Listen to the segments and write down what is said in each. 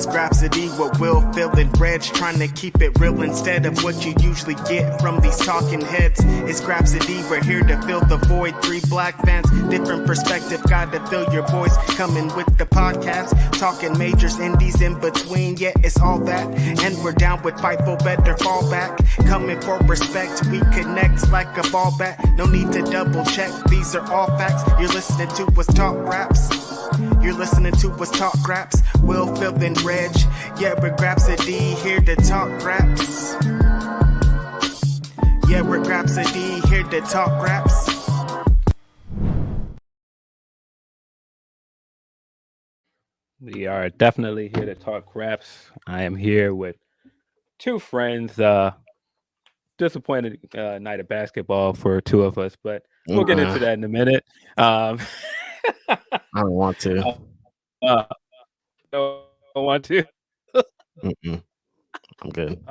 Grapsody with Will, Phil, and Reg, trying to keep it real instead of what you usually get from these talking heads. It's Grapsody, we're here to fill the void. 3 black fans, different perspective, got to fill your voice. Coming with the podcast, talking majors, indies in between, yeah, it's all that. And we're down with Fightful, better fall back. Coming for respect, we connect like a ball bat. No need to double check, these are all facts. You're listening to us talk raps. You're listening to us talk raps. Will, Phil, and Reg, yeah, we're Grapsody, here to talk raps. Yeah, we're Grapsody, here to talk raps. We are definitely here to talk raps. I am here with 2 friends. Disappointed night of basketball for 2 of us, but we'll get into that in a minute. I don't want to. Don't want to. I'm good.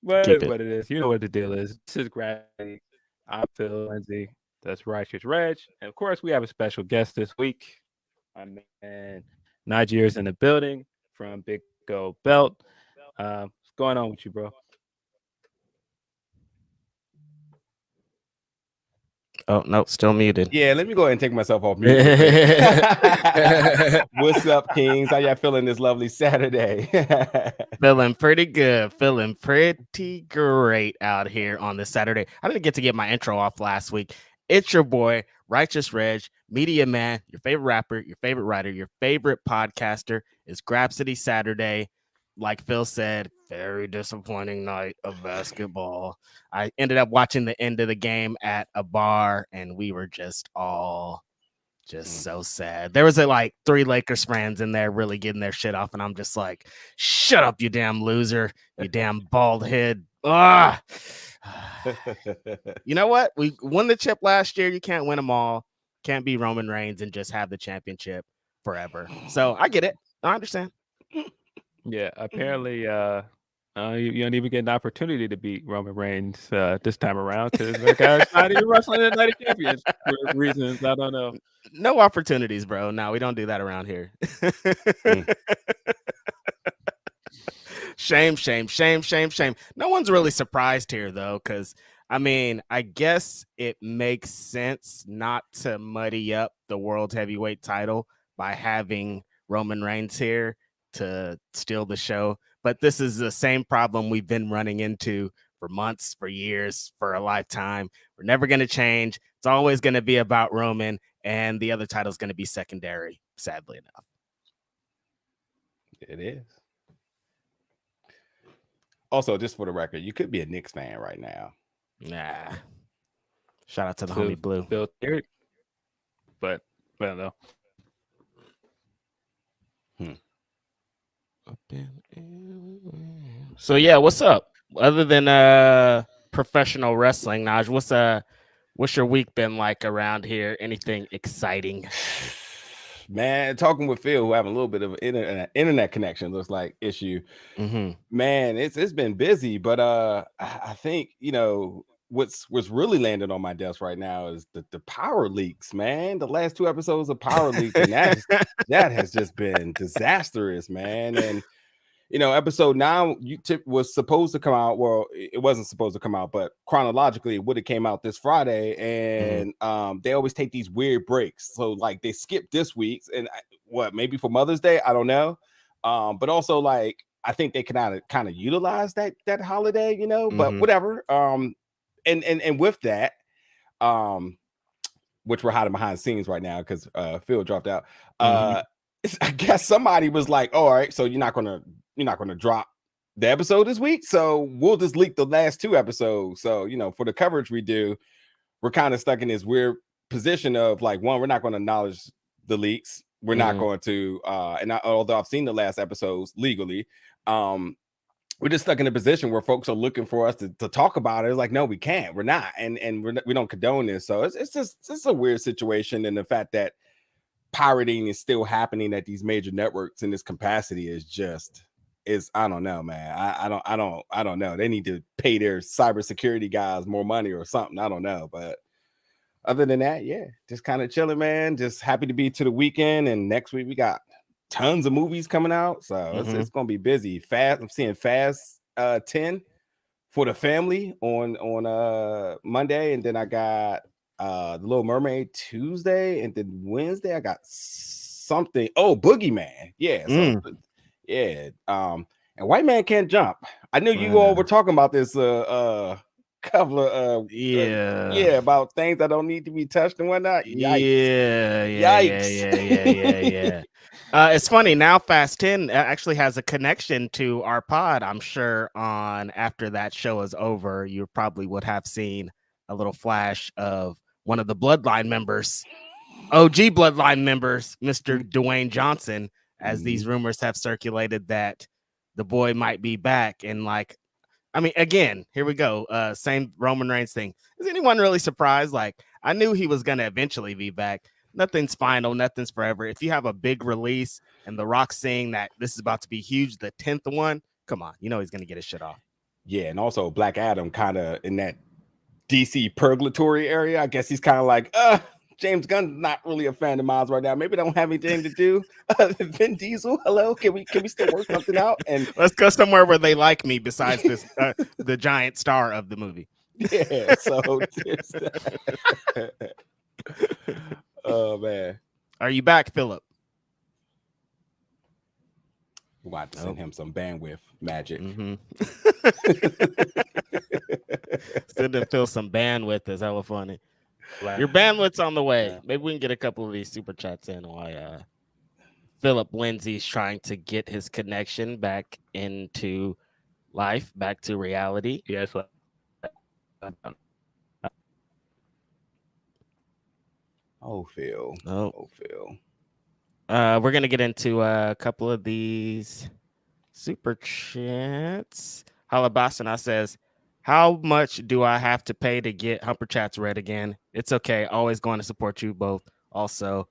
But it is what it is. You know what the deal is. This is Grapsody. I'm Phil, Lindsay. That's Righteous Reg. And of course, we have a special guest this week. My man Nagier's in the building from Big Gold Belt. What's going on with you, bro? Oh, no, still muted. Yeah, let me go ahead and take myself off mute. What's up, Kings? How y'all feeling this lovely Saturday? Feeling pretty good. Feeling pretty great out here on this Saturday. I didn't get to get my intro off last week. It's your boy, Righteous Reg, media man, your favorite rapper, your favorite writer, your favorite podcaster. It's Grapsody Saturday. Like Phil said, very disappointing night of basketball. I ended up watching the end of the game at a bar, and we were just all so sad. There was like 3 Lakers fans in there really getting their shit off, and I'm just like, shut up, you damn loser, you damn bald head. Ah. You know what? We won the chip last year. You can't win them all. Can't be Roman Reigns and just have the championship forever. So I get it. I understand. Yeah, apparently you don't even get an opportunity to beat Roman Reigns this time around because the guy's not even wrestling the Night of Champions for reasons I don't know. No opportunities, bro. No, we don't do that around here. Shame. No one's really surprised here, though, because, I mean, I guess it makes sense not to muddy up the World Heavyweight title by having Roman Reigns here to steal the show. But this is the same problem we've been running into for months, for years, for a lifetime. We're never going to change. It's always going to be about Roman, and the other title is going to be secondary, sadly enough. It is. Also, just for the record, you could be a Knicks fan right now. Nah. Shout out to the homie Blue. Bill, but I don't know. So yeah, what's up? Other than professional wrestling, Naj, what's your week been like around here? Anything exciting? Man, talking with Phil, who having a little bit of internet connection, looks like issue. Mm-hmm. Man, it's been busy, but I think what's really landing on my desk right now is the power leaks, man. The last 2 episodes of Power Leaks, and that has just been disastrous, man. And episode 9 was supposed to come out. Well, it wasn't supposed to come out, but chronologically, it would have came out this Friday. And they always take these weird breaks. So like they skipped this week's, and maybe for Mother's Day, I don't know. But also like I think they can kind of utilize that holiday, but whatever. And with that, which we're hiding behind the scenes right now because Phil dropped out. I guess somebody was like, "All right, so you're not gonna drop the episode this week, so we'll just leak the last 2 episodes." So for the coverage we do, we're kind of stuck in this weird position of like, one, we're not going to acknowledge the leaks. We're not going to, although I've seen the last episodes legally, we're just stuck in a position where folks are looking for us to talk about it. It's like, no, we can't. We're not, and we don't condone this. So it's just a weird situation, and the fact that pirating is still happening at these major networks in this capacity is I don't know, man. I don't know. They need to pay their cybersecurity guys more money or something. I don't know, but other than that, yeah, just kind of chilling, man. Just happy to be to the weekend, and next week we got tons of movies coming out, so it's gonna be busy. Fast. I'm seeing Fast 10 for the family on Monday, and then I got The Little Mermaid Tuesday, and then Wednesday I got something. Oh, Boogeyman. Yeah. So yeah. And White Man Can't Jump. I knew you all were talking about this couple of about things that don't need to be touched and whatnot. Yikes. It's funny now. Fast 10 actually has a connection to our pod. I'm sure on after that show is over, you probably would have seen a little flash of one of the bloodline members, OG bloodline members, Mr. Dwayne Johnson, as these rumors have circulated that the boy might be back. And like, I mean, again, here we go. Same Roman Reigns thing. Is anyone really surprised? Like, I knew he was going to eventually be back. Nothing's final. Nothing's forever. If you have a big release and The Rock saying that this is about to be huge, the 10th one, come on. You know he's going to get his shit off. Yeah, and also Black Adam kind of in that DC purgatory area. I guess he's kind of like, James Gunn's not really a fan of mine right now. Maybe they don't have anything to do. Vin Diesel, hello, can we still work something out? And let's go somewhere where they like me besides this the giant star of the movie. Yeah, so there's that. Oh man, are you back, Philip? We're about to send him some bandwidth magic. Send him Phil some bandwidth is hella funny. Your bandwidth's on the way. Yeah. Maybe we can get a couple of these super chats in while Philip Lindsay's trying to get his connection back into life, back to reality. Yes. Phil. Phil. We're gonna get into a couple of these super chats. Halabasana says, how much do I have to pay to get Humper Chats read again? It's okay. Always going to support you both. Also,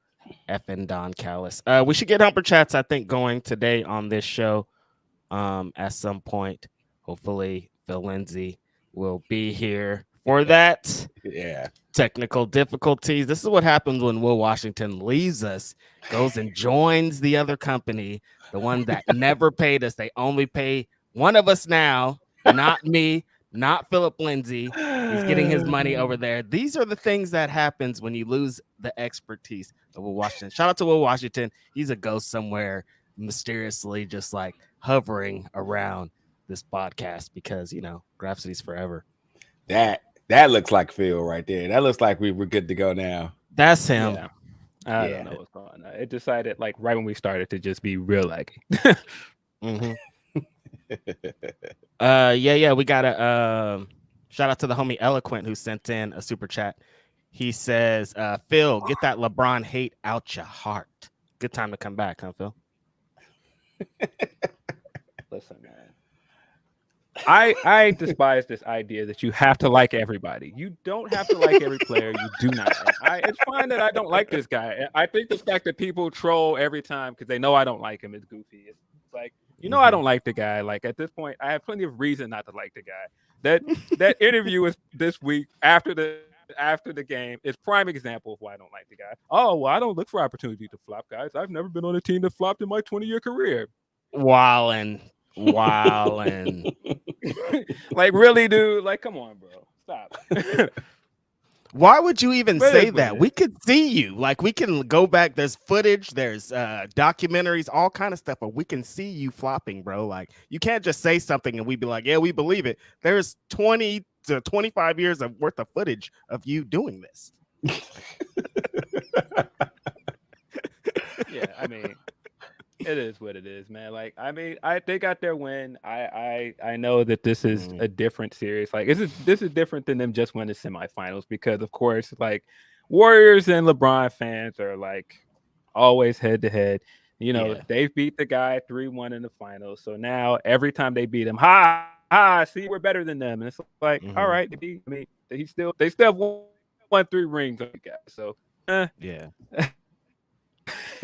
effing Don Callis. We should get Humper Chats, I think, going today on this show at some point. Hopefully, Phil Lindsay will be here for that. Yeah. Technical difficulties. This is what happens when Will Washington leaves us, goes and joins the other company, the one that never paid us. They only pay one of us now, not me. Not Philip Lindsay. He's getting his money over there. These are the things that happens when you lose the expertise of Will Washington. Shout out to Will Washington. He's a ghost somewhere, mysteriously just like hovering around this podcast because, you know, Grapsody's forever. That looks like Phil right there. That looks like we were good to go now. That's him. Yeah. I don't know what's going on. It decided like right when we started to just be real like. We got a shout out to the homie Eloquent who sent in a super chat. He says, Phil, get that LeBron hate out your heart. Good time to come back, huh, Phil? Listen, man. I despise this idea that you have to like everybody. You don't have to like every player. You do not. It's fine that I don't like this guy. I think the fact that people troll every time because they know I don't like him is goofy. It's like, you know, I don't like the guy. Like at this point, I have plenty of reason not to like the guy. That interview was this week after the game is prime example of why I don't like the guy. Oh, well, I don't look for opportunity to flop, guys. I've never been on a team that flopped in my 20-year career. Wildin'. Like, really, dude? Like, come on, bro. Stop. Why would you even say that? We could see you. Like, we can go back. There's footage. There's documentaries, all kind of stuff. But we can see you flopping, bro. Like, you can't just say something and we'd be like, yeah, we believe it. There's 20 to 25 years of worth of footage of you doing this. Yeah, I mean, it is what it is, man. Like, I mean, they got their win. I know that this is a different series. Like, this is different than them just winning semifinals because, of course, like Warriors and LeBron fans are like always head to head. You know, they beat the guy 3-1 in the finals. So now every time they beat him, see, we're better than them. And it's like, all right, I mean, they still have won 3 rings on the guy. So yeah.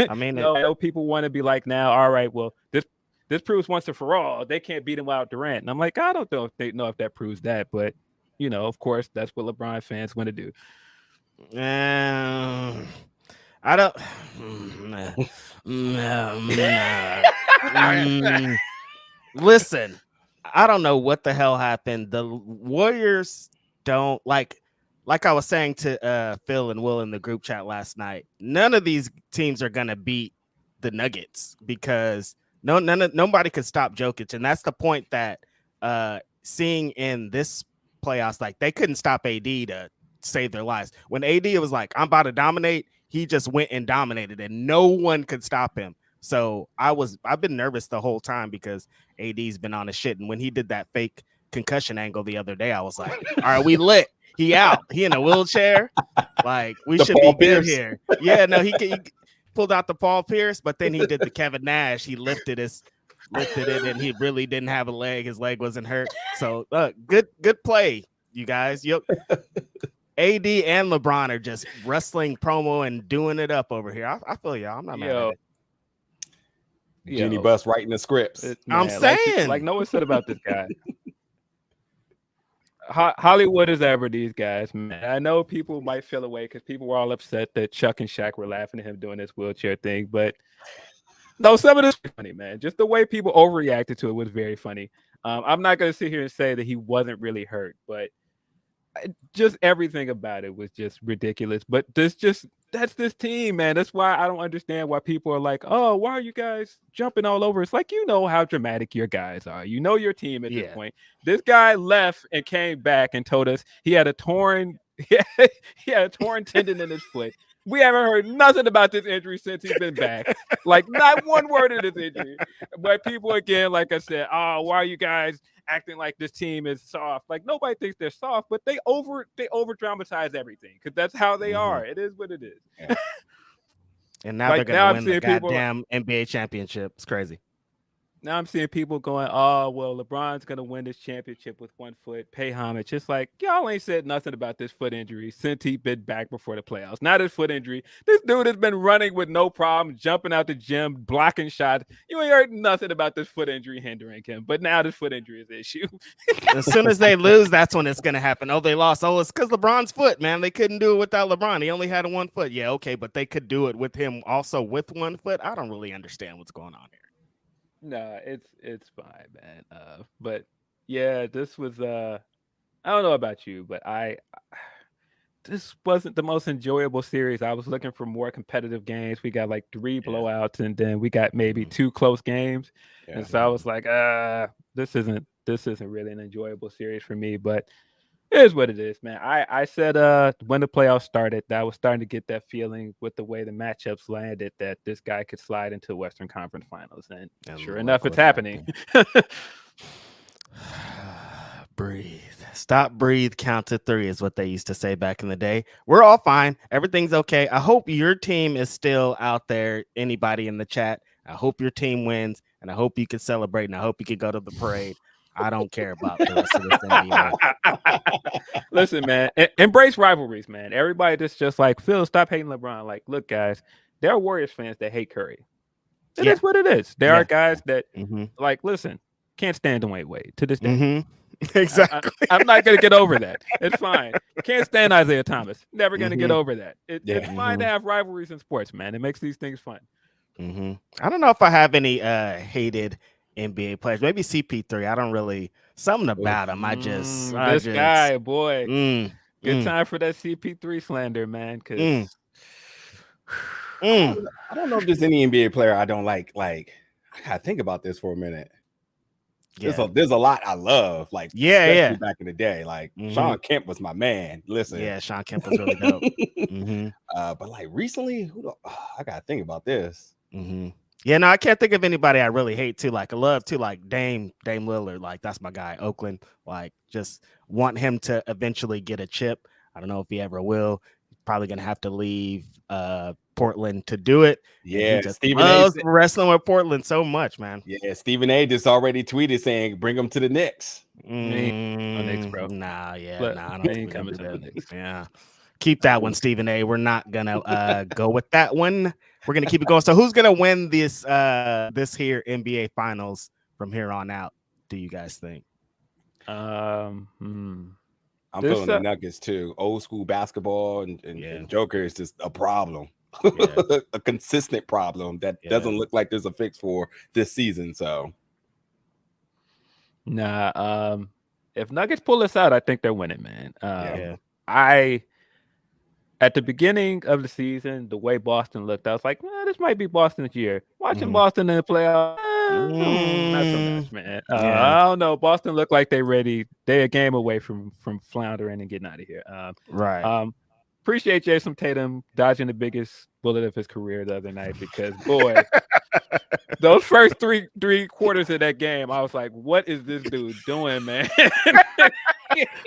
I mean, I know people want to be like, now, all right, well, this proves once and for all they can't beat him without Durant. And I'm like, I don't know if they know if that proves that, but you know, of course, that's what LeBron fans want to do. I don't. Listen, I don't know what the hell happened. The Warriors don't like I was saying to Phil and Will in the group chat last night. None of these teams are gonna beat the Nuggets because nobody could stop Jokic, and that's the point that seeing in this playoffs, like they couldn't stop AD to save their lives. When AD was like, "I'm about to dominate," he just went and dominated, and no one could stop him. So I've been nervous the whole time because AD's been on his shit, and when he did that fake concussion angle the other day, I was like, "All right, we lit. He out. He in a wheelchair. Like we should be good here." Yeah, no, he pulled out the Paul Pierce, but then he did the Kevin Nash. He lifted it, and he really didn't have a leg. His leg wasn't hurt. So good play, you guys. AD and LeBron are just wrestling promo and doing it up over here. I feel y'all. I'm not mad at it. Jenny Bus writing the scripts. I'm saying, like Noah said about this guy. Hollywood is ever these guys, man. I know people might feel away because people were all upset that Chuck and Shaq were laughing at him doing this wheelchair thing, but no, some of this was funny, man. Just the way people overreacted to it was very funny. I'm not going to sit here and say that he wasn't really hurt, but just everything about it was just ridiculous. But that's this team, man. That's why I don't understand why people are like, "Oh, why are you guys jumping all over?" It's like, you know how dramatic your guys are. You know your team at this point. This guy left and came back and told us he had a torn tendon in his foot. We haven't heard nothing about this injury since he's been back. Like, not one word of this injury. But people, again, like I said, "Oh, why are you guys acting like this team is soft?" Like, nobody thinks they're soft, but they over dramatize everything because that's how they are. It is what it is. Yeah. And now they're gonna win the goddamn NBA championship. It's crazy. Now I'm seeing people going, "Oh, well, LeBron's going to win this championship with 1 foot. Pay homage." It's like, y'all ain't said nothing about this foot injury since he's been back before the playoffs. Not his foot injury. This dude has been running with no problem, jumping out the gym, blocking shots. You ain't heard nothing about this foot injury hindering him. But now this foot injury is an issue. As soon as they lose, that's when it's going to happen. Oh, they lost. Oh, it's because LeBron's foot, man. They couldn't do it without LeBron. He only had 1 foot. Yeah, okay, but they could do it with him also with 1 foot. I don't really understand what's going on here. No, it's fine, man. But yeah, this was I don't know about you, but this wasn't the most enjoyable series. I was looking for more competitive games. We got like 3 blowouts, and then we got maybe 2 close games. Yeah. And so I was like, this isn't really an enjoyable series for me, but it is what it is, man. I said when the playoffs started that I was starting to get that feeling with the way the matchups landed that this guy could slide into Western Conference Finals. And sure enough, it's happening. Breathe. Stop, breathe, count to 3 is what they used to say back in the day. We're all fine. Everything's okay. I hope your team is still out there. Anybody in the chat, I hope your team wins, and I hope you can celebrate, and I hope you can go to the parade. I don't care about the rest of this NBA. Listen, man, embrace rivalries, man. Everybody that's just like, Phil, stop hating LeBron. Like, look, guys, there are Warriors fans that hate Curry. It is what it is. There are guys that, like, listen, can't stand Dwayne Wade to this day. Exactly. I'm not going to get over that. It's fine. Can't stand Isaiah Thomas. Never going to get over that. It's fine to have rivalries in sports, man. It makes these things fun. I don't know if I have any hated NBA players. Maybe CP3. I don't really something about him. This guy, boy. Good time for that CP3 slander, man. Because I don't know if there's any NBA player I don't like. Like, I gotta think about this for a minute. Yeah. There's a lot I love. Like, back in the day, like Sean Kemp was my man. Listen, Sean Kemp was really dope. But like recently, I gotta think about this. Yeah, no, I can't think of anybody I really hate too. Like I love too, like Dame Lillard. Like that's my guy, Oakland. Like just want him to eventually get a chip. I don't know if he ever will. He's probably gonna have to leave Portland to do it. Yeah, Stephen A. wrestling with Portland so much, man. Yeah, Stephen A. just already tweeted saying, "Bring him to the Knicks." Knicks, bro. I don't think coming to the Knicks. Yeah, keep that one, Stephen A. We're not gonna go with that one. We're gonna keep it going. So, who's gonna win this here NBA Finals from here on out? Do you guys think? I'm feeling the Nuggets too. Old school basketball and Joker is just a problem. a consistent problem that doesn't look like there's a fix for this season. So, nah. If Nuggets pull this out, I think they're winning, man. At the beginning of the season, the way Boston looked, I was like, this might be Boston's year. Watching Boston in the playoffs, not so much, man. I don't know. Boston looked like they ready. They a game away from floundering and getting out of here. Right. Appreciate Jason Tatum dodging the biggest bullet of his career the other night because, boy, those first three quarters of that game, I was like, what is this dude doing, man?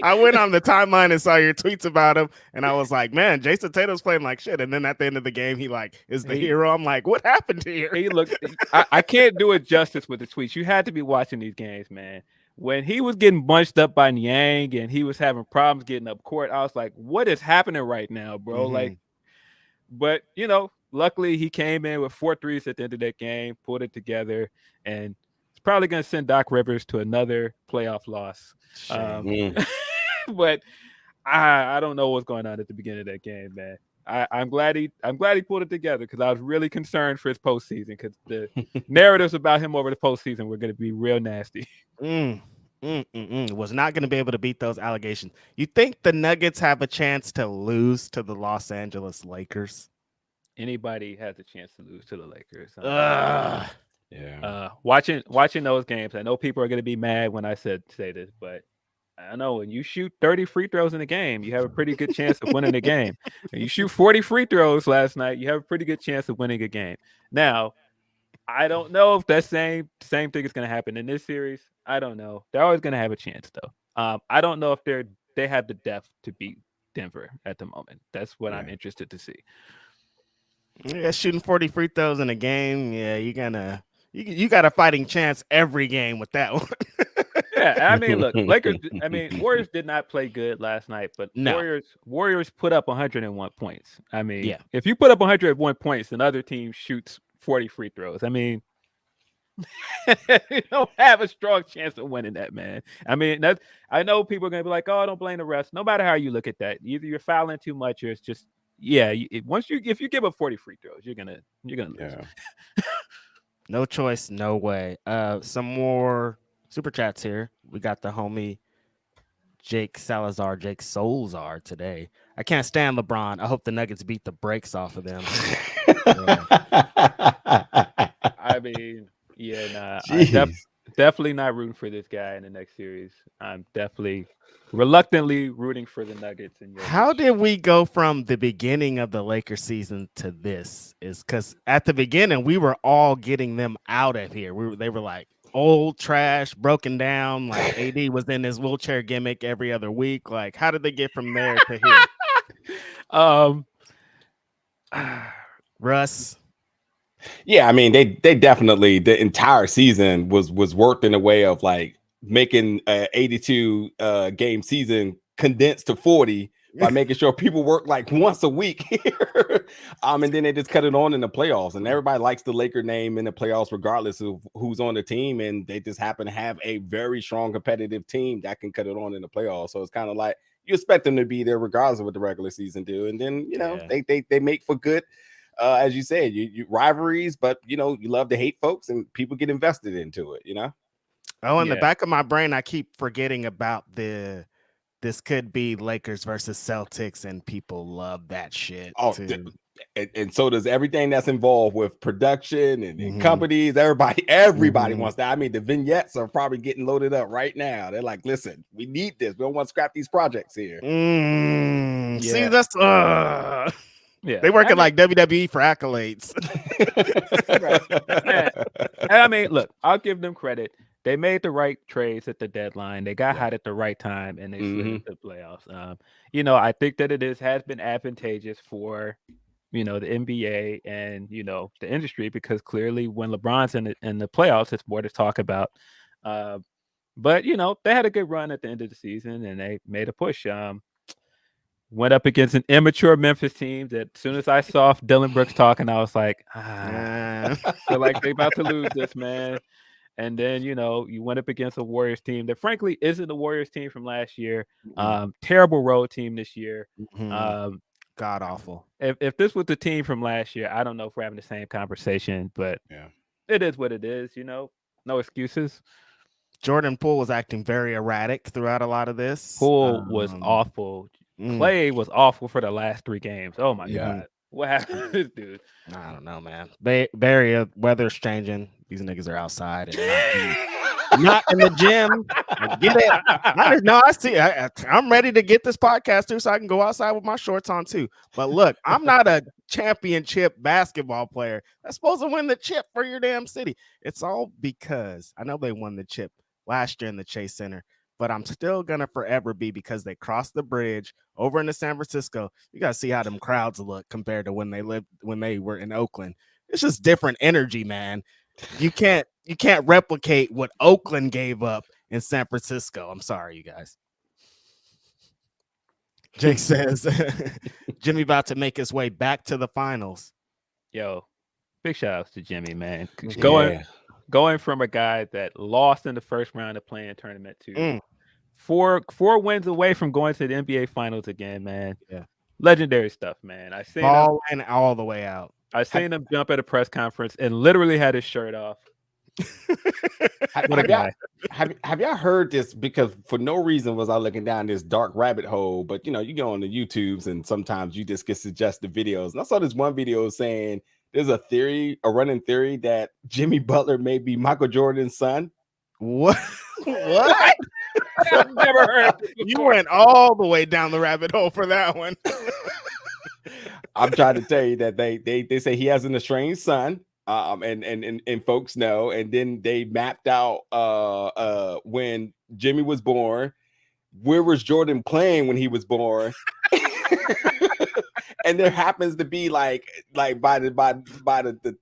I went on the timeline and saw your tweets about him, and I was like, man, Jason Tatum's playing like shit. And then at the end of the game, he is the hero. I'm like, what happened here? He looked. I can't do it justice with the tweets. You had to be watching these games, man. When he was getting bunched up by Niang and he was having problems getting up court, I was like, what is happening right now, bro? But luckily he came in with 4 threes at the end of that game, pulled it together, and it's probably going to send Doc Rivers to another playoff loss. But I don't know what's going on at the beginning of that game, man. I'm glad he pulled it together because I was really concerned for his postseason because the narratives about him over the postseason were going to be real nasty. Was not going to be able to beat those allegations. You think the Nuggets have a chance to lose to the Los Angeles Lakers? Anybody has a chance to lose to the Lakers. Yeah. Watching those games, I know people are going to be mad when I say this, but I know when you shoot 30 free throws in a game, you have a pretty good chance of winning the game. When you shoot 40 free throws last night, you have a pretty good chance of winning a game. Now, I don't know if that same thing is going to happen in this series. I don't know. They're always going to have a chance, though. I don't know if they have the depth to beat Denver at the moment. That's what I'm interested to see. Yeah, shooting 40 free throws in a game. Yeah, you got a fighting chance every game with that one. Yeah, I mean, look, Warriors did not play good last night, but Warriors put up 101 points. I mean, if you put up 101 points, another team shoots 40 free throws. I mean, you don't have a strong chance of winning that, man. I mean, I know people are gonna be like, "Oh, don't blame the refs." No matter how you look at that, either you're fouling too much or it's just if you give up 40 free throws, you're gonna lose. Yeah. No choice, no way. Some more super chats here. We got the homie Jake Solzar today. I can't stand LeBron. I hope the Nuggets beat the brakes off of them. I mean, I'm definitely not rooting for this guy in the next series. I'm definitely reluctantly rooting for the Nuggets. How did we go from the beginning of the Lakers season to this? Is because at the beginning we were all getting them out of here. They were like old trash, broken down. Like AD was in his wheelchair gimmick every other week. Like, how did they get from there to here? Russ. Yeah, I mean, they definitely, the entire season was worked in a way of like making 82 game season condensed to 40 by making sure people work like once a week here. And then they just cut it on in the playoffs, and everybody likes the Laker name in the playoffs regardless of who's on the team, and they just happen to have a very strong competitive team that can cut it on in the playoffs. So it's kind of like you expect them to be there regardless of what the regular season do, and then they make for good as you said, you rivalries, but you love to hate folks and people get invested into it, Oh, in the back of my brain, I keep forgetting about this could be Lakers versus Celtics, and people love that shit. Oh, and so does everything that's involved with production and companies. Everybody wants that. I mean, the vignettes are probably getting loaded up right now. They're like, listen, we need this. We don't want to scrap these projects here. See, that's they working like WWE for accolades. And I mean, look, I'll give them credit. They made the right trades at the deadline. They got hot at the right time, and they slid into the playoffs. I think that has been advantageous for, the NBA and, the industry, because clearly when LeBron's in the playoffs, it's more to talk about. But, they had a good run at the end of the season, and they made a push. Went up against an immature Memphis team that as soon as I saw Dylan Brooks talking, I was like, I feel like they about to lose this, man. And then, you went up against a Warriors team that frankly isn't the Warriors team from last year. Terrible road team this year. God awful. If this was the team from last year, I don't know if we're having the same conversation, but Yeah, it is what it is. No excuses. Jordan Poole was acting very erratic throughout a lot of this. Poole was awful. Clay was awful for the last 3 games. Oh my God. What happened to this dude? I don't know, man. Bay Area weather's changing. These niggas are outside and not in the gym. I get it. I see. I'm ready to get this podcast too, so I can go outside with my shorts on too. But look, I'm not a championship basketball player that's supposed to win the chip for your damn city. It's all because I know they won the chip last year in the Chase Center, but I'm still gonna forever be because they crossed the bridge over into San Francisco. You gotta see how them crowds look compared to when they were in Oakland. It's just different energy, man. You can't replicate what Oakland gave up in San Francisco. I'm sorry, you guys. Jake says Jimmy about to make his way back to the finals. Yo, big shout outs to Jimmy, man. Yeah. Going from a guy that lost in the first round of playing tournament to 4 wins away from going to the NBA finals again, man. Yeah. Legendary stuff, man. I seen ball and all the way out. I seen him jump at a press conference and literally had his shirt off. Have y'all heard this? Because for no reason was I looking down this dark rabbit hole, but you go on the YouTubes and sometimes you just get suggested videos. And I saw this one video saying there's a running theory that Jimmy Butler may be Michael Jordan's son. What? What? I've never heard. You went all the way down the rabbit hole for that one. I'm trying to tell you that they say he has an estranged son. And folks know, and then they mapped out when Jimmy was born, where was Jordan playing when he was born, and there happens to be like by the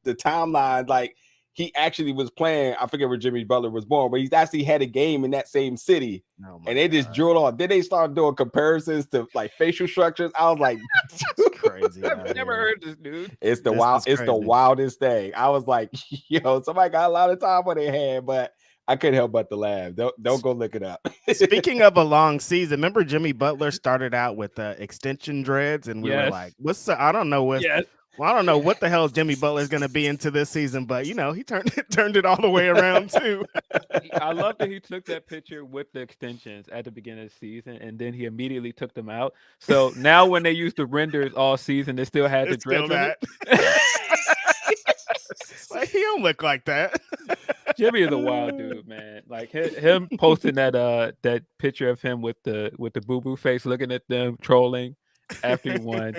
timeline, like he actually was playing. I forget where Jimmy Butler was born, but he's actually had a game in that same city, and they just drilled on. Then they started doing comparisons to like facial structures. I was like, crazy. I've never heard this dude. It's the wildest thing. I was like, somebody got a lot of time on their hand, but I couldn't help but to laugh. Don't go look it up. Speaking of a long season, remember Jimmy Butler started out with extension dreads, and we were like, I don't know what. Yes. Well, I don't know what the hell Jimmy Butler is going to be into this season, but he turned it all the way around too. I love that he took that picture with the extensions at the beginning of the season, and then he immediately took them out. So now when they use the renders all season, they still had the dreads on it. Like, he don't look like that. Jimmy is a wild dude, man. Like him posting that picture of him with the boo-boo face, looking at them, trolling after he won.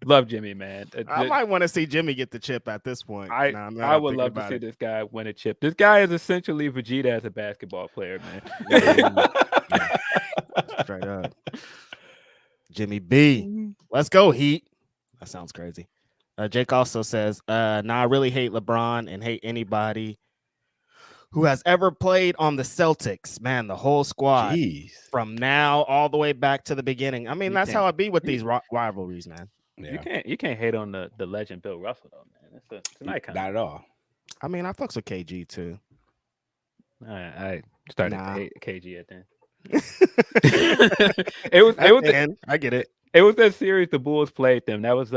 Love Jimmy, man. I might want to see Jimmy get the chip at this point. I would love to see this guy win a chip. This guy is essentially Vegeta as a basketball player, man. Straight up. Jimmy B. Let's go, Heat. That sounds crazy. Jake also says, I really hate LeBron and hate anybody who has ever played on the Celtics. Man, the whole squad. Jeez. From now all the way back to the beginning. I mean, that's how it be with these rivalries, man. Yeah. You can't hate on the legend Bill Russell though, man. It's an icon. Not at all. I mean, I fucks with KG too. I started to hate KG at then. I get it. It was that series the Bulls played them. That was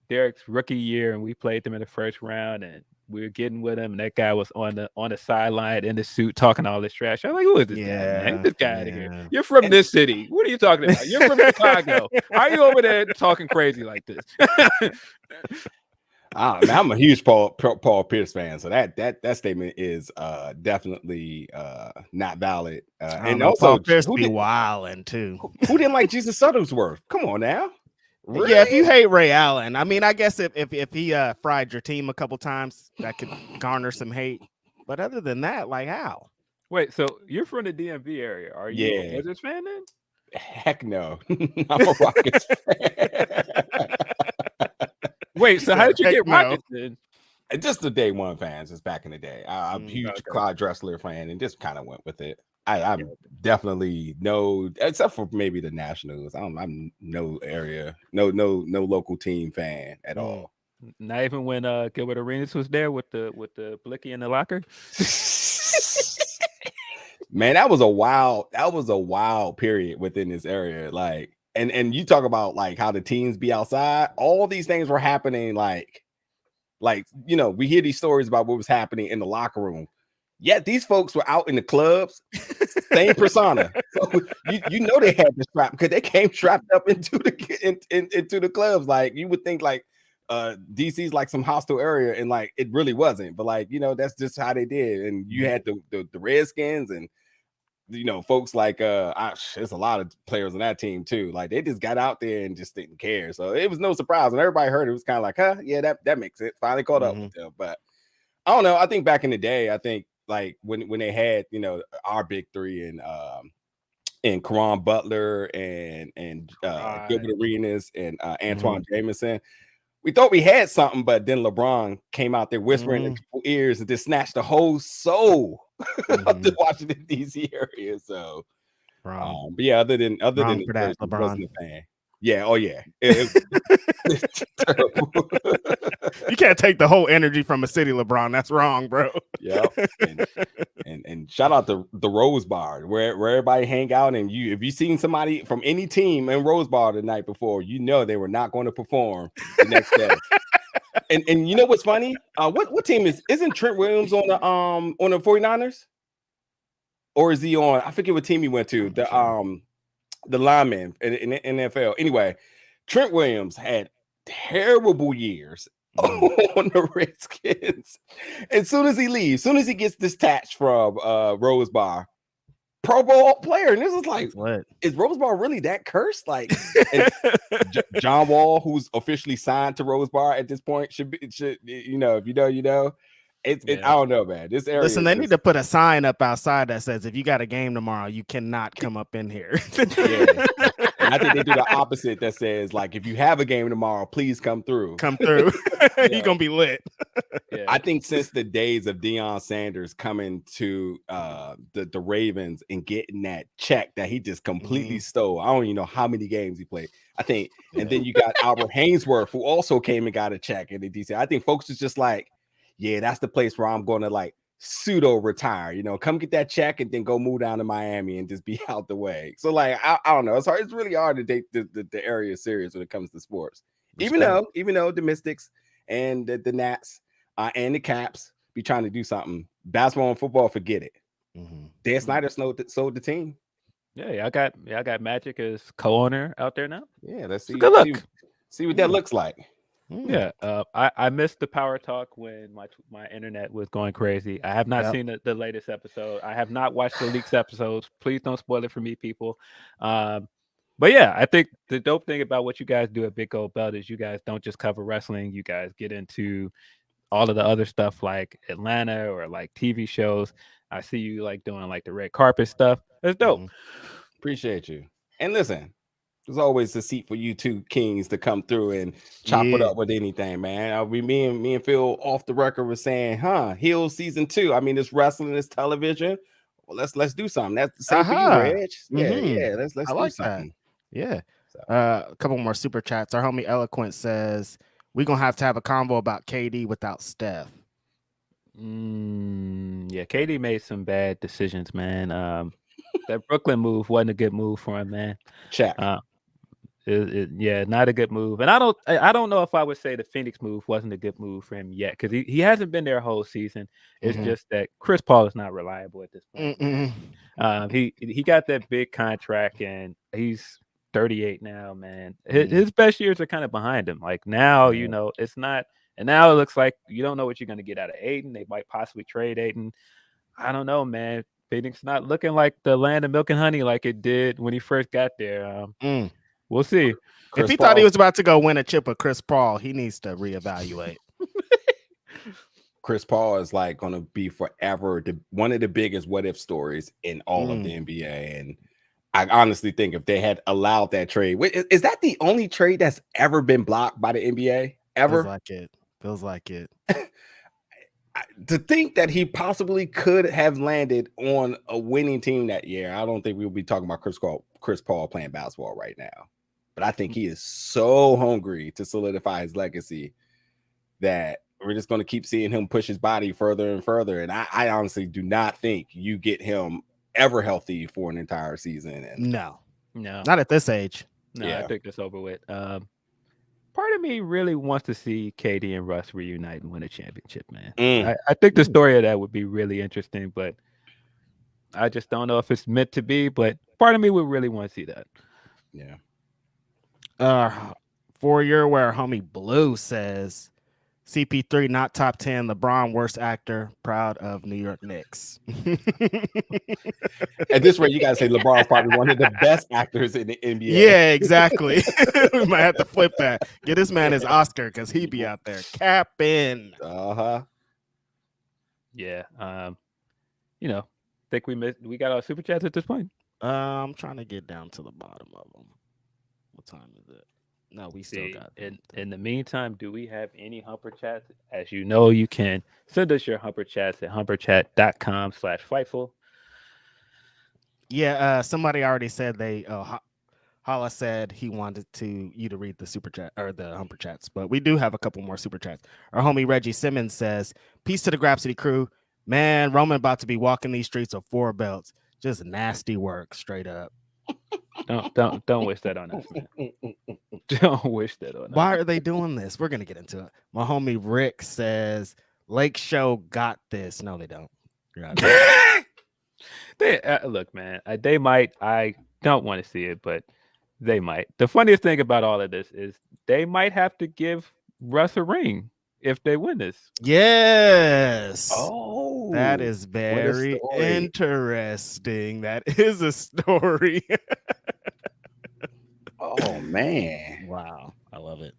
Derek's rookie year, and we played them in the first round, and we were getting with him, and that guy was on the sideline in the suit talking all this trash. I'm like, who is this guy, man? Get this guy out of here. You're from this city. What are you talking about? You're from Chicago. How are you over there talking crazy like this? I'm a huge Paul Pierce fan, so that statement is definitely not valid. And also, Paul Pierce be wilding too. Who didn't like Jesus Shuttlesworth? Come on now. Really? Yeah, if you hate Ray Allen, I mean, I guess if he fried your team a couple times, that could garner some hate. But other than that, like how? Wait, so you're from the DMV area? Are you a Wizards fan then? Heck no, I'm a Rockets fan. Wait, so how did you get Rockets then? Just the day one fans, just back in the day. I'm a huge Clyde Drexler fan, and just kind of went with it. I'm definitely except for maybe the Nationals. I'm no local team fan at all. Not even when Gilbert Arenas was there with the blicky in the locker. Man, that was a wild period within this area. Like And you talk about like how the teams be outside. All these things were happening like we hear these stories about what was happening in the locker room. Yet these folks were out in the clubs, same persona. So you know they had the strap because they came strapped up into the clubs. Like you would think like DC's like some hostile area, and like it really wasn't. But like that's just how they did. And you had the Redskins and folks like there's a lot of players on that team too. Like they just got out there and just didn't care. So it was no surprise. And everybody heard it was kind of like, yeah, that makes it. Finally caught up with them. But I don't know. I think back in the day, I think like when they had, our big three and Karan Butler and Gilbert Arenas and Antoine Jameson, we thought we had something, but then LeBron came out there whispering in people's ears and just snatched the whole soul of the Washington D.C. area. So, but yeah, other than for that, LeBron wasn't a fan. Yeah, oh yeah, it's terrible. You can't take the whole energy from a city, LeBron. That's wrong, bro. Yep. And shout out to the Rose Bar where everybody hang out. And if you seen somebody from any team in Rose Bar the night before, they were not going to perform the next day. and you know what's funny? What team isn't Trent Williams on the 49ers? Or is he on? I forget what team he went to. The lineman in the NFL. Anyway, Trent Williams had terrible years on the Redskins. As soon as he leaves, soon as he gets detached from Rose Bar, Pro Bowl player. And this is like, is Rose Bar really that cursed? Like John Wall, who's officially signed to Rose Bar at this point, should if you know. I don't know, man. This area. Listen, they need to put a sign up outside that says, "If you got a game tomorrow, you cannot come up in here." Yeah. I think they do the opposite. That says, like, if you have a game tomorrow, please come through. Come through. You're gonna be lit. Yeah. I think since the days of Deion Sanders coming to the Ravens and getting that check that he just completely stole. I don't even know how many games he played. I think, and then you got Albert Hainsworth, who also came and got a check in the DC. I think folks is just like, yeah, that's the place where I'm going to like pseudo retire, come get that check and then go move down to Miami and just be out the way. So like, I don't know. It's hard. It's really hard to take the area serious when it comes to sports, even though the Mystics and the Nats and the Caps be trying to do something. Basketball and football, forget it. Dan Snyder sold the team. Yeah, I got Magic as co-owner out there now. Yeah, let's see. Good luck. See what that looks like. Yeah, I missed the power talk when my internet was going crazy. I have not seen the latest episode. I have not watched the leaks episodes. Please don't spoil it for me, people. But yeah, I think the dope thing about what you guys do at Big Gold Belt is you guys don't just cover wrestling. You guys get into all of the other stuff like Atlanta or like TV shows. I see you like doing like the red carpet stuff. That's dope. Appreciate you. And listen, there's always a seat for you two kings to come through and chop it up with anything, man. Me and Phil off the record was saying, Heel season 2. I mean, it's wrestling, it's television. Well, let's do something. That's the same for you, Reg. Yeah. Let's I do like something. That. Yeah. A couple more super chats. Our homie Eloquent says we're gonna have to have a convo about KD without Steph. Yeah, KD made some bad decisions, man. That Brooklyn move wasn't a good move for him, man. Check. Yeah, not a good move. And I don't know if I would say the Phoenix move wasn't a good move for him yet, because he hasn't been there a whole season. It's just that Chris Paul is not reliable at this point. He got that big contract and he's 38 now, man. His best years are kind of behind him. Like now, it's not. And now it looks like you don't know what you're going to get out of Aiden. They might possibly trade Aiden. I don't know, man. Phoenix not looking like the land of milk and honey like it did when he first got there. We'll see. If he thought he was about to go win a chip with Chris Paul, he needs to reevaluate. Chris Paul is like going to be forever one of the biggest what if stories in all of the NBA. And I honestly think if they had allowed that trade, is that the only trade that's ever been blocked by the NBA ever? Feels like it. To think that he possibly could have landed on a winning team that year, I don't think we'll be talking about Chris Paul playing basketball right now. But I think he is so hungry to solidify his legacy that we're just going to keep seeing him push his body further and further. And I honestly do not think you get him ever healthy for an entire season. And no, not at this age. No, Yeah. I think that's over with. Part of me really wants to see Katie and Russ reunite and win a championship, man. I think the story of that would be really interesting, but I just don't know if it's meant to be. But part of me would really want to see that. Yeah. For your aware, homie Blue says CP3 not top 10, LeBron worst actor, proud of New York Knicks. At this rate, you gotta say LeBron's probably one of the best actors in the NBA. Yeah, exactly. We might have to flip that. Get this man his Oscar because he be out there capping. Yeah. Think we got our super chats at this point. I'm trying to get down to the bottom of them. What time is it? No, we still got in the meantime, do we have any Humper chats? As you know, you can send us your Humper chats at humperchat.com/Fightful. Yeah, somebody already said they Hala said he wanted you to read the super chat or the Humper chats, but we do have a couple more super chats. Our homie Reggie Simmons says, "Peace to the Grapsody crew. Man, Roman about to be walking these streets of 4 belts. Just nasty work, straight up." Don't wish that on us, man. Don't wish that on us. Why are they doing this? We're gonna get into it. My homie Rick says, "Lake Show got this." No, they don't. Look, man. They might. I don't want to see it, but they might. The funniest thing about all of this is they might have to give Russ a ring if they win this. Yes. Oh, that is very interesting. That is a story. Oh man. Wow. I love it.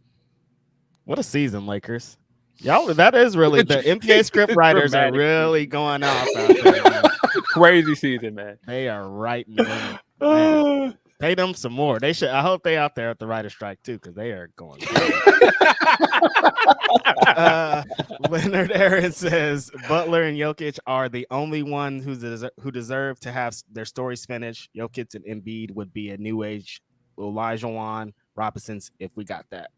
What a season, Lakers. Y'all, that is really the NBA script writers are really going off out there. Man. Crazy season, man. They are writing. Man. Pay them some more. They should. I hope they out there at the writer strike too, because they are going. Leonard Aaron says Butler and Jokic are the only ones who deserve to have their stories finished. Jokic and Embiid would be a new age Olajuwon Robinsons if we got that.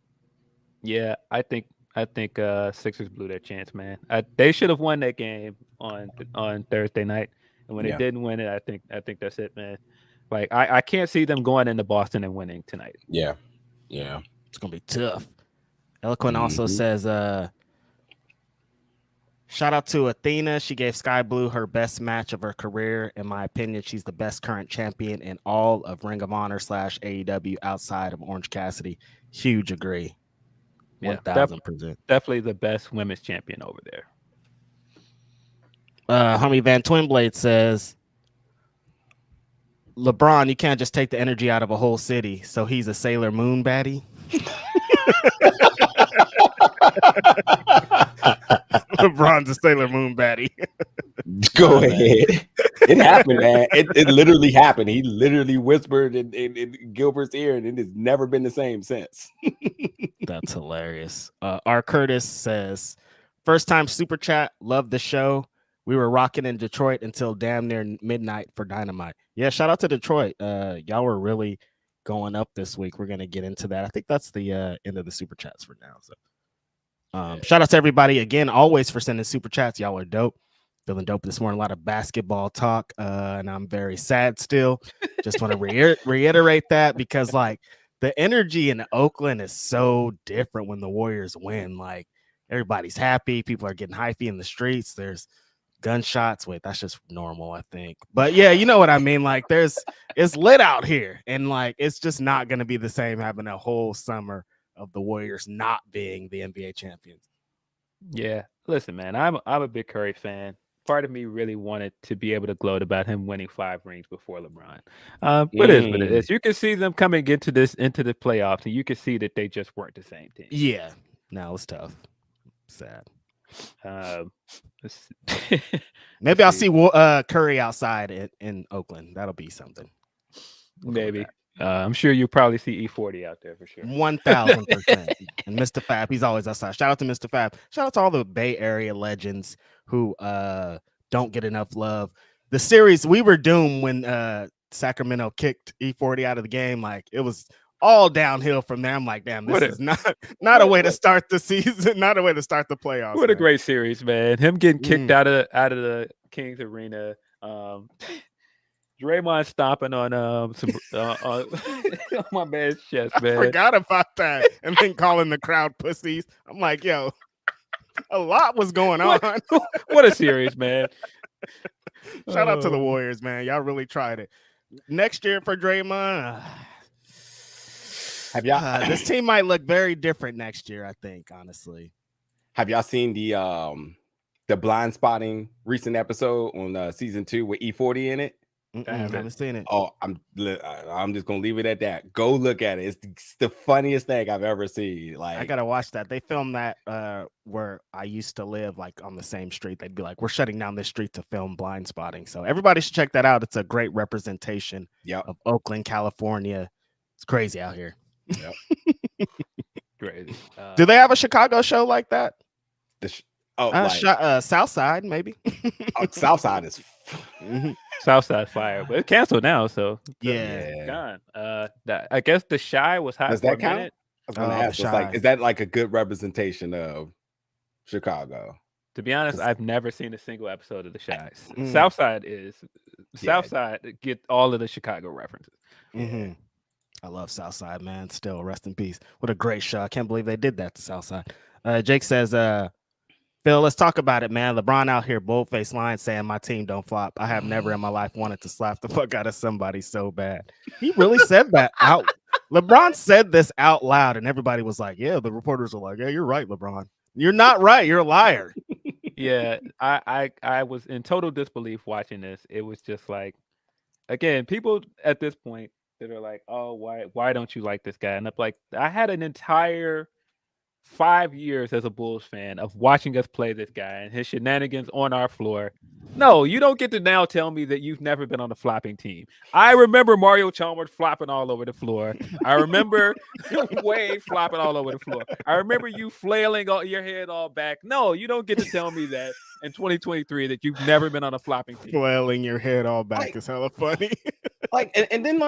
Yeah, I think Sixers blew their chance, man. They should have won that game on Thursday night, and when they didn't win it, I think that's it, man. Like I can't see them going into Boston and winning tonight. Yeah, it's gonna be tough. Eloquent also says, shout out to Athena. She gave Sky Blue her best match of her career. In my opinion, she's the best current champion in all of Ring of Honor / AEW outside of Orange Cassidy. Huge agree. Yeah, 1000%. Definitely the best women's champion over there. Homie Van Twinblade says, LeBron, you can't just take the energy out of a whole city. So he's a Sailor Moon baddie. LeBron's a Sailor Moon baddie. Go ahead. It happened, man. It literally happened. He literally whispered in Gilbert's ear, and it has never been the same since. That's hilarious. R. Curtis says, first time super chat. Love the show. We were rocking in Detroit until damn near midnight for Dynamite. Yeah, shout out to Detroit. Y'all were really going up this week. We're gonna get into that. I think that's the end of the super chats for now. So, shout out to everybody again, always for sending super chats. Y'all are dope. Feeling dope this morning. A lot of basketball talk, and I'm very sad still. Just want to reiterate that because like the energy in Oakland is so different when the Warriors win. Like everybody's happy. People are getting hypey in the streets. There's gunshots. Wait, that's just normal, I think. But yeah, you know what I mean? Like it's lit out here, and like it's just not gonna be the same having a whole summer of the Warriors not being the NBA champions. Yeah. Listen, man, I'm a big Curry fan. Part of me really wanted to be able to gloat about him winning 5 rings before LeBron. But it is what it is. You can see them coming into the playoffs, and you can see that they just weren't the same team. Yeah. No, it's tough. Sad. Maybe I'll see Curry outside in Oakland. That'll be something. Maybe. I'm sure you'll probably see E40 out there for sure. 1000%. And Mr. Fab, he's always outside. Shout out to Mr. Fab. Shout out to all the Bay Area legends who don't get enough love. The series, we were doomed when Sacramento kicked E40 out of the game. Like it was all downhill from there. I'm like, damn, this is not a way to start the season, not a way to start the playoffs. What a great series, man. Him getting kicked out of the Kings Arena. Draymond stomping on on my man's chest, I man. forgot about that. And then calling the crowd pussies. I'm like, yo, a lot was going on. What a series, man. Shout out to the Warriors, man. Y'all really tried it. Next year for Draymond, Have y'all this team might look very different next year, I think, honestly. have y'all seen the blind spotting recent episode on season 2 with E40 in it? I haven't seen it. Oh, I'm just gonna leave it at that. Go look at it. It's the funniest thing I've ever seen. Like, I gotta watch that. They filmed that where I used to live, like on the same street. They'd be like, "We're shutting down this street to film blind spotting." So everybody should check that out. It's a great representation of Oakland, California. It's crazy out here. Yep. Crazy. Do they have a Chicago show like that? Southside, maybe. Southside is Southside fire, but it's canceled now, so yeah, gone. I guess the Shy was hot. Does for that a count? minute. I was gonna ask, is that like a good representation of Chicago? To be honest, I've never seen a single episode of the Shy. Southside get all of the Chicago references. I love Southside, man. Still, rest in peace. What a great show. I can't believe they did that to Southside. Jake says, Phil, let's talk about it, man. LeBron out here, boldface line saying my team don't flop. I have never in my life wanted to slap the fuck out of somebody so bad. He really said that out. LeBron said this out loud, and everybody was like, yeah, the reporters are like, yeah, you're right, LeBron. You're not right. You're a liar. Yeah, I was in total disbelief watching this. It was just like, again, people at this point that are like, oh, why don't you like this guy? And I'm like, I had an entire 5 years as a Bulls fan of watching us play this guy and his shenanigans on our floor. No, you don't get to now tell me that you've never been on a flopping team. I remember Mario Chalmers flopping all over the floor. I remember Wade flopping all over the floor. I remember you flailing your head all back. No, you don't get to tell me that in 2023 that you've never been on a flopping team. Flailing your head all back is hella funny. and then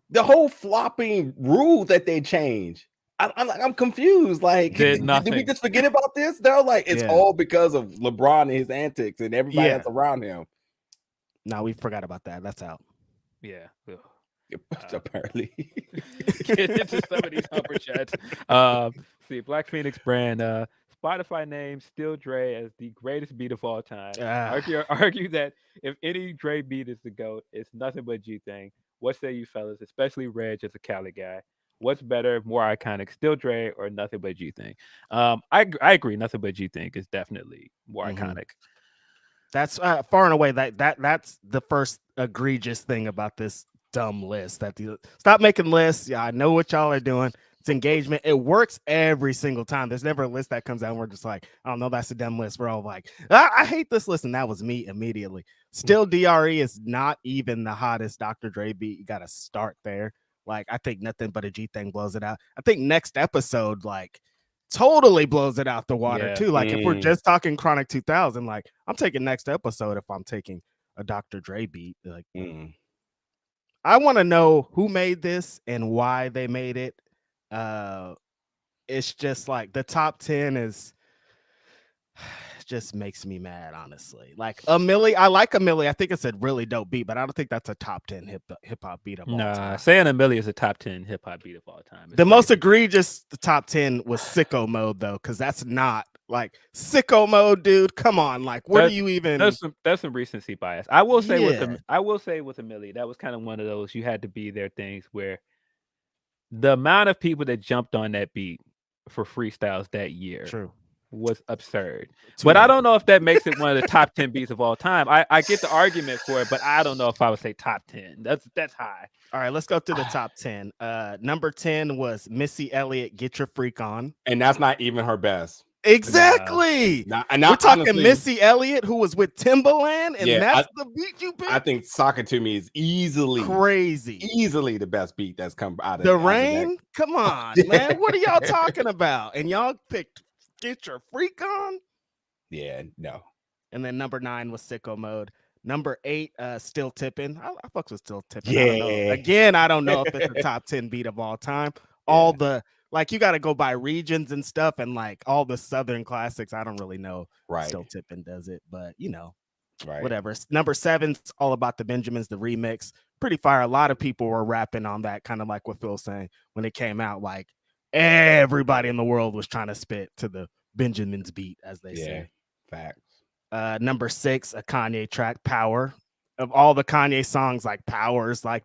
the whole flopping rule that they changed. I'm confused. Like, did we just forget about this? They're like, it's all because of LeBron and his antics and everybody that's around him. No, we forgot about that. That's out. Yeah. Apparently. Get into some of these upper chats. See, Black Phoenix brand, Spotify names Still Dre as the greatest beat of all time. Argue that if any Dre beat is the GOAT, it's nothing but G-Thing. What say you fellas, especially Reg as a Cali guy? What's better, more iconic, Still Dre or Nothing But G-Thing? I agree. Nothing But G-Thing is definitely more iconic. That's far and away that's the first egregious thing about this dumb list. Stop making lists. Yeah, I know what y'all are doing. It's engagement. It works every single time. There's never a list that comes out and we're just like, I don't know, that's a dumb list. We're all like, I hate this list, and that was me immediately. Still, DRE is not even the hottest Dr. Dre beat. You got to start there. Like, I think Nothing But a G-Thing blows it out. I think next episode, like, totally blows it out the water, too. Like, if we're just talking Chronic 2000, like, I'm taking next episode if I'm taking a Dr. Dre beat. Like, I want to know who made this and why they made it. It's just like the top 10 is just makes me mad, honestly. Like a Millie, I like a Millie. I think it's a really dope beat, but I don't think that's a top 10 hip hop beat of all time. Saying a Millie is a top 10 hip hop beat of all time. The most egregious top 10 was Sicko Mode, though, because that's not like Sicko Mode, dude. Come on, like what do you even? That's some recency bias. I will say with a Millie, that was kind of one of those you had to be there things where the amount of people that jumped on that beat for freestyles that year. True. Was absurd. But I don't know if that makes it one of the top 10 beats of all time. I get the argument for it, but I don't know if I would say top 10. That's high. All right, let's go through the top 10. Number 10 was Missy Elliott, Get Your Freak On. And that's not even her best. Exactly. We're talking honestly, Missy Elliott, who was with Timbaland, and that's the beat you picked. I think Soccer to Me is easily the best beat that's come out of The Rain. Come on, man. What are y'all talking about? And y'all picked Get Your Freak On? Yeah, no. And then number 9 was Sicko Mode. Number 8, Still Tipping. I fucks with Still Tipping. Yeah. I don't know if it's a top 10 beat of all time. All the you got to go by regions and stuff, and like all the Southern classics. I don't really know. Right. Still Tipping does it, but Right. Whatever. Number 7's All About the Benjamins, the remix. Pretty fire. A lot of people were rapping on that, kind of like what Phil's saying when it came out. Like everybody in the world was trying to spit to the Benjamins beat, as they say. Facts. Number 6, a Kanye track, Power. Of all the Kanye songs, like Power is like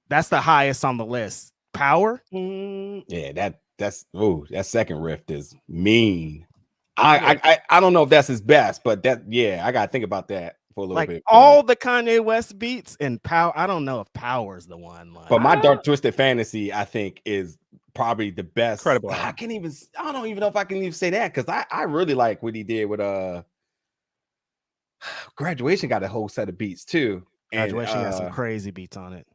that's the highest on the list. Power. Yeah, that's that second riff is mean. I don't know if that's his best, but I gotta think about that for a little bit. All the Kanye West beats and Power. I don't know if Power is the one. Like, but my Dark Twisted Fantasy, I think, is probably the best. Incredible. I don't even know if I can even say that because I really like what he did with Graduation. Got a whole set of beats too. Graduation got some crazy beats on it.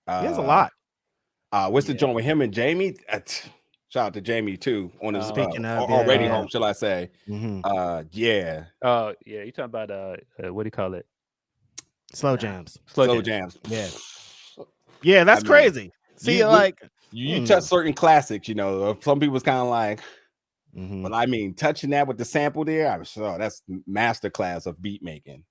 He has a lot. lot. What's the joint with him and Jamie? Shout out to Jamie too on his Speaking of already home, shall I say? Yeah. Oh yeah, you talking about what do you call it? Slow jams. Slow jams. Yeah, that's crazy. See, you touch certain classics, you know. Some people's kind of like, but I mean, touching that with the sample there, I'm sure that's masterclass of beat making.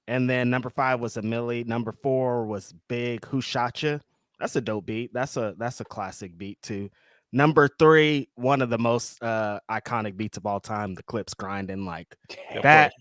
And then number 5 was a Millie. Number 4 was Big Who Shot Ya. That's a dope beat. That's a classic beat too. Number 3, one of the most iconic beats of all time, the Clips Grinding. Like that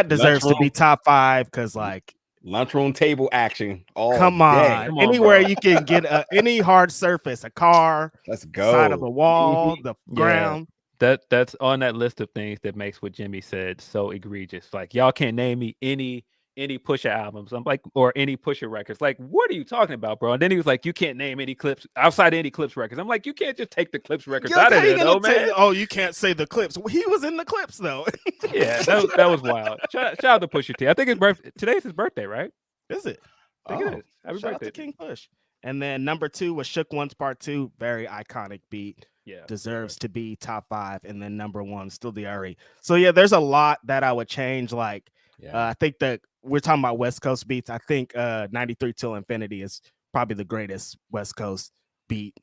deserves to be top 5 because like lunchroom table action. Come on, anywhere you can get any hard surface, a car, let's go, side of a wall, the ground. That's on that list of things that makes what Jimmy said so egregious. Like y'all can't name me any Pusha albums. I'm like, or any Pusha records. Like, what are you talking about, bro? And then he was like, you can't name any Clips outside any Clips records. I'm like, you can't just take the Clips records out of there, though, man. You can't say the Clips. He was in the Clips though. Yeah, that was wild. Shout out to Pusha T. I think today's his birthday, right? Is it? I think it is. Happy shout birthday out to King Push. And then number 2 was Shook One's Part 2. Very iconic beat. Yeah, deserves to be top 5. And then number 1, Still Diary. So yeah, there's a lot that I would change. Like, I think that we're talking about West Coast beats. I think 93 Till Infinity is probably the greatest West Coast beat,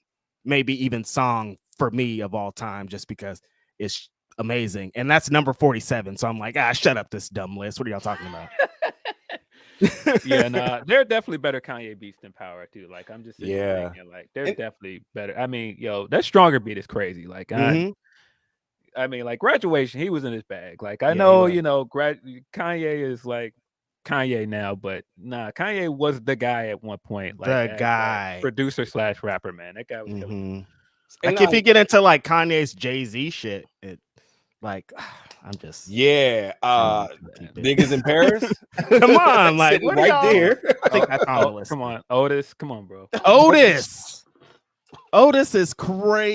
maybe even song for me of all time, just because it's amazing. And that's number 47. So I'm like, shut up this dumb list. What are y'all talking about? Yeah, they're definitely better Kanye beats than Power too. Like I'm just thinking, like they're definitely better. I mean, that Stronger beat is crazy. Like I mean, like Graduation, he was in his bag. Like I know, Kanye is like Kanye now, but Kanye was the guy at one point. Like the guy, producer / rapper, man. That guy was killing. Like if you get into like Kanye's Jay-Z shit, like I'm just niggas in Paris. Come on, like what right there. I think that's on the list. Come on, Otis. Come on, bro. Otis is crazy.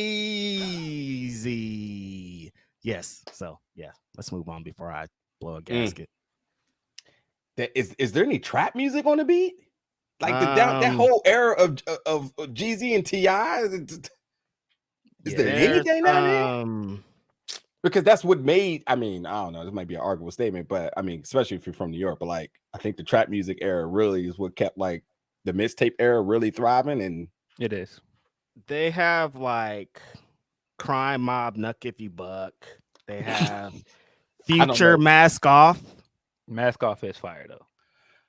Yes. So yeah, let's move on before I blow a gasket. Is there any trap music on the beat? Like that whole era of Jeezy and T.I. Is there anything down there? Because that's what made, I mean, I don't know, this might be an arguable statement, but I mean, especially if you're from New York, but like, I think the trap music era really is what kept like the mixtape era really thriving. And it is. They have like Crime Mob, Nuck If You Buck. They have Future, Mask Off. Mask Off is fire though.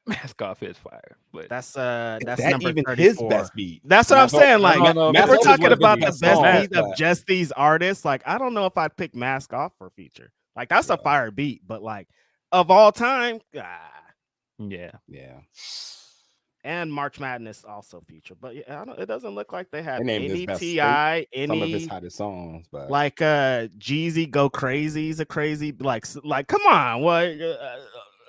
Mask Off is fire, but that's number even 34. His best beat. That's what I'm saying. Like, if we're talking about the best beat of just these artists, like, I don't know if I'd pick Mask Off for Feature. Like, that's a fire beat, but like, of all time, yeah. And March Madness also Feature, but it doesn't look like they have any T.I., some of his hottest songs, but like Jeezy Go Crazy is a crazy like come on,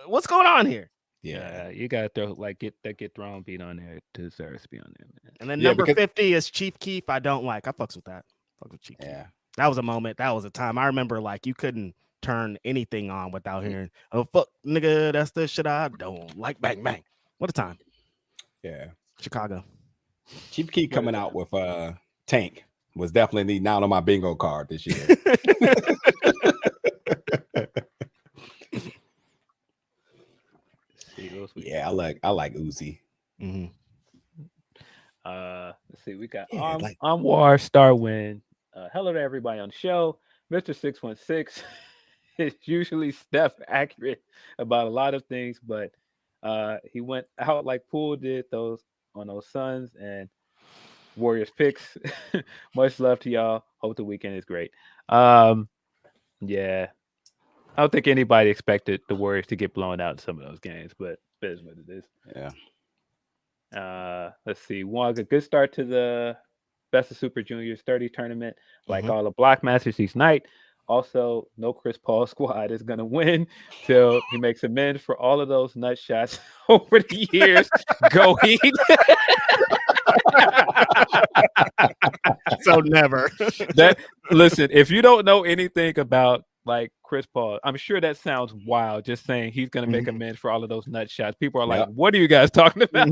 what's going on here? Yeah, you got to get thrown beat on there. It deserves to be on there, man. And then number 50 is Chief Keef. I don't like. I fucks with that. Fuck with Chief Keef. That was a moment. That was a time. I remember like you couldn't turn anything on without hearing, "Oh fuck, nigga, that's the shit I don't like." Bang bang. What a time. Yeah, Chicago. Chief Keef coming out with Tank was definitely not on my bingo card this year. Yeah, I like Uzi. Let's see, we got Anwar Starwin. Hello to everybody on the show, Mr. 616. is usually Steph accurate about a lot of things, but he went out like Poole did on those Suns and Warriors picks. Much love to y'all. Hope the weekend is great. Yeah, I don't think anybody expected the Warriors to get blown out in some of those games, but it is what it is. Yeah. Let's see. A good start to the Best of Super Juniors 30 tournament. Like all the block matches each night. Also, no Chris Paul squad is going to win till he makes amends for all of those nut shots over the years. Go Heat. So never. Listen, if you don't know anything about like Chris Paul, I'm sure that sounds wild. Just saying he's going to make amends for all of those nut shots. People are like, "What are you guys talking about?"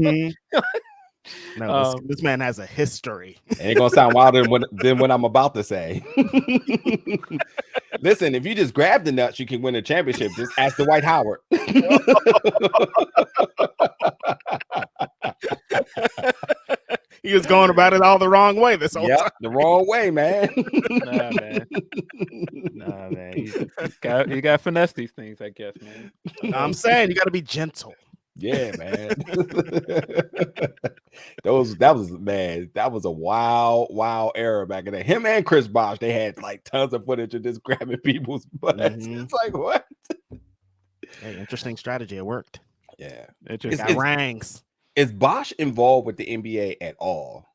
No, this man has a history. It ain't gonna sound wilder than what I'm about to say. Listen, if you just grab the nuts, you can win a championship. Just ask the Dwight Howard. He was going about it all the wrong way this whole time. The wrong way, man. Nah, man. You got to finesse these things, I guess, man. I'm saying you got to be gentle. Yeah, man. That was a wild era back in there. Him and Chris Bosh, they had like tons of footage of just grabbing people's butts. It's like, what? Hey, interesting strategy. It worked. Yeah. Got ranks. Is Bosh involved with the NBA at all?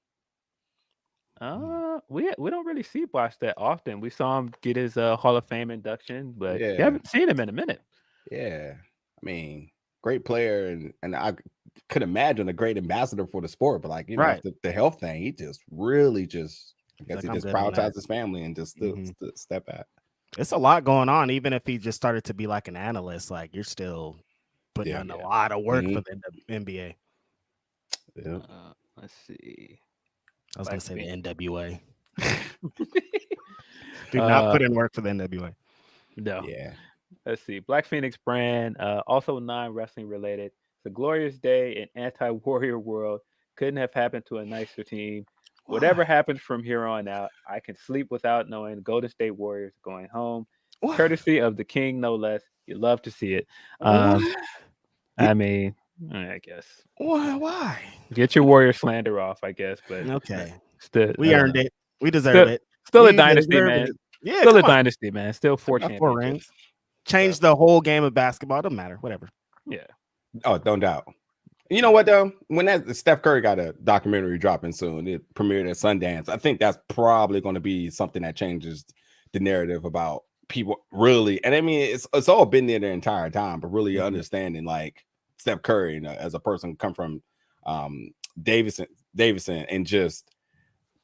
We don't really see Bosh that often. We saw him get his Hall of Fame induction, but we haven't seen him in a minute. Yeah. I mean, great player, and I could imagine a great ambassador for the sport, but like, you know, the health thing, he just really I guess he just prioritized his family and just step out. It's a lot going on. Even if he just started to be like an analyst, like you're still putting in a lot of work for the NBA. Yeah. Let's see. I was going to say the NWA. Do not put in work for the NWA. No. Yeah. Let's see. Black Phoenix brand, also non-wrestling related. It's a glorious day in anti-warrior world. Couldn't have happened to a nicer team. Whatever happens from here on out, I can sleep without knowing Golden State Warriors going home. Courtesy of the king, no less. You love to see it. I mean, I guess. Why? Get your Warrior slander off, I guess. But okay. Still, we earned it. We deserve it. Still a dynasty, man. Yeah, still a dynasty, man. Still 4 rings. Change the whole game of basketball. Doesn't matter. Whatever. Yeah. Oh, don't doubt. You know what though? When that Steph Curry got a documentary dropping soon, it premiered at Sundance. I think that's probably going to be something that changes the narrative about people really. And I mean, it's all been there the entire time, but really understanding like Steph Curry, you know, as a person come from Davidson, and just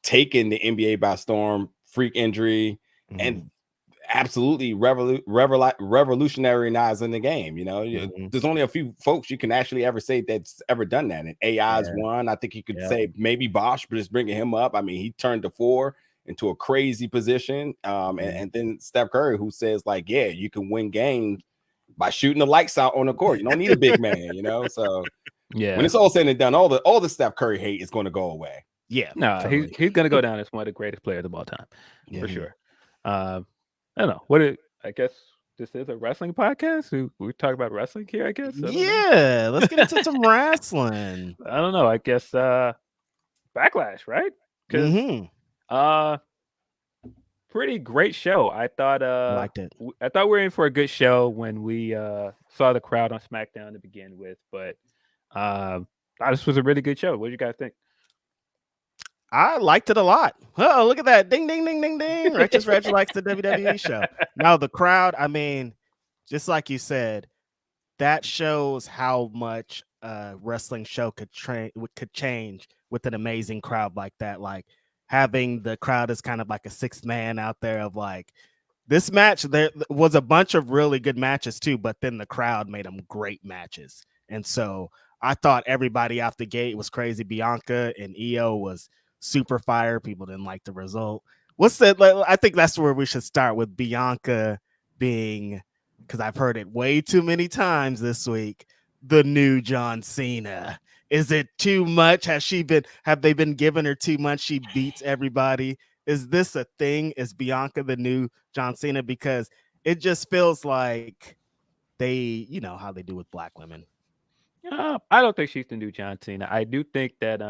taking the NBA by storm, freak injury, and absolutely revolutionarizing the game. You know, there's only a few folks you can actually ever say that's ever done that. And AI's one. I think you could say maybe Bosh, but just bringing him up. I mean, he turned the 4 into a crazy position. And then Steph Curry, who says like, yeah, you can win games by shooting the lights out on the court. You don't need a big man, you know. So when it's all said and done, all the Steph Curry hate is going to go away. Yeah, no, totally. he's going to go down as one of the greatest players of all time, for sure. I don't know I guess this is a wrestling podcast. We talk about wrestling here, I guess. Yeah, let's get into some wrestling. I don't know. I guess Backlash, right? Pretty great show. I thought liked it. I thought we were in for a good show when we saw the crowd on SmackDown to begin with, but this was a really good show. What do you guys think? I liked it a lot. Oh, look at that. Ding, ding, ding, ding, ding. Righteous Reg likes the WWE show. Now, the crowd, I mean, just like you said, that shows how much a wrestling show could change with an amazing crowd like that. Like, having the crowd as kind of like a sixth man out there of like, this match, there was a bunch of really good matches too, but then the crowd made them great matches. And so I thought everybody out the gate was crazy. Bianca and Io was super fire. People didn't like the result. I think that's where we should start with Bianca being, because I've heard it way too many times this week, the new John Cena. Is it too much? Have they been giving her too much? She beats everybody. Is this a thing? Is Bianca the new John Cena? Because it just feels like they, you know, how they do with black women. I don't think she's the new John Cena. I do think that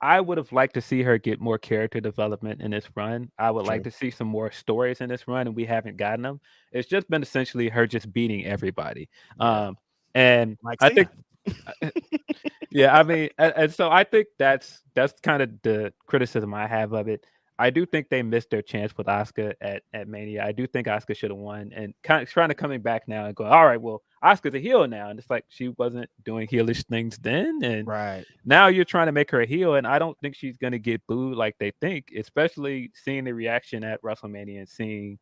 I would have liked to see her get more character development in this run. I would like to see some more stories in this run, and we haven't gotten them. It's just been essentially her just beating everybody. And Like I think, Cena. yeah, I mean, and so I think that's kind of the criticism I have of it. I do think they missed their chance with Asuka at Mania. I do think Asuka should have won, and kind of trying to coming back now and go, all right, well, Asuka's a heel now, and it's like she wasn't doing heelish things then, and Right. now you're trying to make her a heel, and I don't think she's gonna get booed like they think, especially seeing the reaction at WrestleMania and seeing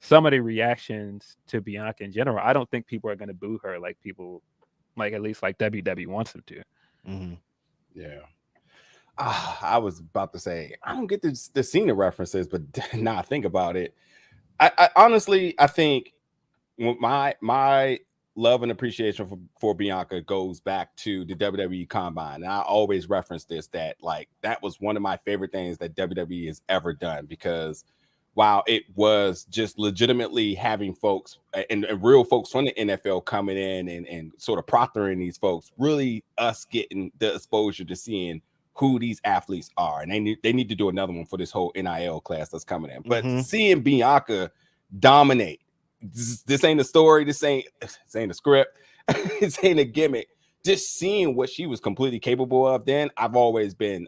some of the reactions to Bianca in general. I don't think people are gonna boo her like people, like at least like WWE wants them to. Mm-hmm. Yeah. I was about to say I don't get the Cena references, but now I think about it, I honestly I think my love and appreciation for Bianca goes back to the WWE Combine. And I always reference this, that like that was one of my favorite things that WWE has ever done, because while it was just legitimately having folks and real folks from the NFL coming in and sort of proctoring these folks, really us getting the exposure to seeing who these athletes are. And they need to do another one for this whole NIL class that's coming in. But seeing Bianca dominate, this ain't a story, this ain't a script, this ain't a gimmick. Just seeing what she was completely capable of then, I've always been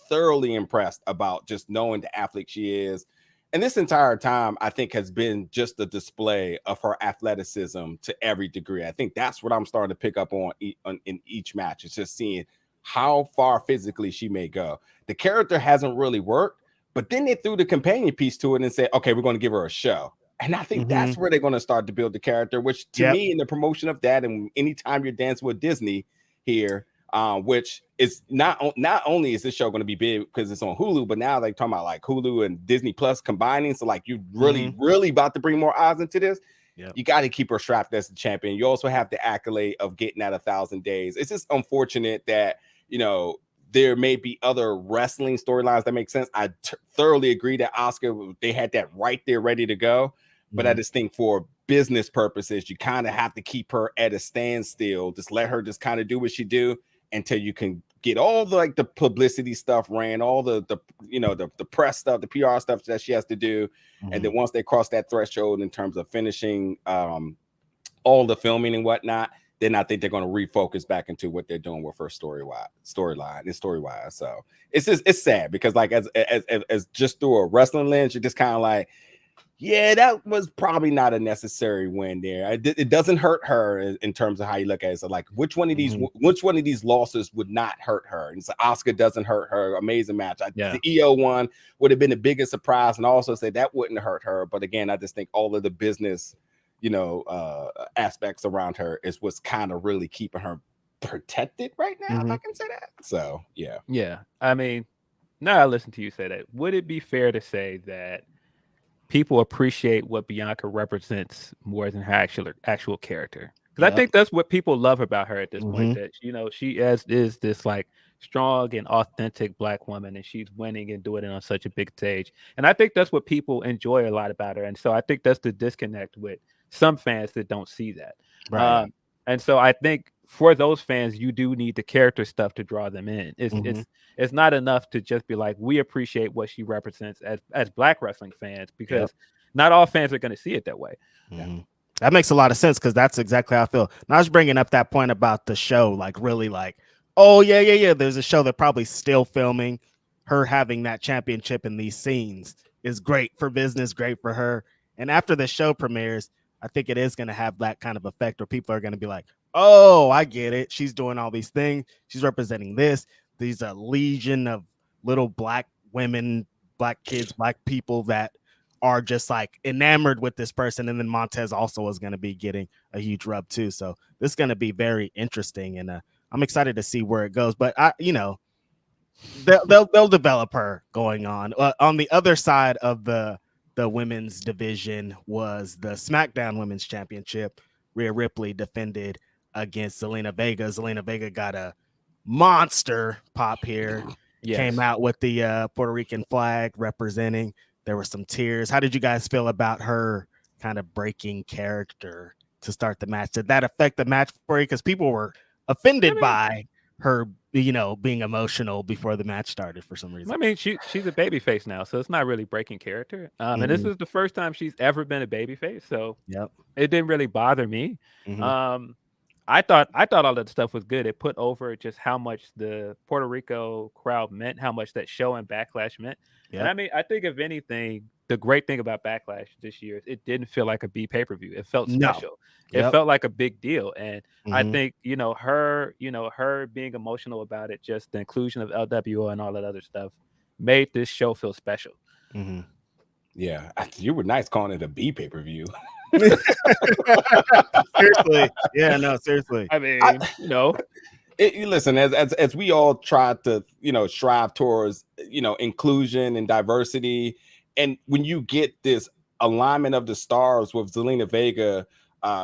thoroughly impressed about just knowing the athlete she is. And this entire time, I think, has been just a display of her athleticism to every degree. I think that's what I'm starting to pick up on in each match. It's just seeing how far physically she may go. The character hasn't really worked, but then they threw the companion piece to it and said, okay, we're going to give her a show. And I think that's where they're going to start to build the character, which to me, in the promotion of that, and anytime you're dancing with Disney here, which is not only is this show going to be big because it's on Hulu, but now they're talking about like Hulu and Disney Plus combining. So like you really about to bring more eyes into this. Yep. You got to keep her strapped as the champion. You also have the accolade of getting at 1,000 days. It's just unfortunate that, you know, there may be other wrestling storylines that make sense. I thoroughly agree that Asuka, they had that right there ready to go. But I just think for business purposes, you kind of have to keep her at a standstill. Just let her just kind of do what she do until you can get all the like the publicity stuff ran, all the you know, the press stuff, the PR stuff that she has to do. And then once they cross that threshold in terms of finishing all the filming and whatnot, then I think they're going to refocus back into what they're doing with her story-wise. So it's sad because like as just through a wrestling lens, you're just kind of like, yeah, that was probably not a necessary win there. It doesn't hurt her in terms of how you look at it. So like, which one of these losses would not hurt her? And so Asuka doesn't hurt her. Amazing match. The EO one would have been the biggest surprise, and also say that wouldn't hurt her. But again, I just think all of the business, you know, aspects around her is what's kind of really keeping her protected right now, if I can say that. So yeah. I mean, now I listen to you say that. Would it be fair to say that people appreciate what Bianca represents more than her actual character? Because I think that's what people love about her at this point. That, you know, she is this like strong and authentic Black woman, and she's winning and doing it on such a big stage. And I think that's what people enjoy a lot about her. And so I think that's the disconnect with some fans that don't see that. Right. And so I think for those fans, you do need the character stuff to draw them in. It's not enough to just be like, we appreciate what she represents as Black wrestling fans, because not all fans are going to see it that way. That makes a lot of sense, because that's exactly how I feel. And I was bringing up that point about the show, like really like, oh yeah. There's a show that probably still filming. Her having that championship in these scenes is great for business, great for her. And after the show premieres, I think it is going to have that kind of effect where people are going to be like, oh, I get it. She's doing all these things. She's representing this. These a legion of little Black women, Black kids, Black people that are just like enamored with this person. And then Montez also is going to be getting a huge rub too. So this is going to be very interesting. And I'm excited to see where it goes. But they'll develop her going on. On the other side of the women's division was the SmackDown Women's Championship. Rhea Ripley defended against Zelina Vega. Zelina Vega got a monster pop here. Came out with the Puerto Rican flag representing There were some tears. How did you guys feel about her kind of breaking character to start the match? Did that affect the match for you? Because people were offended by her, being emotional before the match started for some reason. I mean, she's a babyface now, so it's not really breaking character. And this is the first time she's ever been a babyface, so it didn't really bother me. I thought all of that stuff was good. It put over just how much the Puerto Rico crowd meant, how much that show and Backlash meant. And I mean, I think if anything, the great thing about Backlash this year is it didn't feel like a B pay-per-view. It felt special. It felt like a big deal. And I think, her being emotional about it, just the inclusion of LWO and all that other stuff made this show feel special. Yeah, you were nice calling it a B pay-per-view. Seriously. Yeah, no, seriously. I mean, listen, as we all try to, strive towards, inclusion and diversity. And when you get this alignment of the stars with Zelina Vega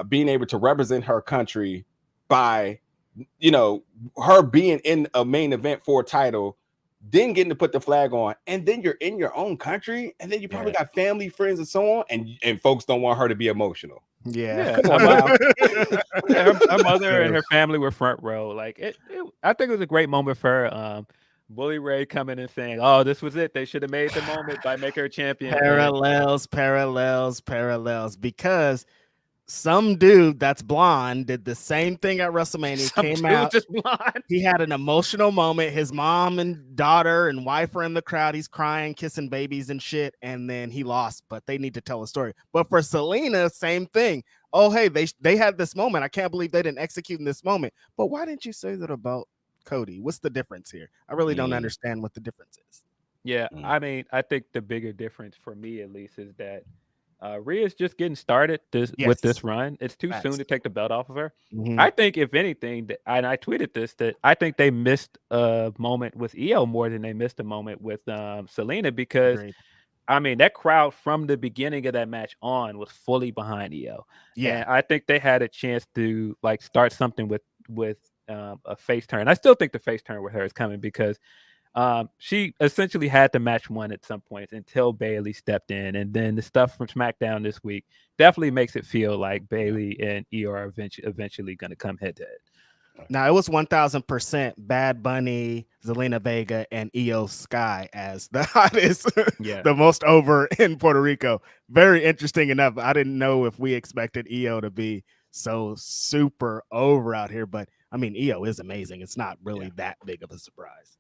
being able to represent her country by, her being in a main event for a title, then getting to put the flag on, and then you're in your own country, and then you probably got family, friends, and so on, and folks don't want her to be emotional. Yeah. Come on, her mother and her family were front row. Like I think it was a great moment for her. Bully Ray coming and saying, "Oh, this was it. They should have made the moment by making her champion." Parallels. Because some dude that's blonde did the same thing at WrestleMania. Came out just blonde. He had an emotional moment. His mom and daughter and wife are in the crowd. He's crying, kissing babies and shit. And then he lost, but they need to tell a story. But for Selena, same thing. Oh, hey, they had this moment. I can't believe they didn't execute in this moment. But why didn't you say that about Cody? What's the difference here? I really don't understand what the difference is. Yeah, I mean, I think the bigger difference for me, at least, is that Rhea's just getting started with this run. It's too soon to take the belt off of her. I think, if anything, and I tweeted this, that I think they missed a moment with Io more than they missed a moment with Selena, because I mean, that crowd from the beginning of that match on was fully behind Io. Yeah, and I think they had a chance to start something with a face turn. I still think the face turn with her is coming, because she essentially had the match won at some point until Bayley stepped in, and then the stuff from SmackDown this week definitely makes it feel like Bayley and Io are eventually going to come head to head. Now, it was 1000% Bad Bunny, Zelina Vega, and Io Sky as the hottest, the most over in Puerto Rico. Very interesting enough. I didn't know if we expected Io to be so super over out here, but I mean, Io is amazing. It's not really that big of a surprise.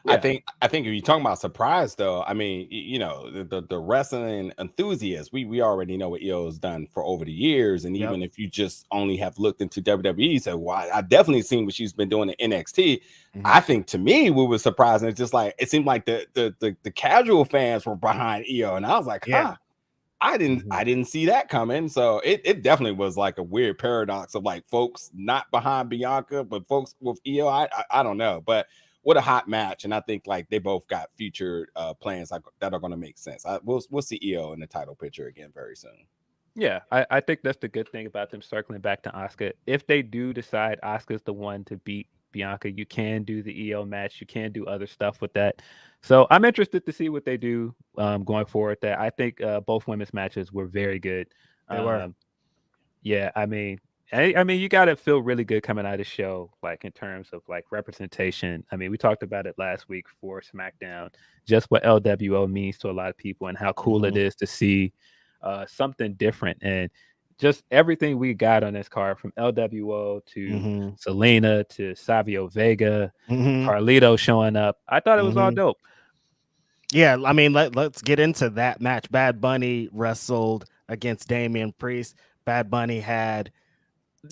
Yeah. I think if you're talking about surprise, though, I mean, the wrestling enthusiasts, we already know what Io's done for over the years, and even if you just only have looked into WWE, so I definitely seen what she's been doing in NXT. I think, to me, what was surprising is just it seemed like the casual fans were behind Io, and I was like, I didn't see that coming. So it definitely was like a weird paradox of folks not behind Bianca, but folks with Io. I don't know, but what a hot match, and I think they both got future plans that are going to make sense. We'll see Io in the title picture again very soon. Yeah, I think that's the good thing about them circling back to Asuka. If they do decide Asuka's the one to beat Bianca, you can do the Io match. You can do other stuff with that. So I'm interested to see what they do going forward. That I think both women's matches were very good. They were. Yeah, I mean, you got to feel really good coming out of the show, in terms of representation. I mean, we talked about it last week for SmackDown, just what LWO means to a lot of people and how cool it is to see something different, and just everything we got on this card, from LWO to Selena to Savio Vega, Carlito showing up. I thought it was all dope. Yeah, I mean, let's get into that match. Bad Bunny wrestled against Damian Priest. Bad Bunny had,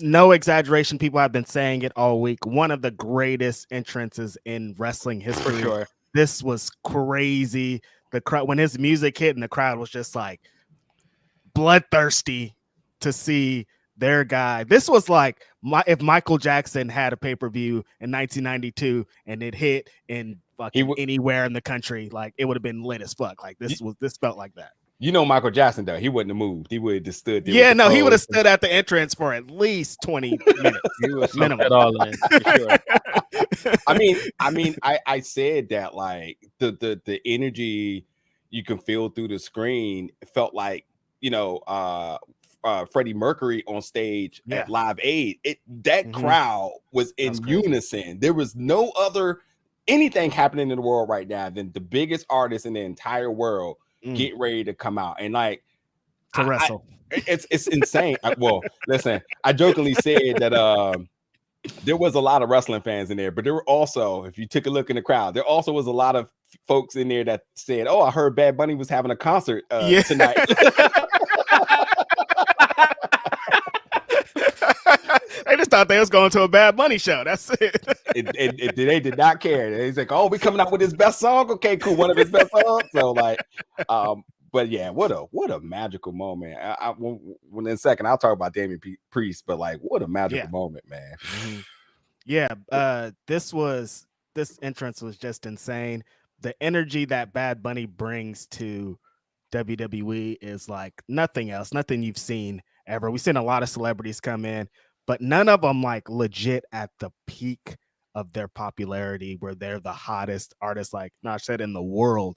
no exaggeration, people have been saying it all week, one of the greatest entrances in wrestling history. For sure. This was crazy. The crowd, when his music hit, and the crowd was just bloodthirsty to see their guy. This was if Michael Jackson had a pay-per-view in 1992 and it hit in anywhere in the country, it would have been lit as fuck. This felt like that. Michael Jackson, though, he wouldn't have moved. He would have just stood there. Yeah, no, he would have stood at the entrance for at least 20 minutes. He was minimum. It all in, for sure. I mean, I said that the energy, you can feel through the screen. It felt like, Freddie Mercury on stage at Live Aid. That crowd was in unison. There was no other anything happening in the world right now than the biggest artist in the entire world get ready to come out and like to wrestle. It's insane. Listen, I jokingly said that there was a lot of wrestling fans in there, but there were also, if you took a look in the crowd, there also was a lot of folks in there that said, "Oh, I heard Bad Bunny was having a concert tonight." They just thought they was going to a Bad Bunny show. That's it. They did not care. He's like, "Oh, we coming out with his best song. Okay, cool, one of his best songs." So like, but yeah, what a magical moment. When in a second I'll talk about Damian Priest, but like, what a magical moment, man. This entrance was just insane. The energy that Bad Bunny brings to WWE is like nothing else, nothing you've seen ever. We've seen a lot of celebrities come in, but none of them like legit at the peak of their popularity where they're the hottest artist, like Naj said, in the world.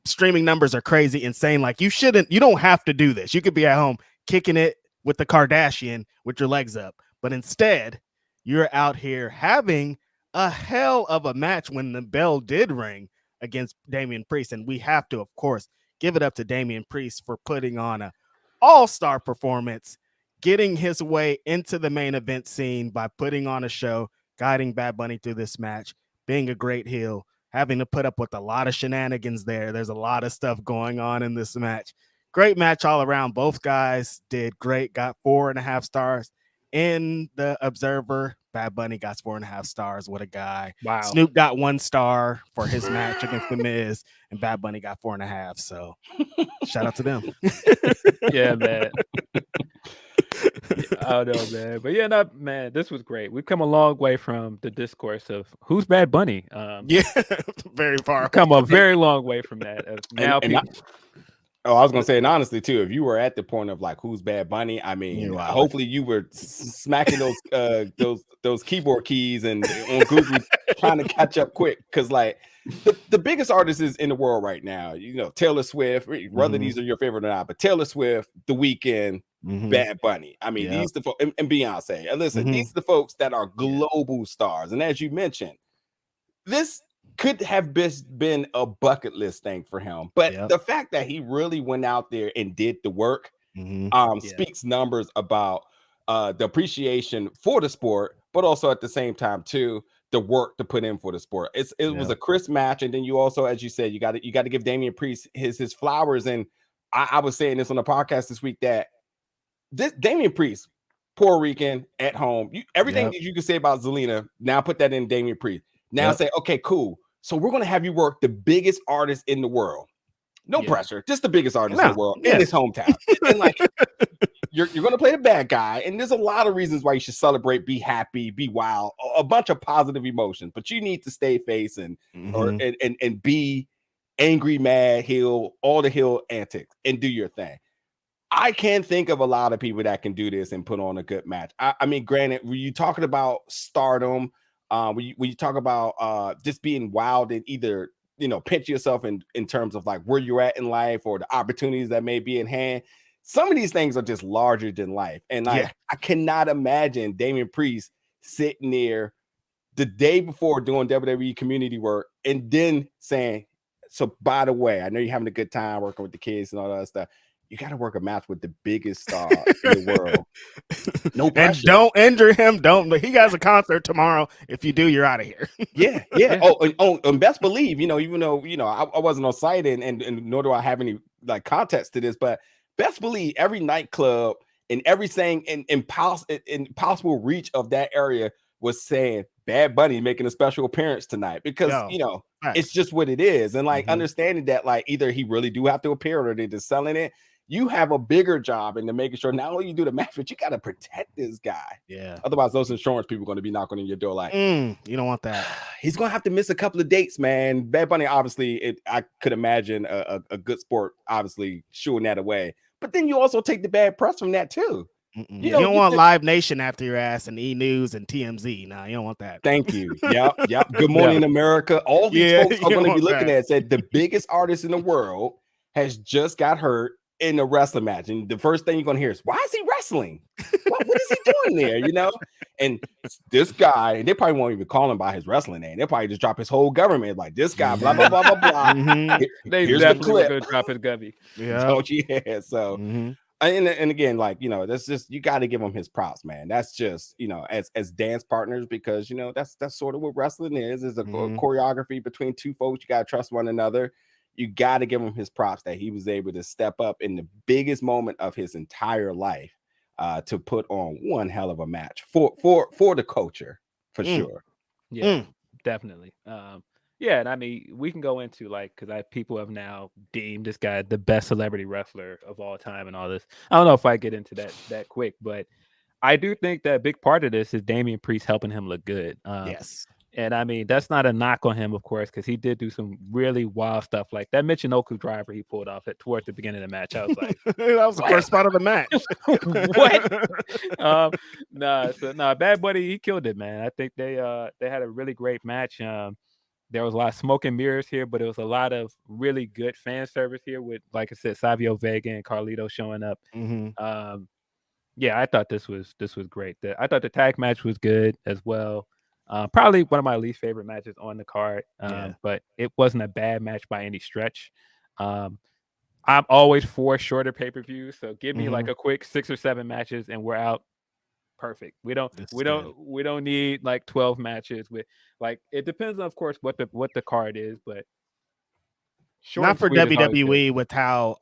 Streaming numbers are crazy, insane. Like you don't have to do this. You could be at home kicking it with the Kardashian with your legs up, but instead you're out here having a hell of a match when the bell did ring against Damian Priest. And we have to, of course, give it up to Damian Priest for putting on an all-star performance, getting his way into the main event scene by putting on a show, guiding Bad Bunny through this match, being a great heel, having to put up with a lot of shenanigans there. There's a lot of stuff going on in this match. Great match all around. Both guys did great, got 4.5 stars. In the Observer, Bad Bunny got 4.5 stars. What a guy. Wow. Snoop got 1 star for his match against The Miz, and Bad Bunny got 4.5. So shout out to them. Yeah, man. I don't know, man. But yeah, no, man, this was great. We've come a long way from the discourse of who's Bad Bunny. Very far. Come a very long way from that. Now I was gonna say, and honestly too, if you were at the point of like who's Bad Bunny, I mean, hopefully you were smacking those keyboard keys and on Google trying to catch up quick, because like the biggest artists in the world right now, Taylor Swift, whether these are your favorite or not, but Taylor Swift, The Weeknd, Bad Bunny. I mean, these the folks, and Beyonce. And listen, these are the folks that are global stars, and as you mentioned, this could have been a bucket list thing for him, but the fact that he really went out there and did the work speaks numbers about the appreciation for the sport, but also at the same time too the work to put in for the sport. It was a crisp match, and then you also, as you said, you got to give Damian Priest his flowers. And I was saying this on the podcast this week that this Damian Priest, Puerto Rican at home, everything that you can say about Zelina, now put that in Damian Priest. Now say, okay, cool. So we're going to have you work the biggest artist in the world. No pressure, just the biggest artist in the world in his hometown. And like, you're going to play the bad guy. And there's a lot of reasons why you should celebrate, be happy, be wild, a bunch of positive emotions. But you need to stay face and be angry, mad, heel, all the heel antics, and do your thing. I can't think of a lot of people that can do this and put on a good match. I mean, granted, were you talking about stardom? When you talk about just being wild and either, pinch yourself in terms of like where you're at in life or the opportunities that may be in hand, some of these things are just larger than life. And I cannot imagine Damian Priest sitting there the day before doing WWE community work and then saying, so by the way, I know you're having a good time working with the kids and all that stuff. You got to work a match with the biggest star in the world. No pressure. And don't injure him. He has a concert tomorrow. If you do, you're out of here. Yeah. And best believe, even though, I wasn't on site and nor do I have any like context to this, but best believe every nightclub and everything in possible reach of that area was saying Bad Bunny making a special appearance tonight because, it's just what it is. And like understanding that like either he really do have to appear or they're just selling it. You have a bigger job into making sure not only you do the match, but you got to protect this guy. Yeah. Otherwise, those insurance people are going to be knocking on your door like, you don't want that. He's going to have to miss a couple of dates, man. Bad Bunny, obviously, I could imagine a good sport, obviously, shooing that away. But then you also take the bad press from that, too. You don't want Live Nation after your ass and E News and TMZ. No, you don't want that. Thank you. Yep. Good Morning America. All these folks are going to be looking at said the biggest artist in the world has just got hurt in a wrestling match, and the first thing you're going to hear is, "Why is he wrestling? What is he doing there?" You know, and this guy, and they probably won't even call him by his wrestling name. They'll probably just drop his whole government, like this guy, blah blah blah blah blah. They Here's definitely going to drop his gummy. So. And again, like, you know, that's just, you got to give him his props, man. That's just, you know, as dance partners, because, you know, that's sort of what wrestling is a choreography between two folks. You got to trust one another. You got to give him his props that he was able to step up in the biggest moment of his entire life to put on one hell of a match for the culture, for sure. Yeah, definitely. Yeah, and I mean, we can go into, like, because people have now deemed this guy the best celebrity wrestler of all time and all this. I don't know if I get into that quick, but I do think that a big part of this is Damian Priest helping him look good. Yes. And I mean, that's not a knock on him, of course, because he did do some really wild stuff, like that Michinoku driver he pulled off towards the beginning of the match. I was like, that was the first spot of the match. What? Bad Bunny, he killed it, man. I think they had a really great match. There was a lot of smoke and mirrors here, but it was a lot of really good fan service here with, like I said, Savio Vega and Carlito showing up. Yeah, I thought this was great. I thought the tag match was good as well. Probably one of my least favorite matches on the card, but it wasn't a bad match by any stretch. I'm always for shorter pay-per-views, so give me like a quick 6 or 7 matches and we're out. Perfect. We don't need like 12 matches with, like, it depends on, of course, what the card is, but not for WWE with how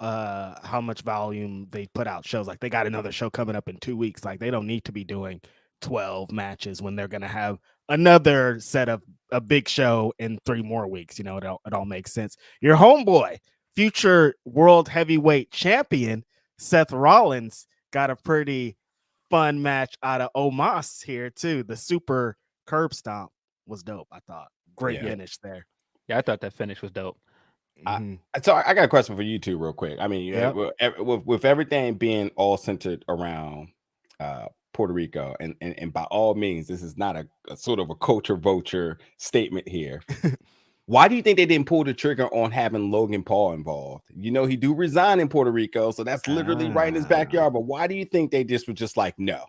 much volume they put out shows. Like, they got another show coming up in 2 weeks. Like, they don't need to be doing 12 matches when they're gonna have another set of a big show in 3 more weeks. You know, it all makes sense. Your homeboy, future World Heavyweight Champion Seth Rollins, got a pretty fun match out of Omos here too. The super curb stomp was dope. I thought great finish there. Yeah, I thought that finish was dope. So I got a question for you two real quick. I mean, with everything being all centered around Puerto Rico, and by all means, this is not a sort of a culture vulture statement here. Why do you think they didn't pull the trigger on having Logan Paul involved? You know, he do resign in Puerto Rico, so that's literally right in his backyard. But why do you think they just were just like, no?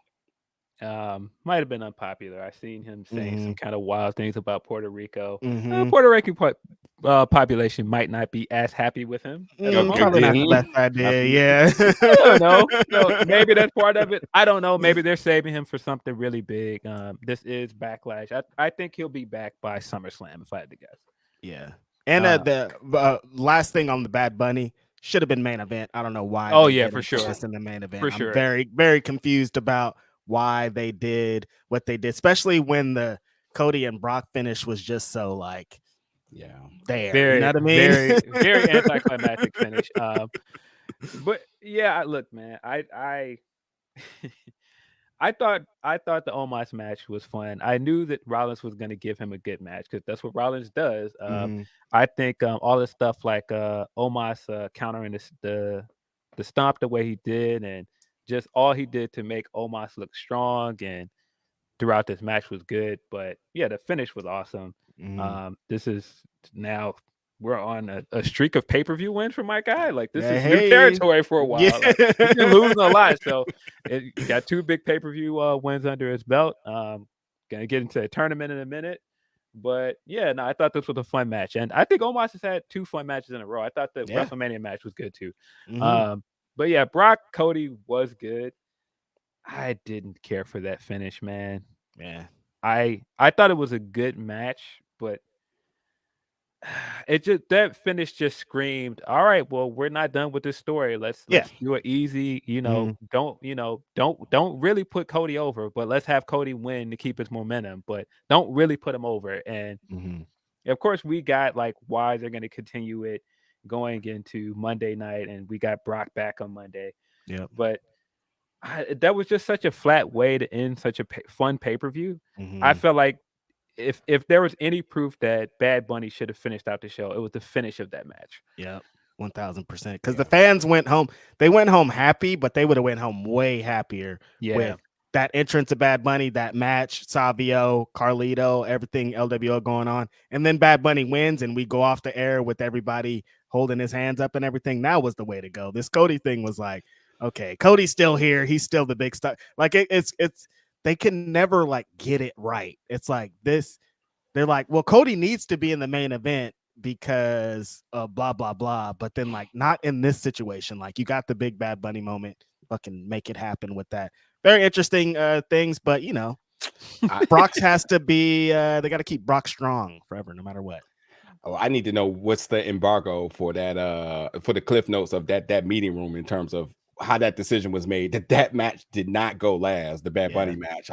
Might have been unpopular. I've seen him saying some kind of wild things about Puerto Rico. Puerto Rican population might not be as happy with him. Probably not the best idea. Yeah, I don't know. No, maybe that's part of it. I don't know. Maybe they're saving him for something really big. This is Backlash. I think he'll be back by SummerSlam, if I had to guess. Yeah, and the last thing on the Bad Bunny should have been main event. I don't know why. Oh yeah, for sure. Just in the main event, for sure. I'm very, very confused about why they did what they did, especially when the Cody and Brock finish was just so like, there. Very, you know what I mean? Very anticlimactic finish. But yeah, look, man, I thought the Omos match was fun. I knew that Rollins was going to give him a good match because that's what Rollins does. I think all the stuff like Omos countering the stomp the way he did, and just all he did to make Omos look strong and throughout this match was good. But yeah, the finish was awesome. This is now we're on a streak of pay-per-view wins for my guy. Like, this is new territory for a while. Yeah. Like, he's been losing a lot. So he got 2 big pay-per-view wins under his belt. Gonna get into a tournament in a minute. But yeah, no, I thought this was a fun match. And I think Omos has had 2 fun matches in a row. I thought the WrestleMania match was good too. But yeah, Brock Cody was good. I didn't care for that finish, man. Yeah. I thought it was a good match, but that finish just screamed, all right, well, we're not done with this story. Let's do it easy. You know, don't really put Cody over, but let's have Cody win to keep his momentum, but don't really put him over. And of course, we got like why they're going to continue it going into Monday night, and we got Brock back on Monday. Yeah, but that was just such a flat way to end such a fun pay-per-view. I felt like if there was any proof that Bad Bunny should have finished out the show, it was the finish of that match. Yeah. 1000%. Because the fans went home. They went home happy, but they would have went home way happier with that entrance of Bad Bunny, that match, Savio, Carlito, everything LWO going on. And then Bad Bunny wins and we go off the air with everybody holding his hands up and everything. That was the way to go. This Cody thing was like, okay, Cody's still here. He's still the big star. Like it's they can never like get it right. It's like this. They're like, well, Cody needs to be in the main event because of blah, blah, blah. But then like not in this situation. Like you got the big Bad Bunny moment. Fucking make it happen with that. Very interesting things. But, you know, Brock's has to be they got to keep Brock strong forever, no matter what. Oh, I need to know what's the embargo for that for the cliff notes of that meeting room in terms of how that decision was made. That match did not go last, the Bad Bunny match.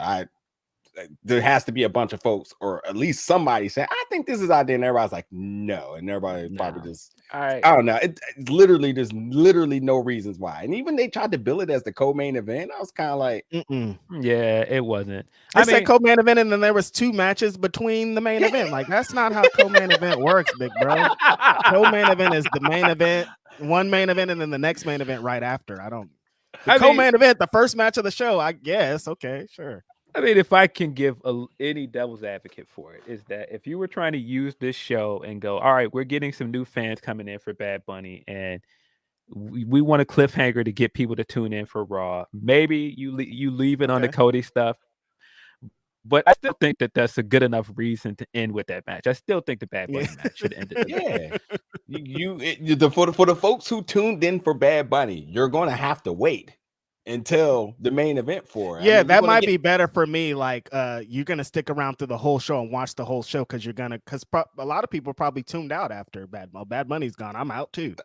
There has to be a bunch of folks, or at least somebody say, I think this is out there, and everybody's like, no, and everybody probably just I don't know. It's literally there's literally no reasons why. And even they tried to bill it as the co-main event. I was kind of like, yeah, it wasn't. I said co-main event, and then there was 2 matches between the main event. Like that's not how co-main event works, big bro. Co-main event is the main event, one main event, and then the next main event right after. Co-main event, the first match of the show, I guess. Okay, sure. I mean, if I can give any devil's advocate for it, is that if you were trying to use this show and go, all right, we're getting some new fans coming in for Bad Bunny, and we want a cliffhanger to get people to tune in for Raw. Maybe you leave it on the Cody stuff, but I still think that that's a good enough reason to end with that match. I still think the Bad Bunny match should end it. For the folks who tuned in for Bad Bunny, you're going to have to wait until the main event for it. Yeah, that might be better for me. Like, you're gonna stick around through the whole show and watch the whole show because a lot of people probably tuned out after Bad Bunny's gone. I'm out too.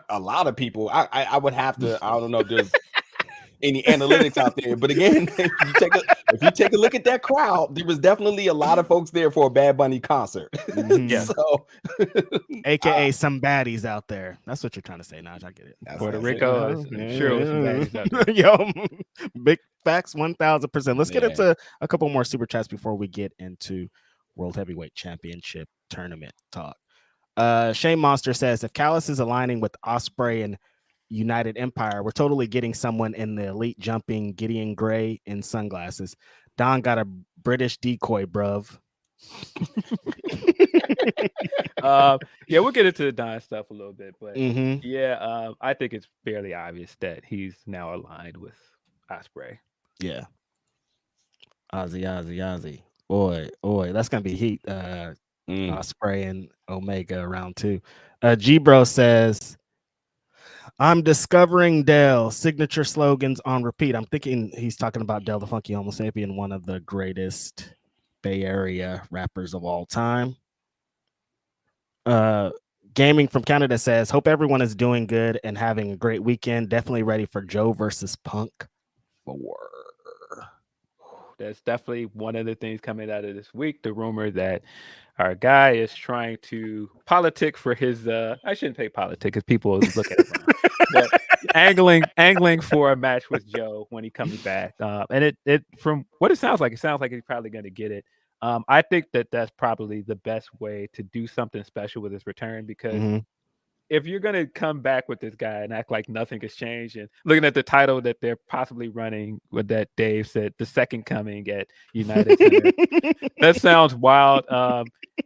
A lot of people. I would have to. I don't know if there's any analytics out there, but again, if you take a look at that crowd, there was definitely a lot of folks there for a Bad Bunny concert. Yeah. So, AKA some baddies out there. That's what you're trying to say, Naj. I get it. Puerto Rico, sure, some baddies out there. Yo, big facts, 1000%. Let's get into a couple more super chats before we get into World Heavyweight Championship tournament talk. Shane Monster says, if Callis is aligning with Ospreay and United Empire, we're totally getting someone in the elite jumping Gideon Gray in sunglasses. Don got a British decoy, bruv. We'll get into the Don stuff a little bit, but I think it's fairly obvious that he's now aligned with Ospreay. Yeah. Ozzy. Boy, that's gonna be heat. Ospreay and Omega round 2. G-Bro says, I'm discovering Dell signature slogans on repeat. I'm thinking he's talking about Dell the Funky Homo Sapien, one of the greatest Bay Area rappers of all time. Gaming from Canada says, hope everyone is doing good and having a great weekend. Definitely ready for Joe versus Punk 4. That's definitely one of the things coming out of this week. The rumor that our guy is trying to politic for his I shouldn't say politic because people look at it wrong. But angling for a match with Joe when he comes back. And it from what it sounds like he's probably going to get it. I think that's probably the best way to do something special with his return, because if you're going to come back with this guy and act like nothing has changed, and looking at the title that they're possibly running with that Dave said, the second coming at United Center, that sounds wild.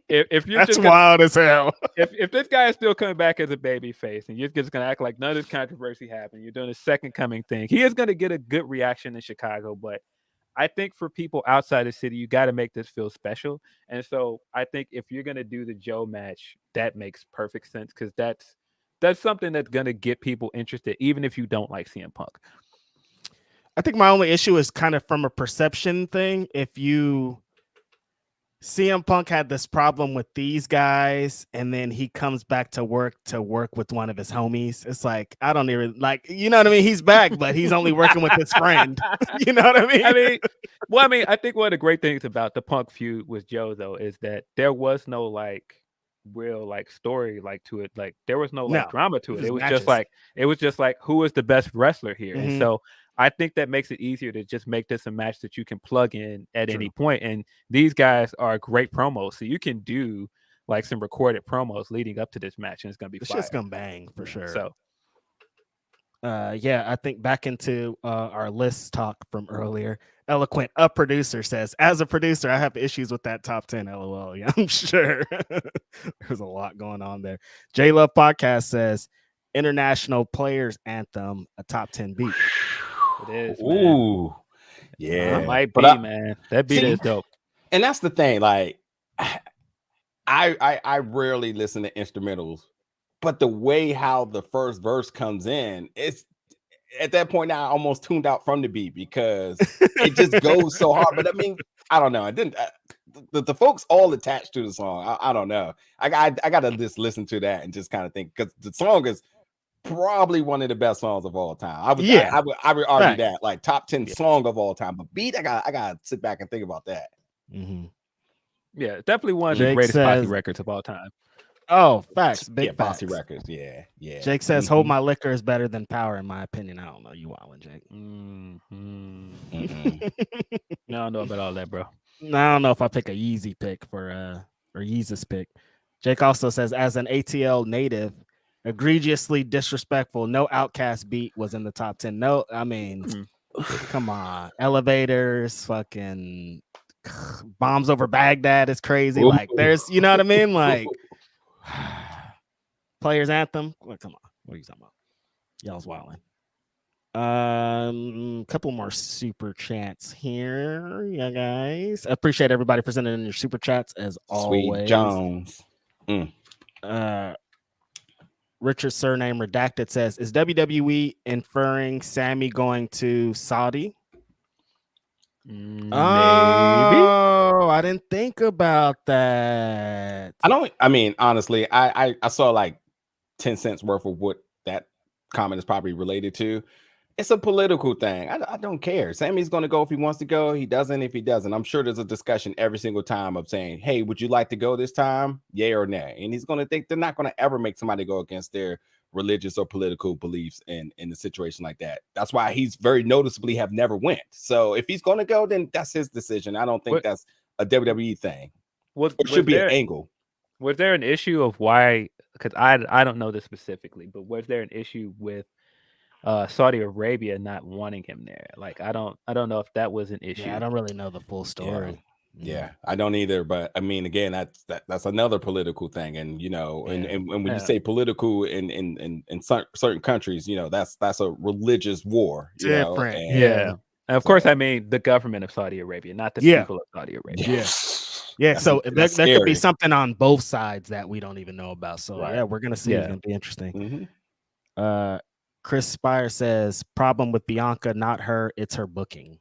If you're that's wild as hell. If this guy is still coming back as a baby face and you're just going to act like none of this controversy happened, you're doing a second coming thing, he is going to get a good reaction in Chicago. But I think for people outside the city, you got to make this feel special. And so I think if you're going to do the Joe match, that makes perfect sense, because that's something that's going to get people interested, even if you don't like CM Punk. I think my only issue is kind of from a perception thing. If CM Punk had this problem with these guys, and then he comes back to work with one of his homies. It's like, I don't even like, you know what I mean? He's back, but he's only working with his friend. You know what I mean? I think one of the great things about the Punk feud with Joe, though, is that there was no real story to it. Like there was no drama to it. It was just like who is the best wrestler here. And so I think that makes it easier to just make this a match that you can plug in at any point. And these guys are great promos, so you can do like some recorded promos leading up to this match, and it's gonna be It's fire. just gonna bang for sure. So, I think back into our list talk from earlier. Eloquent, a producer says, as a producer, I have issues with that top 10. LOL. Yeah, I'm sure. There's a lot going on there. J Love Podcast says, International Players Anthem, a top 10 beat. it is. Man. Ooh, yeah, It might but be, man. That beat is dope. And that's the thing. Like, I rarely listen to instrumentals, but the way how the first verse comes in, it's at that point now I almost tuned out from the beat because it just goes so hard. But I mean, I don't know. I didn't. The folks all attached to the song. I don't know. I gotta just listen to that and just kind of think, because the song is probably one of the best songs of all time. I would argue that, like, top 10 song of all time. But beat, I gotta sit back and think about that. Mm-hmm. Yeah, definitely one of the greatest posse records of all time. Oh, facts. Big facts. Posse records. Yeah. Jake says, Hold My Liquor is better than Power, in my opinion. I don't know. You wildin', Jake. No, I don't know about all that, bro. No, I don't know if I pick a Yeezy pick or Yeezus pick. Jake also says, as an ATL native, egregiously disrespectful. No Outcast beat was in the top 10. No, I mean, come on. Elevators, fucking Bombs Over Baghdad is crazy. Ooh. Like, there's, you know what I mean? Like, Players Anthem. Well, come on. What are you talking about? Y'all's wilding. Couple more super chats here, yeah, guys. Appreciate everybody for sending in your super chats as always. Sweet Jones. Richard surname redacted says, is WWE inferring Sammy going to Saudi? Maybe. Oh, I didn't think about that. I mean, honestly, I saw like 10 cents worth of what that comment is probably related to. It's a political thing. I don't care. Sammy's going to go if he wants to go. He doesn't if he doesn't. I'm sure there's a discussion every single time of saying, hey, would you like to go this time? Yay or nay? And he's going to think they're not going to ever make somebody go against their religious or political beliefs in a situation like that. That's why he's very noticeably have never went. So if he's going to go, then that's his decision. I don't think that's a WWE thing. It should be an angle. Was there an issue of why? Because I don't know this specifically, but was there an issue with Saudi Arabia not wanting him there? Like, I don't know if that was an issue. Yeah, I don't really know the full story. Yeah, I don't either. But I mean, again, that's another political thing, and you know, and when you say political in certain countries, you know, that's a religious war. Different. And of course, I mean the government of Saudi Arabia, not the people of Saudi Arabia. Yeah. So there could be something on both sides that we don't even know about. So we're gonna see. It's gonna be interesting. Chris Spire says, problem with Bianca, not her, it's her booking.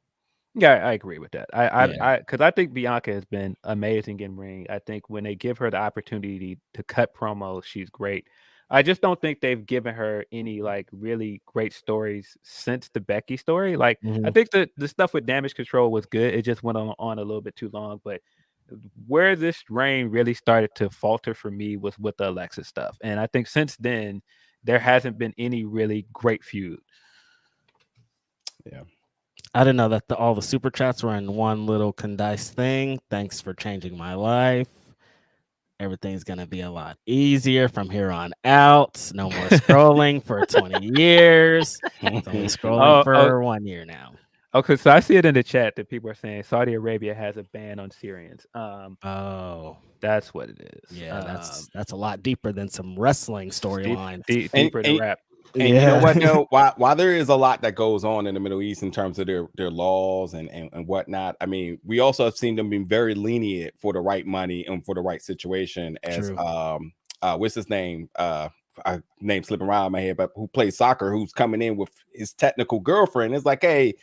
Yeah, I agree with that. I think Bianca has been amazing in ring. I think when they give her the opportunity to cut promos, she's great. I just don't think they've given her any like really great stories since the Becky story. Like, I think the stuff with Damage Control was good. It just went on a little bit too long. But where this reign really started to falter for me was with the Alexa stuff. And I think since then, there hasn't been any really great feud. Yeah. I didn't know that all the super chats were in one little condensed thing. Thanks for changing my life. Everything's going to be a lot easier from here on out. No more scrolling for 20 years. It's only scrolling for 1 year now. Okay, so I see it in the chat that people are saying Saudi Arabia has a ban on Syrians. That's what it is. Yeah, that's a lot deeper than some wrestling storyline. Deeper than rap. And you know what? No, while there is a lot that goes on in the Middle East in terms of their laws and whatnot, I mean, we also have seen them being very lenient for the right money and for the right situation. As what's his name? Name slipping around my head, but who plays soccer? Who's coming in with his technical girlfriend? It's like, hey,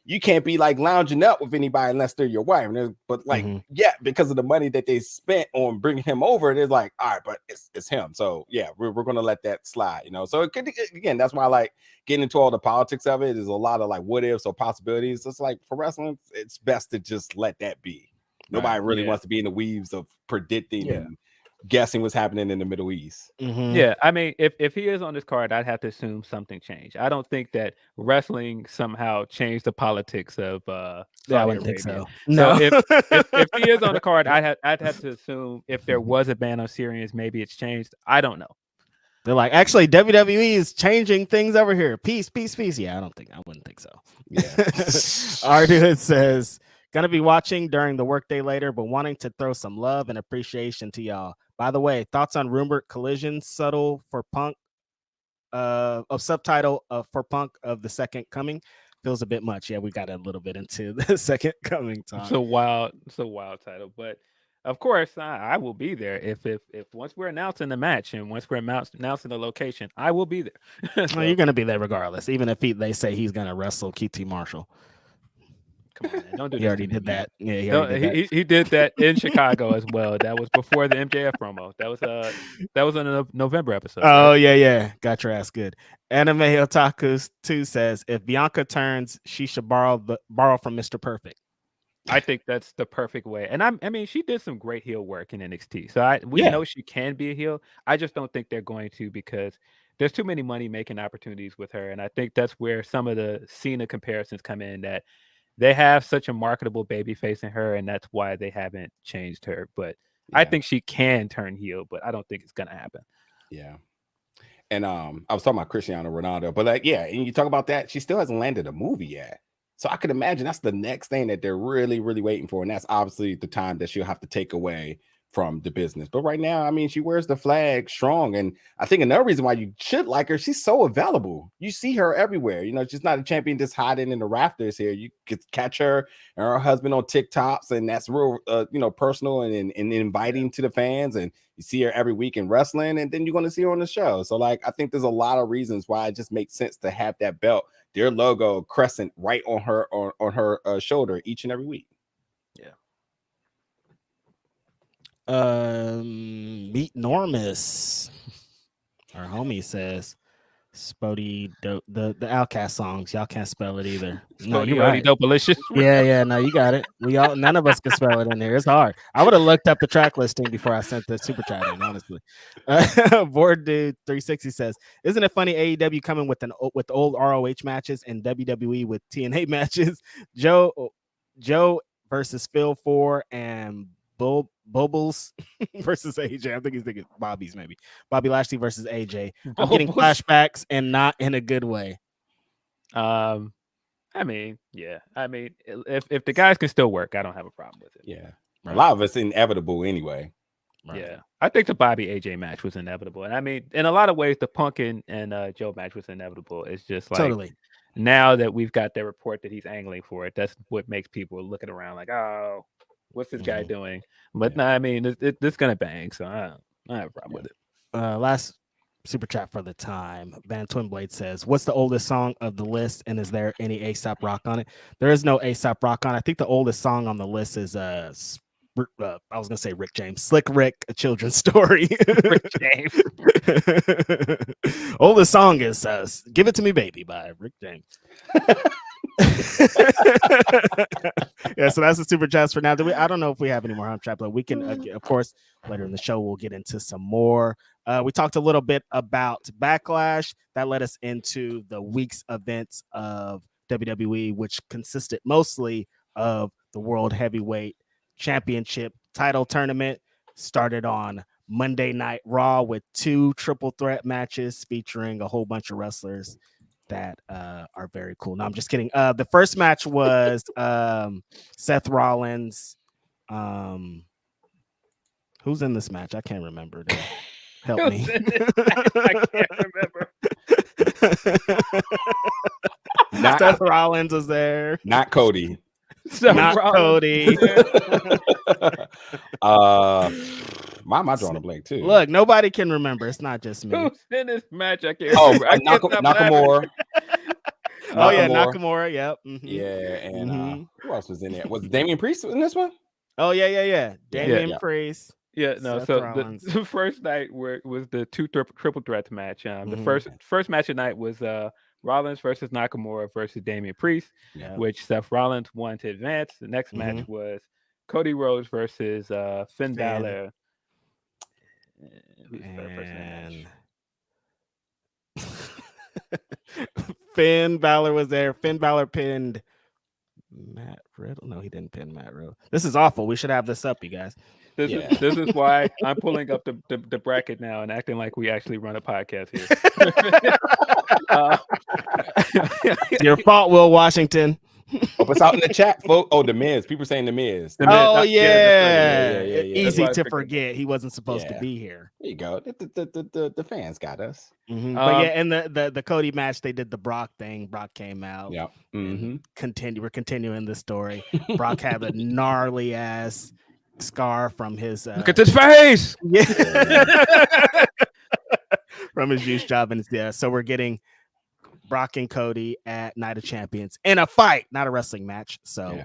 you can't be like lounging up with anybody unless they're your wife. But like, because of the money that they spent on bringing him over, it is like, all right, but it's him. So yeah, we're going to let that slide, you know? So it could, again, that's why I like getting into all the politics of it. There's a lot of like what ifs or possibilities. It's like for wrestling, it's best to just let that be. Nobody really wants to be in the weaves of predicting and guessing what's happening in the Middle East. Yeah, I mean, if he is on this card, I'd have to assume something changed. I don't think that wrestling somehow changed the politics of Saudi I wouldn't Arabia. think so. No. So if he is on the card, I'd have to assume if there was a ban on Syrians, maybe it's changed. I don't know. They're like, actually, WWE is changing things over here. Peace, peace, peace. Yeah, I wouldn't think so. Yeah. Arduin says, gonna be watching during the workday later, but wanting to throw some love and appreciation to y'all. By the way, thoughts on rumored collision subtle for Punk of subtitle for Punk of the Second Coming? Feels a bit much. Yeah, we got a little bit into the Second Coming talk. It's a wild title, but of course I will be there if once we're announcing the match and once we're announcing the location, I will be there. So, you're gonna be there regardless, even if they say he's gonna wrestle QT Marshall. Come on, man. Don't do He this. already did that. Yeah, he did that in Chicago as well. That was before the MJF promo. That was on a November episode. Oh, right? yeah. Got your ass good. Anime Otaku 2 says, if Bianca turns, she should borrow from Mr. Perfect. I think that's the perfect way. And I mean, she did some great heel work in NXT. So we know she can be a heel. I just don't think they're going to because there's too many money making opportunities with her. And I think that's where some of the Cena comparisons come in, that they have such a marketable baby face in her, and that's why they haven't changed her. But I think she can turn heel, but I don't think it's gonna happen. Yeah. And I was talking about Cristiano Ronaldo, but and you talk about that, she still hasn't landed a movie yet. So I could imagine that's the next thing that they're really, really waiting for. And that's obviously the time that she'll have to take away from the business. But right now, I mean, she wears the flag strong. And I think another reason why you should like her, she's so available. You see her everywhere. You know, she's not a champion just hiding in the rafters here. You could catch her and her husband on TikToks, and that's real, personal and inviting to the fans. And you see her every week in wrestling, and then you're going to see her on the show. So, I think there's a lot of reasons why it just makes sense to have that belt, their logo crescent right on her on her shoulder each and every week. Yeah. Meet Normus. Our homie says Spody the Outcast songs. Y'all can't spell it either. No, you're right. Dopalicious. Yeah, no, you got it. None of us can spell it in there. It's hard. I would have looked up the track listing before I sent the super chat in, honestly. Board Dude 360 says, isn't it funny AEW coming with old ROH matches and WWE with TNA matches? Joe versus Phil 4 and Bubbles versus AJ. I think he's thinking Bobby's, maybe Bobby Lashley versus AJ. I'm getting flashbacks and not in a good way. I mean, if the guys can still work, I don't have a problem with it. Yeah, right. A lot of it's inevitable anyway. Right. Yeah, I think the Bobby AJ match was inevitable, and I mean, in a lot of ways, the Punk and Joe match was inevitable. It's just like totally. Now that we've got the report that he's angling for it, that's what makes people looking around like, oh, what's this guy doing? But no, I mean, it's gonna bang, so I don't have a problem with it. Last super chat for the time. Van Twinblade says, what's the oldest song of the list, and is there any A$AP Rock on it? There is no A$AP Rock on it. I think the oldest song on the list is I was gonna say Rick James, Slick Rick, A Children's Story. Rick James. Oldest song is Give It to Me Baby by Rick James. Yeah, so that's the super chats for now. I don't know if we have any more Hump Trap, but we can of course later in the show we'll get into some more. We talked a little bit about Backlash that led us into the week's events of WWE, which consisted mostly of the World Heavyweight Championship title tournament. Started on Monday Night Raw with 2 triple threat matches featuring a whole bunch of wrestlers that are very cool. No, I'm just kidding. The first match was Seth Rollins. Who's in this match? I can't remember. Help me. I can't remember. Seth Rollins was there. Not Cody. Not Cody. Why am I drawing a blank too? Look, nobody can remember. It's not just me. Who's in this match? I can't remember. Nakamura. Oh yeah, Nakamura. Yep. Mm-hmm. Yeah, and who else was in there? Was Damian Priest in this one? Oh yeah. Damian Priest. Yeah, no. Seth So Rollins. the first night was the 2 triple threat match. The first match of the night was Rollins versus Nakamura versus Damian Priest, which Seth Rollins won to advance. The next match was Cody Rhodes versus Finn Balor. Who's the third person in the match? Finn Balor was there. Finn Balor pinned Matt Riddle. No, he didn't pin Matt Riddle. This is awful. We should have this up, you guys. This is why I'm pulling up the bracket now and acting like we actually run a podcast here. Your fault, Will Washington. Oh, it's out in the chat, folks. Oh, the Miz. People saying the Miz. Oh yeah. Easy to forget. He wasn't supposed to be here. There you go. The fans got us. Mm-hmm. But yeah, in the Cody match, they did the Brock thing. Brock came out. Yeah. Mm-hmm. We're continuing the story. Brock had a gnarly ass scar from his look at this face. Yeah. From his juice job, and so we're getting Brock and Cody at Night of Champions in a fight, not a wrestling match. So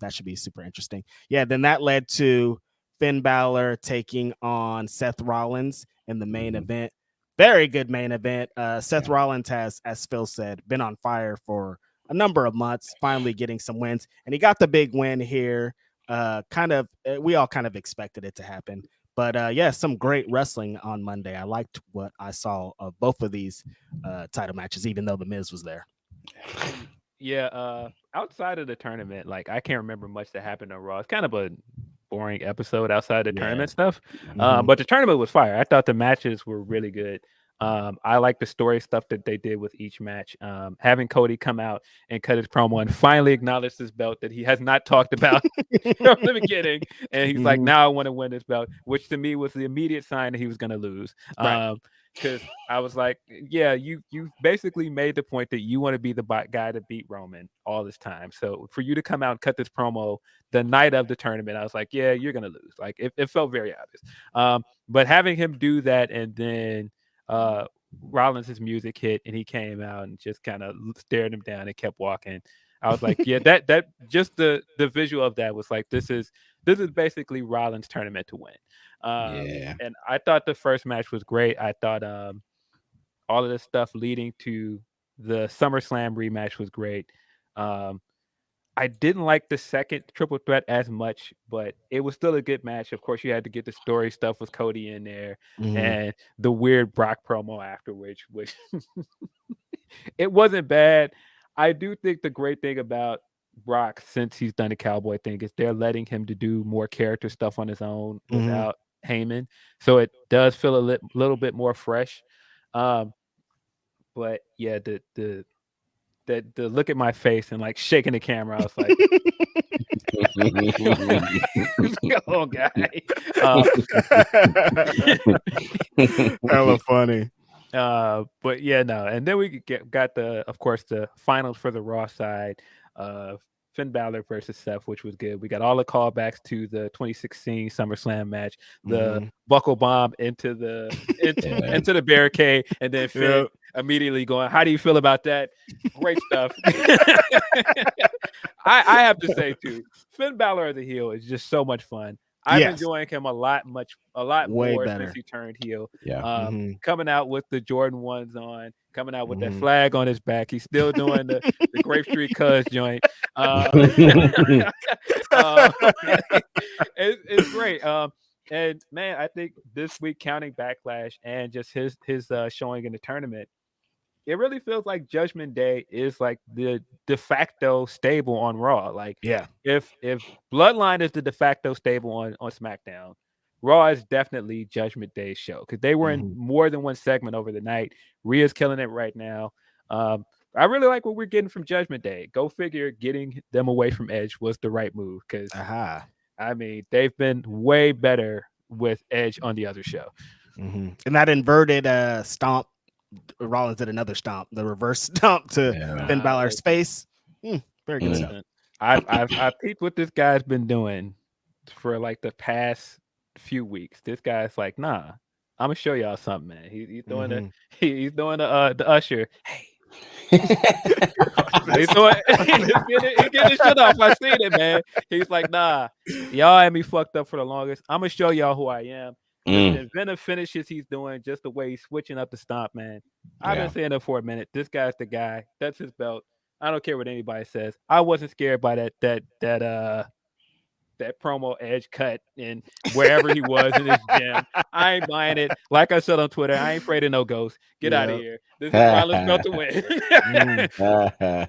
that should be super interesting. Yeah, then that led to Finn Balor taking on Seth Rollins in the main event. Very good main event. Seth Rollins has, as Phil said, been on fire for a number of months, finally getting some wins. And he got the big win here. We all kind of expected it to happen. But some great wrestling on Monday. I liked what I saw of both of these title matches, even though The Miz was there. Yeah, outside of the tournament, like I can't remember much that happened on Raw. It's kind of a boring episode outside the tournament stuff. But the tournament was fire. I thought the matches were really good. I like the story stuff that they did with each match. Having Cody come out and cut his promo and finally acknowledge this belt that he has not talked about from the beginning. And he's like, now I want to win this belt, which to me was the immediate sign that he was going to lose. Because I was like, yeah, you basically made the point that you want to be the guy to beat Roman all this time. So for you to come out and cut this promo the night of the tournament, I was like, yeah, you're going to lose. Like it felt very obvious. But having him do that and then Rollins' music hit and he came out and just kind of stared him down and kept walking. I was like, yeah, that just the visual of that was like, this is basically Rollins' tournament to win. And I thought the first match was great. I thought all of this stuff leading to the SummerSlam rematch was great. I didn't like the second triple threat as much, but it was still a good match. Of course, you had to get the story stuff with Cody in there and the weird Brock promo afterwards, which it wasn't bad. I do think the great thing about Brock, since he's done the cowboy thing, is they're letting him to do more character stuff on his own without Heyman. So it does feel a little bit more fresh. But yeah, the look at my face and like shaking the camera, I was like, oh guy. Hella funny. But yeah, no. And then we got of course, the finals for the Raw side. Finn Balor versus Seth, which was good. We got all the callbacks to the 2016 SummerSlam match, the buckle bomb into the barricade, and then Finn immediately going, "How do you feel about that?" Great stuff. I have to say too, Finn Balor as a heel is just so much fun. I'm enjoying him a lot more since he turned heel. Coming out with the Jordan 1s on, coming out with that flag on his back. He's still doing the Grape Street Cuz joint. It's great. And man, I think this week, counting Backlash and just his showing in the tournament, it really feels like Judgment Day is like the de facto stable on Raw. Like, if Bloodline is the de facto stable on SmackDown, Raw is definitely Judgment Day's show because they were in more than one segment over the night. Rhea's killing it right now. I really like what we're getting from Judgment Day. Go figure, getting them away from Edge was the right move because I mean, they've been way better with Edge on the other show. And that inverted stomp, Rollins did another stomp, the reverse stomp to Finn Balor's face. Very good stuff. I've peeped what this guy's been doing for like the past few weeks. This guy's like, nah, I'm gonna show y'all something, man. He's doing the usher. Hey. He's getting his shit off. I seen it, man. He's like, nah, y'all had me fucked up for the longest. I'm gonna show y'all who I am. The inventive finishes he's doing, just the way he's switching up the stomp, man. I've been saying it for a minute. This guy's the guy. That's his belt. I don't care what anybody says. I wasn't scared by that that promo Edge cut and wherever he was in his gym. I ain't buying it. Like I said on Twitter, I ain't afraid of no ghosts. Get out of here. This is Rollins about to win.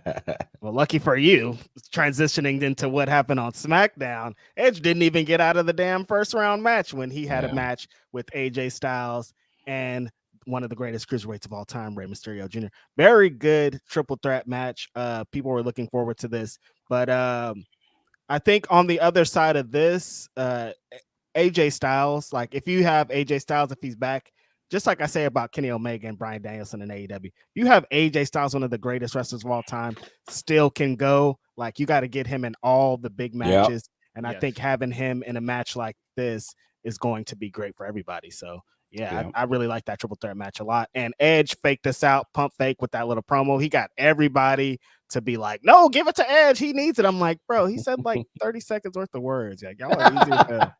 Well, lucky for you, transitioning into what happened on SmackDown, Edge didn't even get out of the damn first round match when he had a match with AJ Styles and one of the greatest cruiserweights of all time, Rey Mysterio Jr. Very good triple threat match. People were looking forward to this, but I think on the other side of this, AJ Styles, like if you have AJ Styles, if he's back, just like I say about Kenny Omega and Bryan Danielson in AEW, you have AJ Styles, one of the greatest wrestlers of all time, still can go. Like you got to get him in all the big matches, and I think having him in a match like this is going to be great for everybody. So. Yeah, I really like that triple threat match a lot. And Edge faked us out, pump fake with that little promo. He got everybody to be like, no, give it to Edge. He needs it. I'm like, bro, he said like 30 seconds worth of words. Like, y'all are easy to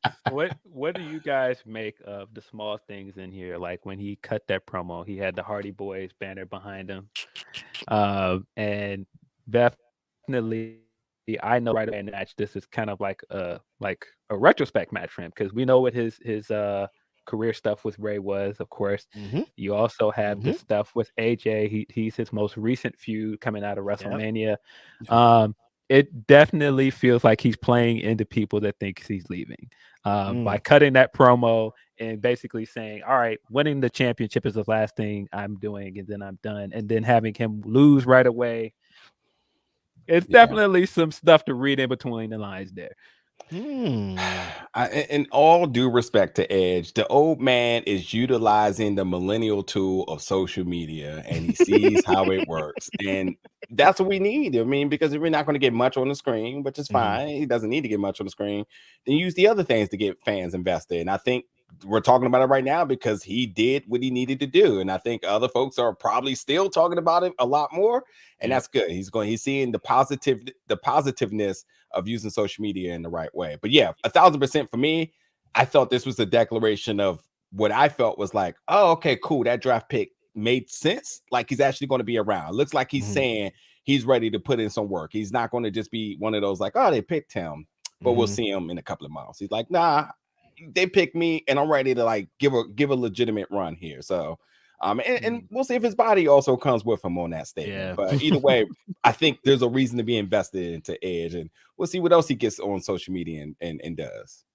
What do you guys make of the small things in here? Like when he cut that promo, he had the Hardy Boys banner behind him. And definitely I know right away in the match, this is kind of like a retrospect match for him because we know what his career stuff with Ray was, of course. You also have this stuff with AJ. He's his most recent feud coming out of WrestleMania. It definitely feels like he's playing into people that think he's leaving by cutting that promo and basically saying, all right, winning the championship is the last thing I'm doing and then I'm done, and then having him lose right away. It's definitely some stuff to read in between the lines there. In all due respect to Edge, the old man is utilizing the millennial tool of social media, and he sees how it works, and that's what we need. I mean, because if we're not going to get much on the screen, which is fine, he doesn't need to get much on the screen, then use the other things to get fans invested. And I think we're talking about it right now because he did what he needed to do, and I think other folks are probably still talking about it a lot more, and that's good. He's seeing the positiveness of using social media in the right way. But yeah, 1,000% for me. I thought this was a declaration of what I felt was like, oh, okay, cool. That draft pick made sense. Like he's actually going to be around. It looks like he's saying he's ready to put in some work. He's not going to just be one of those like, oh, they picked him, but we'll see him in a couple of months. He's like, nah, they picked me and I'm ready to like give a legitimate run here. So and we'll see if his body also comes with him on that statement. But either way, I think there's a reason to be invested into Edge, and we'll see what else he gets on social media and does.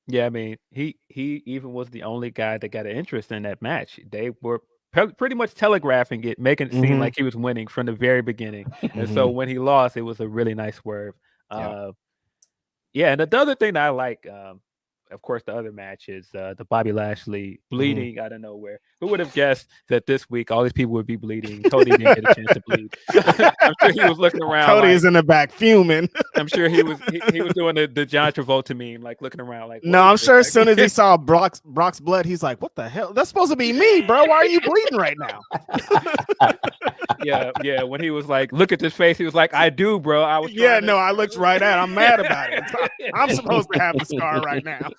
Yeah, I mean, he even was the only guy that got an interest in that match. They were pretty much telegraphing it, making it seem like he was winning from the very beginning. And so when he lost, it was a really nice swerve. And the other thing that I like, of course, the other match is the Bobby Lashley bleeding out of nowhere. Who would have guessed that this week all these people would be bleeding? Cody didn't get a chance to bleed. I'm sure he was looking around. Cody is in the back fuming. I'm sure he was doing the John Travolta meme, like looking around, like. No, I'm sure as soon as he saw Brock's blood, he's like, "What the hell? That's supposed to be me, bro. Why are you bleeding right now?" yeah. When he was like, "Look at this face," he was like, "I do, bro." I was. I looked right at. I'm mad about it. I'm supposed to have the scar right now.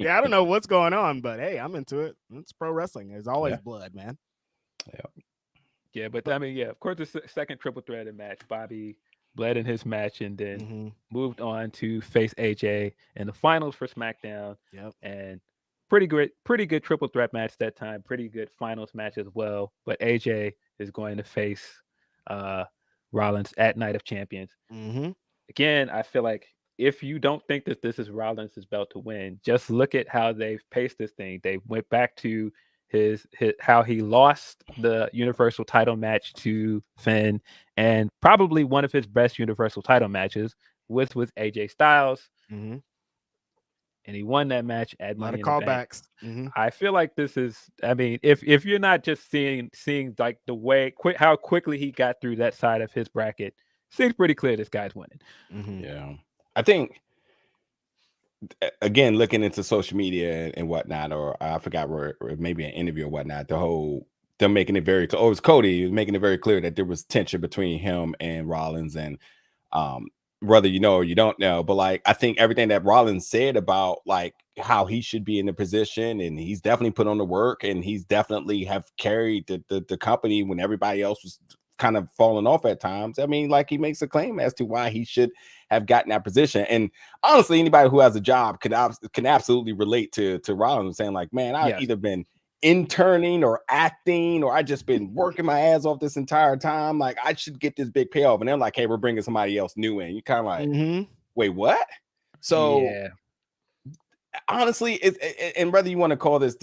I don't know what's going on, but hey, I'm into it. It's pro wrestling. There's always blood, man. But I mean, of course, the second triple threat match, Bobby bled in his match and then moved on to face AJ in the finals for SmackDown. And pretty good triple threat match that time. Pretty good finals match as well. But AJ is going to face Rollins at Night of Champions. Again, I feel like if you don't think that this is Rollins' belt to win, just look at how they've paced this thing. They went back to his how he lost the Universal title match to Finn, and probably one of his best Universal title matches was with AJ Styles. And he won that match at Money in the Bank. A lot of callbacks. I feel like this is, I mean, if you're not just seeing like the way how quickly he got through that side of his bracket, seems pretty clear this guy's winning. I think, again, looking into social media and whatnot, or I forgot where, or maybe an interview or whatnot, them making it very clear. Oh, it was Cody. He was making it very clear that there was tension between him and Rollins, and whether you know or you don't know, but like I think everything that Rollins said about like how he should be in the position, and he's definitely put on the work, and he's definitely have carried the company when everybody else was kind of falling off at times. I mean, like he makes a claim as to why he should have gotten that position. And honestly, anybody who has a job can absolutely relate to Rollins saying like, man, I've either been interning or acting, or I just been working my ass off this entire time. Like, I should get this big payoff. And they're like, hey, we're bringing somebody else new in. You kind of like, wait, what? So honestly, and whether you want to call this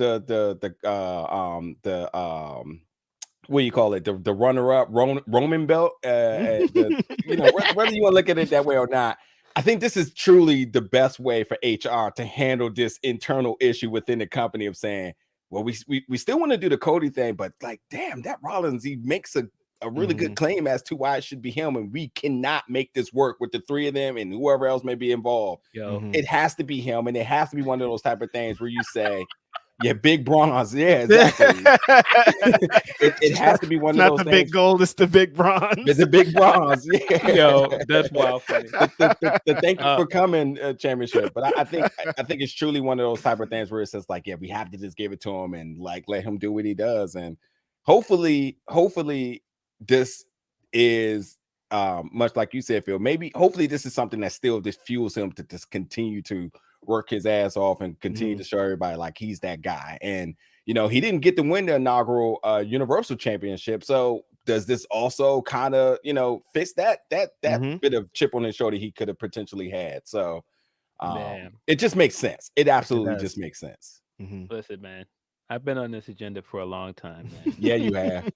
what do you call it, the runner-up Roman belt, whether you want to look at it that way or not, I think this is truly the best way for HR to handle this internal issue within the company of saying, well, we still want to do the Cody thing, but like, damn, that Rollins, he makes a really good claim as to why it should be him, and we cannot make this work with the three of them and whoever else may be involved. It has to be him, and it has to be one of those type of things where you say, yeah, big bronze. Yeah, exactly. it has to be one of those things. Not the big gold, it's the big bronze. It's the big bronze. Yeah. Yo, that's wild funny. The thank you for coming championship. But I think it's truly one of those type of things where it says like, yeah, we have to just give it to him and like let him do what he does. And hopefully this is much like you said, Phil. Hopefully this is something that still just fuels him to just continue to work his ass off and continue to show everybody like he's that guy. And he didn't get to win the inaugural Universal Championship. So does this also kind of fix that bit of chip on his shoulder he could have potentially had? So it just makes sense. It absolutely just makes sense. Listen, man, I've been on this agenda for a long time, man. Yeah, you have.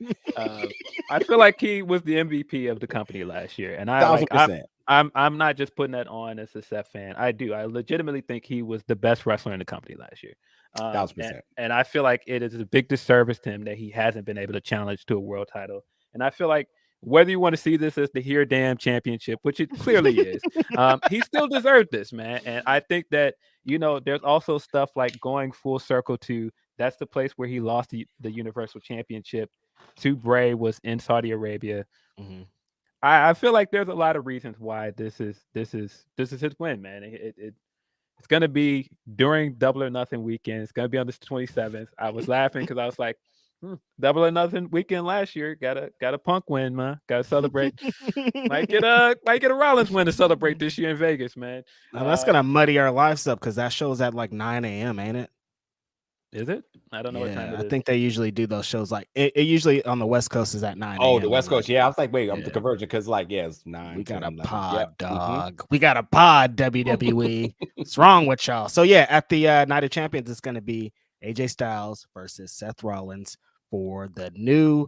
I feel like he was the MVP of the company last year, and I'm not just putting that on as a Seth fan. I legitimately think he was the best wrestler in the company last year. 1,000%. And I feel like it is a big disservice to him that he hasn't been able to challenge to a world title. And I feel like whether you want to see this as the here damn championship, which it clearly is, he still deserved this, man. And I think that, there's also stuff like going full circle to that's the place where he lost the Universal Championship to Bray was in Saudi Arabia. I feel like there's a lot of reasons why this is his win, man. It's gonna be during Double or Nothing weekend. It's gonna be on the 27th. I was laughing because I was like, Double or Nothing weekend last year got a Punk win, man. Got to celebrate. might get a Rollins win to celebrate this year in Vegas, man. Now, that's gonna muddy our lives up because that show's at like 9 a.m., ain't it? Is it? I don't know what time it is. I think they usually do those shows like it usually on the West Coast is at 9 Oh, the West Coast. Yeah, I was like, wait, I'm the conversion because it's 9. We got a pod, dog. We got a pod, WWE. What's wrong with y'all? So yeah, at the Night of Champions, it's gonna be AJ Styles versus Seth Rollins for the new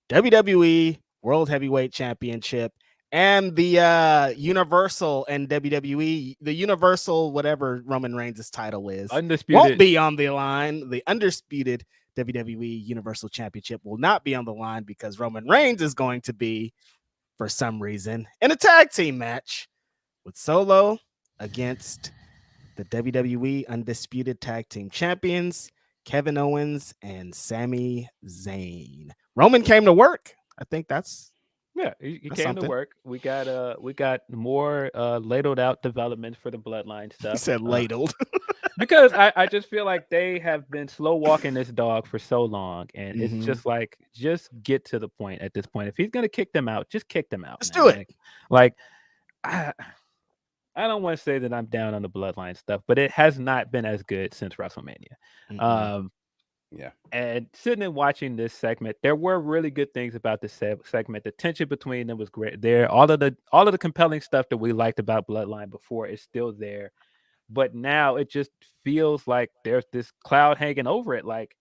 WWE World Heavyweight Championship. And the Universal and WWE, the Universal, whatever Roman Reigns' title is, undisputed, won't be on the line. The undisputed WWE Universal Championship will not be on the line because Roman Reigns is going to be, for some reason, in a tag team match with Solo against the WWE Undisputed Tag Team Champions, Kevin Owens and Sami Zayn. Roman came to work. I think that's... Yeah, he came to work. We got more ladled out development for the bloodline stuff. He said ladled. Because I just feel like they have been slow walking this dog for so long. And it's just like, just get to the point at this point. If he's going to kick them out, just kick them out. Let's do it. I don't want to say that I'm down on the bloodline stuff, but it has not been as good since WrestleMania. Yeah. And sitting and watching this segment, there were really good things about this segment. The tension between them was great. All of the compelling stuff that we liked about Bloodline before is still there. But now it just feels like there's this cloud hanging over it. Like,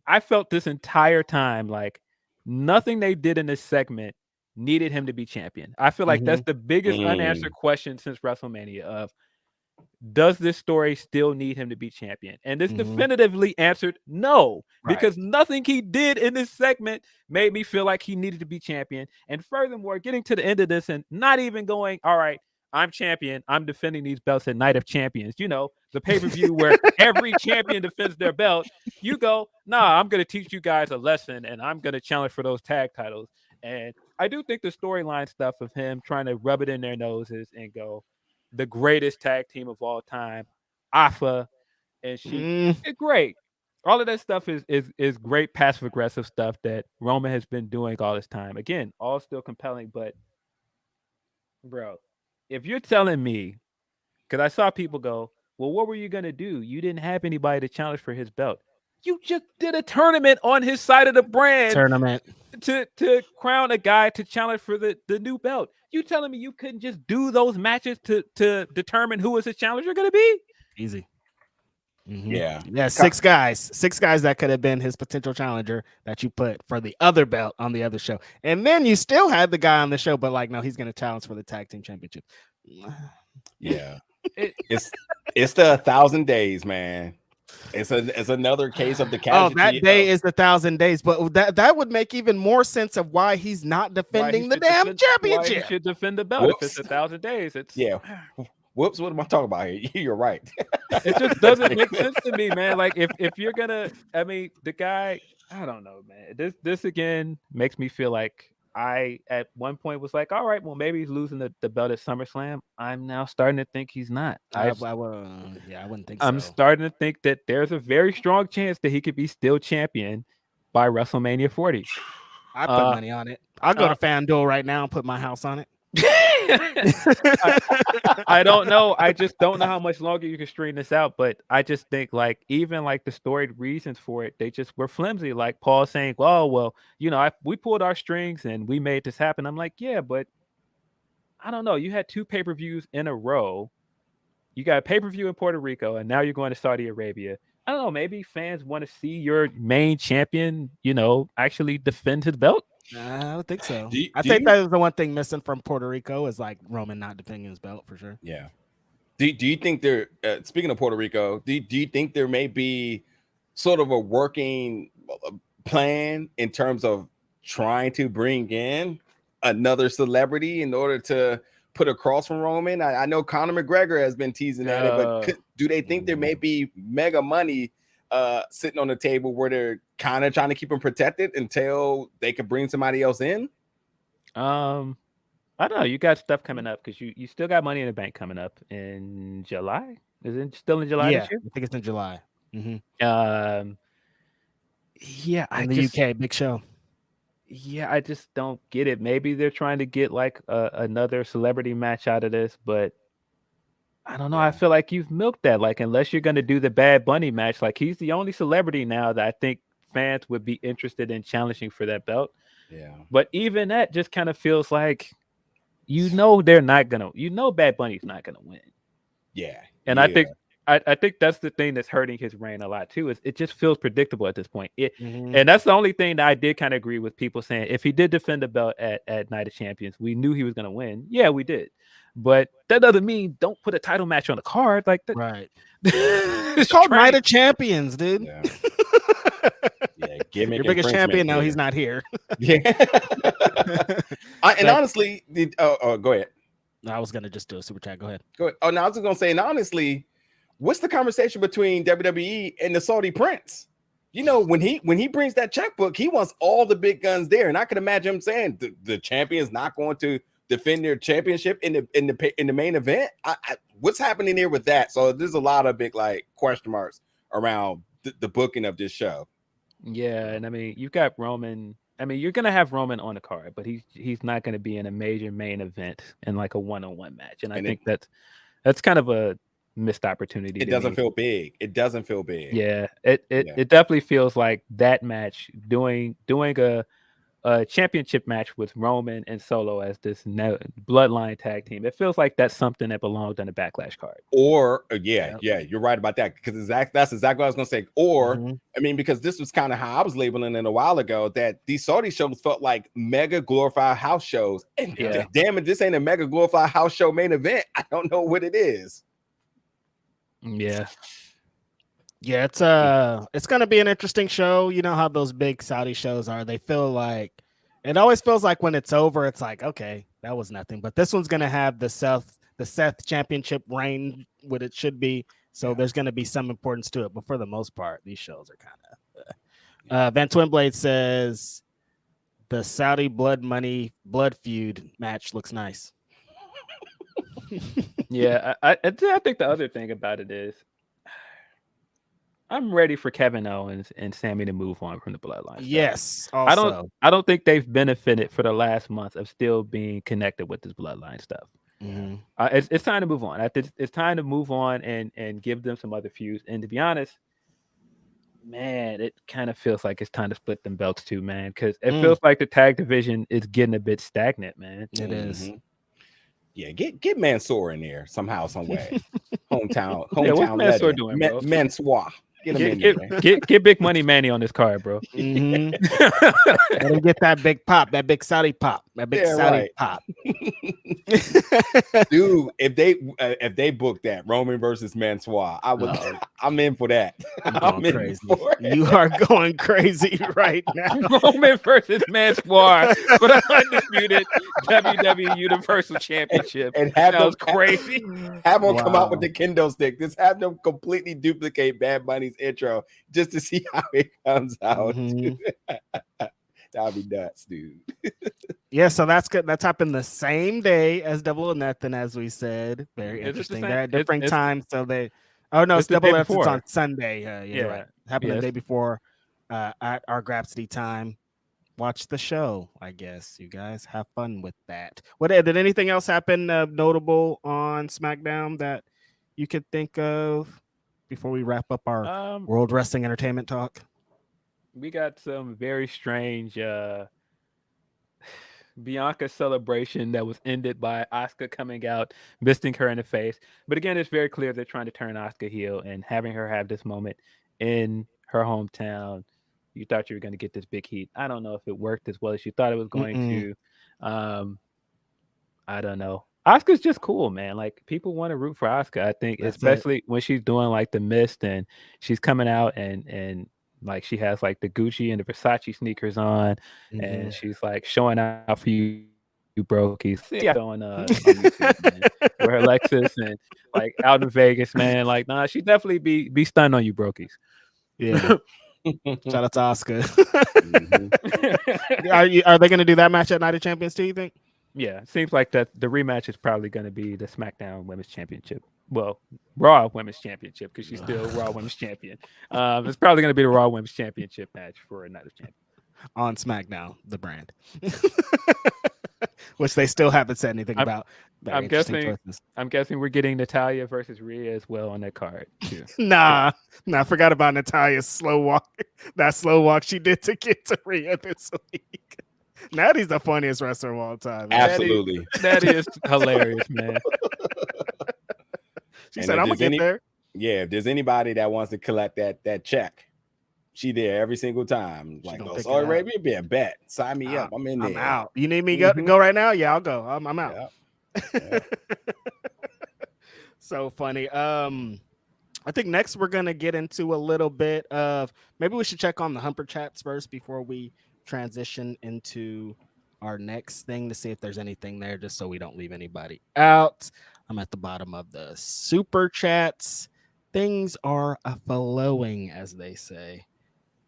I felt this entire time like nothing they did in this segment needed him to be champion. I feel like that's the biggest unanswered question since WrestleMania of, does this story still need him to be champion? And this definitively answered no, because nothing he did in this segment made me feel like he needed to be champion. And furthermore, getting to the end of this and not even going, all right, I'm champion, I'm defending these belts at Night of Champions, the pay-per-view where every champion defends their belt. You go, nah, I'm going to teach you guys a lesson and I'm going to challenge for those tag titles. And I do think the storyline stuff of him trying to rub it in their noses and go, the greatest tag team of all time, Alpha and Sheik. It's great. All of that stuff is great passive aggressive stuff that Roman has been doing all this time. Again, all still compelling, but bro, if you're telling me, because I saw people go, well, what were you gonna do? You didn't have anybody to challenge for his belt. You just did a tournament on his side of the brand to crown a guy to challenge for the new belt. You telling me you couldn't just do those matches to determine who is his challenger gonna be? Easy. Mm-hmm. Yeah. Six guys that could have been his potential challenger that you put for the other belt on the other show, and then you still had the guy on the show, but like, no, he's gonna challenge for the tag team championship. Yeah, it's the 1,000 days, man. It's another case of the casualty. Oh, that day is the 1,000 days, but that would make even more sense of why he's not defending the damn championship. Why he should defend the belt. If it's 1,000 days. It's Whoops, what am I talking about here? You're right. It just doesn't make sense to me, man. Like if you're gonna, I mean, the guy, I don't know, man. This again makes me feel like I at one point was like, all right, well, maybe he's losing the belt at SummerSlam. I'm now starting to think he's not. I wouldn't think so. I'm starting to think that there's a very strong chance that he could be still champion by WrestleMania 40. I put money on it. I'll go to FanDuel right now and put my house on it. I don't know. I just don't know how much longer you can string this out. But I just think like even like the storied reasons for it, they just were flimsy. Like Paul saying, well, you know, we pulled our strings and we made this happen. I'm like, yeah, but I don't know. You had 2 pay-per-views in a row. You got a pay-per-view in Puerto Rico, and now you're going to Saudi Arabia. I don't know. Maybe fans want to see your main champion, you know, actually defend his belt. I don't think so. I think that was the one thing missing from Puerto Rico is like Roman not defending his belt for sure. Yeah. Do you think there? Speaking of Puerto Rico, do you think there may be sort of a working plan in terms of trying to bring in another celebrity in order to put across from Roman? I know Conor McGregor has been teasing at it, but do they think there may be mega money sitting on the table where they're kind of trying to keep him protected until they could bring somebody else in? I don't know. You got stuff coming up because you still got Money in the Bank coming up in July. Is it still in July this year? I think it's in July. Yeah, in the UK, big show. Yeah, I just don't get it. Maybe they're trying to get like another celebrity match out of this, but I don't know. I feel like you've milked that. Like, unless you're going to do the Bad Bunny match, like he's the only celebrity now that I think fans would be interested in challenging for that belt. Yeah. But even that just kind of feels like, they're not going to, Bad Bunny's not going to win. Yeah. And I think that's the thing that's hurting his reign a lot too, is it just feels predictable at this point. And that's the only thing that I did kind of agree with people saying, if he did defend the belt at Night of Champions, we knew he was going to win. Yeah, we did. But that doesn't mean don't put a title match on the card like that. Right. It's called Night of Champions, dude. Yeah. Gimmick your biggest champion. No, he's not here. Yeah. And honestly, go ahead. No, I was gonna just do a super chat. Go ahead. Go ahead. Oh, no, I was just gonna say, and honestly, what's the conversation between WWE and the Saudi Prince? You know, when he brings that checkbook, he wants all the big guns there, and I can imagine him saying the champion's not going to defend their championship in the main event. What's happening here with that? So there's a lot of big like question marks around the booking of this show. Yeah, and I mean, you've got Roman. I mean, you're gonna have Roman on the card, but he's not gonna be in a major main event in like a one-on-one match. And I think that's kind of a missed opportunity. It doesn't feel big. It doesn't feel big. Yeah, it definitely feels like that match doing a championship match with Roman and Solo as this bloodline tag team. It feels like that's something that belonged on the Backlash card. Or you're right about that, because that's exactly what I was gonna say. Or I mean, because this was kind of how I was labeling it a while ago, that these Saudi shows felt like mega glorified house shows. And damn it, this ain't a mega glorified house show main event. I don't know what it is. Yeah, it's gonna be an interesting show. You know how those big Saudi shows are. They feel like it always feels like when it's over, it's like, okay, that was nothing. But this one's gonna have the Seth championship reign, what it should be. So there's gonna be some importance to it. But for the most part, these shows are kind of. Van Twinblade says the Saudi blood feud match looks nice. Yeah, I think the other thing about it is, I'm ready for Kevin Owens and Sammy to move on from the bloodline. Yes. Also. I don't think they've benefited for the last month of still being connected with this bloodline stuff. It's time to move on. It's time to move on and give them some other feuds. And to be honest, man, it kind of feels like it's time to split them belts too, man. Because it feels like the tag division is getting a bit stagnant, man. It is. Yeah, get Mansoor in there somehow, some way. hometown what's Mansoor legend. doing, bro? Mansoor. Get him in there. Get Big Money Manny on this card, bro. Let him get that big pop, that big Saudi pop, that big Saudi pop. Dude, if they book that Roman versus Mansoor, I'm in for that. I'm in crazy. for it. You are going crazy right now. Roman versus Mansoor for the undisputed WWE Universal Championship. And have Sounds them crazy. Have them come out with the kendo stick. Just have them completely duplicate Bad Bunny's intro just to see how it comes out. That'd be nuts, dude. Yeah, so that's good. That's happened the same day as Double or Nothing, as we said. Very interesting. They're at different times, so they. Oh no, it's Double or Nothing. It's on Sunday. Yeah, right. Happened the day before at our Grapsody time. Watch the show, I guess. You guys have fun with that. Did anything else happen notable on SmackDown that you could think of before we wrap up our World Wrestling Entertainment talk? We got some very strange Bianca celebration that was ended by Asuka coming out, misting her in the face. But again, it's very clear they're trying to turn Asuka heel and having her have this moment in her hometown. You thought you were going to get this big heat. I don't know if it worked as well as you thought it was going to. I don't know. Asuka's just cool, man. Like, people want to root for Asuka. I think, especially when she's doing like the mist and she's coming out and like she has like the Gucci and the Versace sneakers on, and she's like showing out for you brokies. Yeah, on YouTube, man. With her Lexus and like out in Vegas, man. Like, nah, she definitely be stunned on you brokies. Yeah. Shout out to Asuka. Are they going to do that match at Night of Champions? Do you think? Yeah, it seems like that the rematch is probably going to be the SmackDown Women's Championship. Well, Raw Women's Championship, because she's still Raw Women's Champion. It's probably going to be the Raw Women's Championship match for a Night of Champions on SmackDown, the brand, which they still haven't said anything about. I'm guessing we're getting Natalya versus Rhea as well on that card too. Nah, I forgot about Natalya's slow walk. That slow walk she did to get to Rhea this week. Natty's the funniest wrestler of all time. Absolutely. That is hilarious, man. She said, I'm going to get there. Yeah, if there's anybody that wants to collect that check, she there every single time. Like, Saudi Arabia, be a bet. Sign me up. I'm in there. I'm out. You need me to go right now? Yeah, I'll go. I'm out. Yeah. So funny. I think next we're going to get into a little bit of, maybe we should check on the Humper chats first before we transition into our next thing to see if there's anything there, just so we don't leave anybody out. I'm at the bottom of the super chats. Things are flowing, as they say.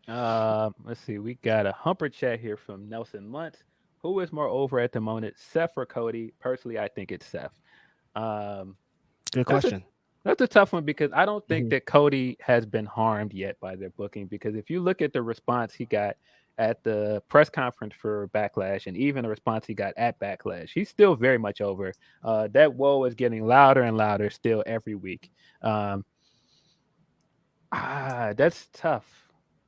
Let's see. We got a Humper chat here from Nelson Muntz. Who is more over at the moment, Seth or Cody? Personally, I think it's Seth. Good question. That's a tough one, because I don't think that Cody has been harmed yet by their booking, because if you look at the response he got at the press conference for Backlash, and even the response he got at Backlash, he's still very much over. That woe is getting louder and louder still every week. That's tough.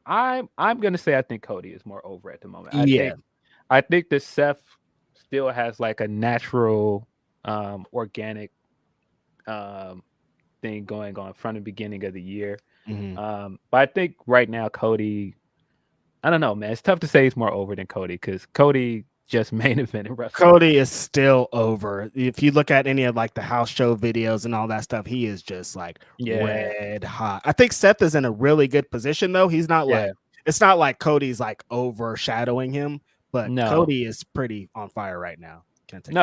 I'm gonna say I think Cody is more over at the moment. I think that Seth still has like a natural, organic thing going on from the beginning of the year. But I think right now Cody, I don't know, man. It's tough to say he's more over than Cody, because Cody just main event in wrestling. Cody is still over. If you look at any of like the house show videos and all that stuff, he is just like red hot. I think Seth is in a really good position though. He's not like, it's not like Cody's like overshadowing him, but Cody is pretty on fire right now. Can't take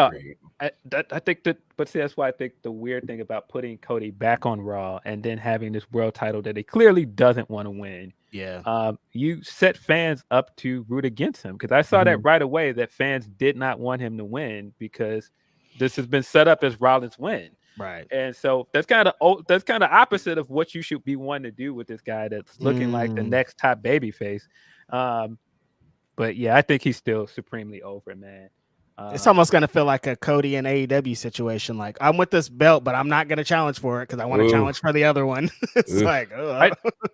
I think that, but see, that's why I think the weird thing about putting Cody back on Raw and then having this world title that he clearly doesn't want to win. Yeah. You set fans up to root against him, because I saw that right away, that fans did not want him to win, because this has been set up as Rollins win. Right. And so that's kind of opposite of what you should be wanting to do with this guy that's looking like the next top baby face. But yeah, I think he's still supremely over, man. It's almost gonna feel like a Cody and AEW situation. Like, I'm with this belt, but I'm not gonna challenge for it because I want to challenge for the other one. It's like,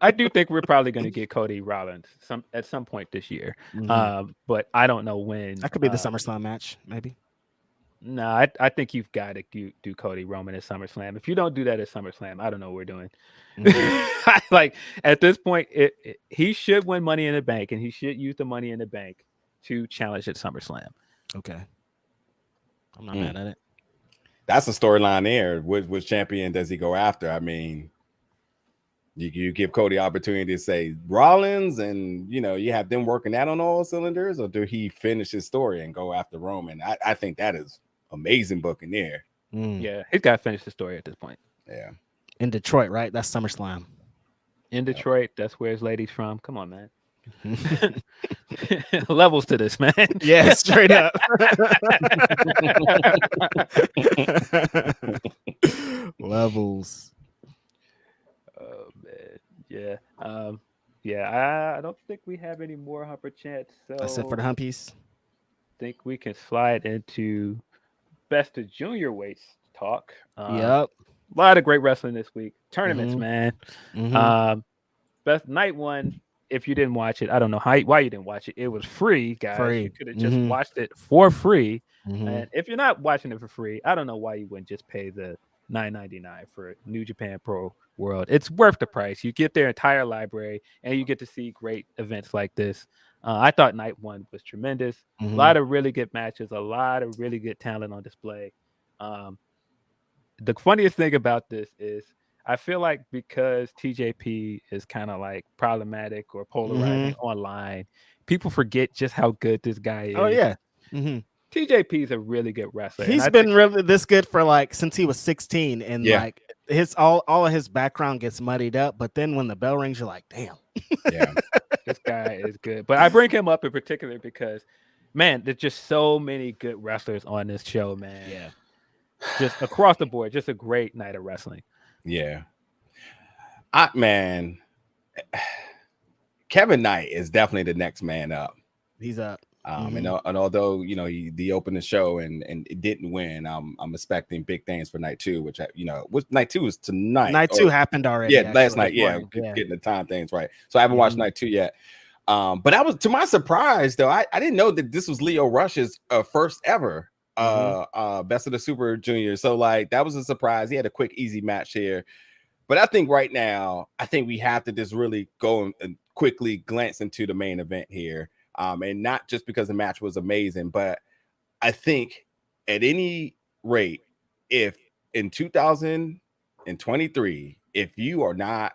I do think we're probably gonna get Cody Rollins at some point this year. But I don't know when. That could be the SummerSlam match, maybe. No, I think you've got to do Cody Roman at SummerSlam. If you don't do that at SummerSlam, I don't know what we're doing. Like, at this point, he should win Money in the Bank, and he should use the Money in the Bank to challenge at SummerSlam. Okay, I'm not mad at it. That's a storyline there. Which champion does he go after? I mean, you give Cody opportunity to say Rollins, and you have them working that on all cylinders, or do he finish his story and go after Roman? I think that is amazing booking there. Yeah, he's got to finish the story at this point. Yeah, in Detroit, right? That's SummerSlam. In Detroit, that's where his lady's from. Come on, man. Levels to this, man. Yeah, straight up. Levels. Oh man, yeah. I don't think we have any more Humper chats. So that's it for the Humpies. Think we can slide into best of junior weights talk. Yep. A lot of great wrestling this week. Tournaments, man. Best night one. If you didn't watch it, I don't know why you didn't watch it. It was free, guys. You could have just watched it for free. And if you're not watching it for free, I don't know why you wouldn't just pay the $9.99 for New Japan Pro World. It's worth the price. You get their entire library, and you get to see great events like this. I thought night one was tremendous. A lot of really good matches, a lot of really good talent on display. The funniest thing about this is I feel like because TJP is kind of like problematic or polarizing online, people forget just how good this guy is. Oh, yeah. TJP is a really good wrestler. He's been really this good for like since he was 16, and like all of his background gets muddied up. But then when the bell rings, you're like, damn. Yeah, this guy is good. But I bring him up in particular because, man, there's just so many good wrestlers on this show, man. Yeah, just across the board, just a great night of wrestling. Yeah, man, Kevin Knight is definitely the next man up. He's up. And although he opened the show and it didn't win, I'm expecting big things for night two, which night two is tonight. Night two happened already. Yeah, last night. Yeah, getting the time things right. So I haven't watched night two yet. But I was, to my surprise, though, I didn't know that this was Leo Rush's first ever Best of the Super Juniors. So like that was a surprise. He had a quick, easy match here. But I think right now, we have to just really go and quickly glance into the main event here. And not just because the match was amazing, but I think at any rate, if in 2023, if you are not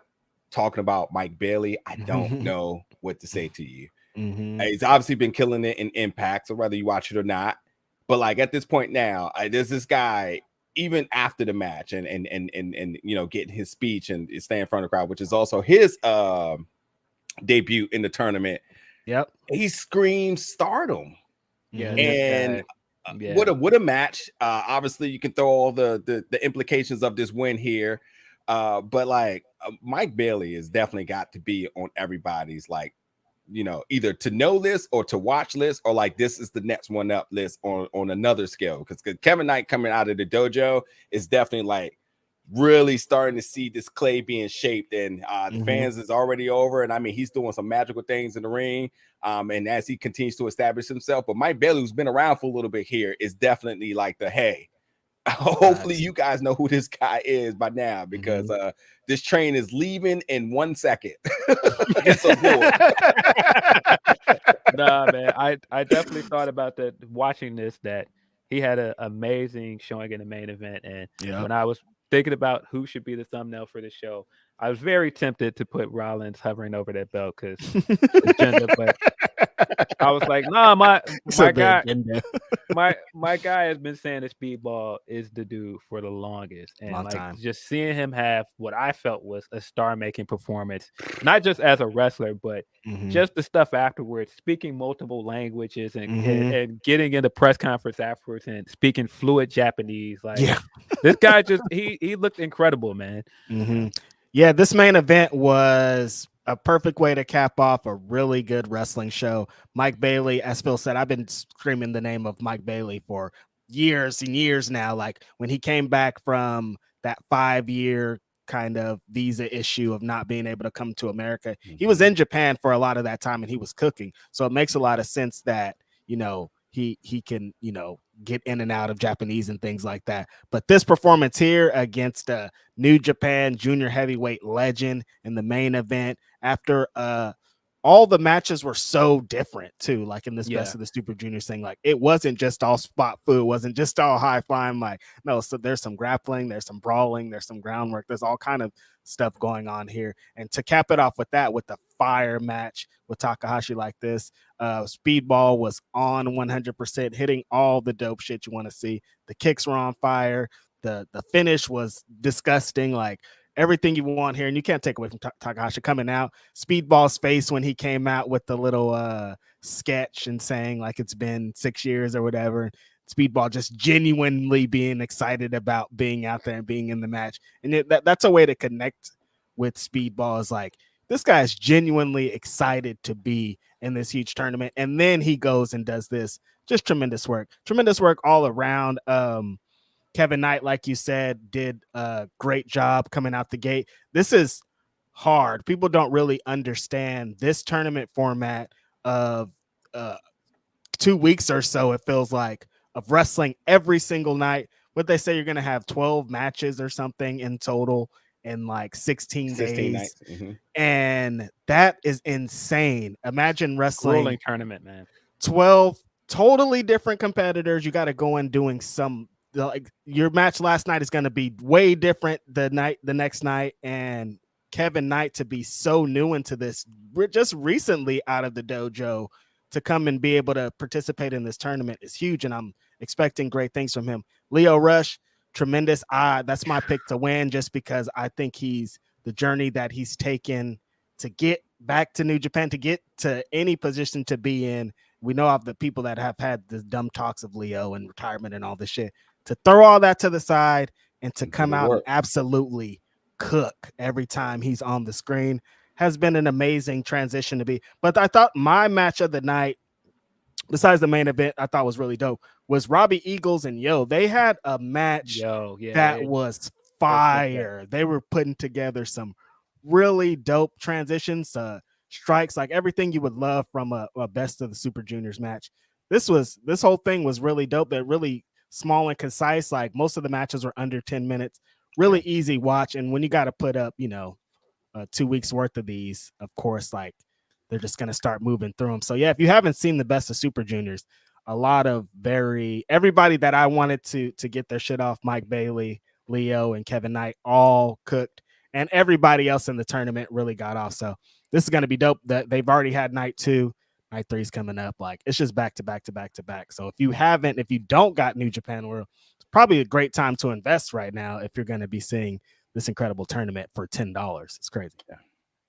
talking about Mike Bailey, I don't know what to say to you. He's obviously been killing it in Impact, so whether you watch it or not. But like at this point now, there's this guy, even after the match and getting his speech and staying in front of the crowd, which is also his debut in the tournament. Yep, he screams stardom. Yeah, and what a match. Obviously, you can throw all the implications of this win here, but like Mike Bailey has definitely got to be on everybody's either to know list or to watch list, or like this is the next one up list on another scale. Because Kevin Knight coming out of the dojo is definitely like really starting to see this clay being shaped, and the fans is already over. And I mean, he's doing some magical things in the ring. And as he continues to establish himself, but Mike Bailey, who's been around for a little bit here, is definitely like hopefully you guys know who this guy is by now, because this train is leaving in 1 second. Nah, man, I definitely thought about that watching this, that he had an amazing showing in the main event. And when I was thinking about who should be the thumbnail for the show, I was very tempted to put Rollins hovering over that belt because agenda, but I was like, nah, my guy, my guy has been saying the Speedball is the dude for the longest, and just seeing him have what I felt was a star-making performance, not just as a wrestler, but just the stuff afterwards, speaking multiple languages and getting in the press conference afterwards and speaking fluent Japanese. This guy just he looked incredible, man. Yeah, this main event was a perfect way to cap off a really good wrestling show. Mike Bailey, as Phil said, I've been screaming the name of Mike Bailey for years and years now. Like when he came back from that 5-year kind of visa issue of not being able to come to America, he was in Japan for a lot of that time and he was cooking. So it makes a lot of sense that, you know, he can, you know, get in and out of Japanese and things like that. But this performance here against New Japan junior heavyweight legend in the main event, after all the matches were so different too, like in this Best of the Super Juniors thing, like it wasn't just all spot food, it wasn't just all high flying, like no, so there's some grappling, there's some brawling, there's some groundwork, there's all kind of stuff going on here. And to cap it off with that, with the fire match with Takahashi like this, Speedball was on 100%, hitting all the dope shit you want to see. The kicks were on fire, the finish was disgusting, like everything you want here, and you can't take away from Takahashi coming out. Speedball's face when he came out with the little sketch and saying like it's been 6 years or whatever. Speedball just genuinely being excited about being out there and being in the match. And that's a way to connect with Speedball, is like, this guy's genuinely excited to be in this huge tournament. And then he goes and does this. Just tremendous work all around. Kevin Knight, like you said, did a great job coming out the gate. This is hard. People don't really understand this tournament format of 2 weeks or so, it feels like, of wrestling every single night. What they say, you're going to have 12 matches or something in total in like 16 days. And that is insane. Imagine wrestling. Grueling tournament, man. 12 totally different competitors. You got to go in doing some, like your match last night is going to be way different the next night. And Kevin Knight to be so new into this, just recently out of the dojo, to come and be able to participate in this tournament is huge. And I'm expecting great things from him. Lio Rush, tremendous. That's my pick to win, just because I think he's the journey that he's taken to get back to New Japan, to get to any position to be in. We know of the people that have had the dumb talks of Leo and retirement and all this shit, to throw all that to the side and to come out and absolutely cook every time he's on the screen has been an amazing transition to be. But I thought my match of the night, besides the main event, I thought was really dope, was Robbie Eagles and Yo. They had a match that was fire. They were putting together some really dope transitions, strikes, like everything you would love from a Best of the Super Juniors match. This whole thing was really dope. That really small and concise. Like most of the matches were under 10 minutes. Really easy watch. And when you got to put up, 2 weeks worth of these, of course, like they're just going to start moving through them. So yeah, if you haven't seen the Best of Super Juniors, a lot of everybody that I wanted to get their shit off, Mike Bailey, Leo, and Kevin Knight, all cooked, and everybody else in the tournament really got off. So this is going to be dope. That they've already had night 2, night 3 is coming up. Like it's just back to back to back to back. So if you don't got New Japan World, it's probably a great time to invest right now if you're going to be seeing this incredible tournament for $10. It's crazy.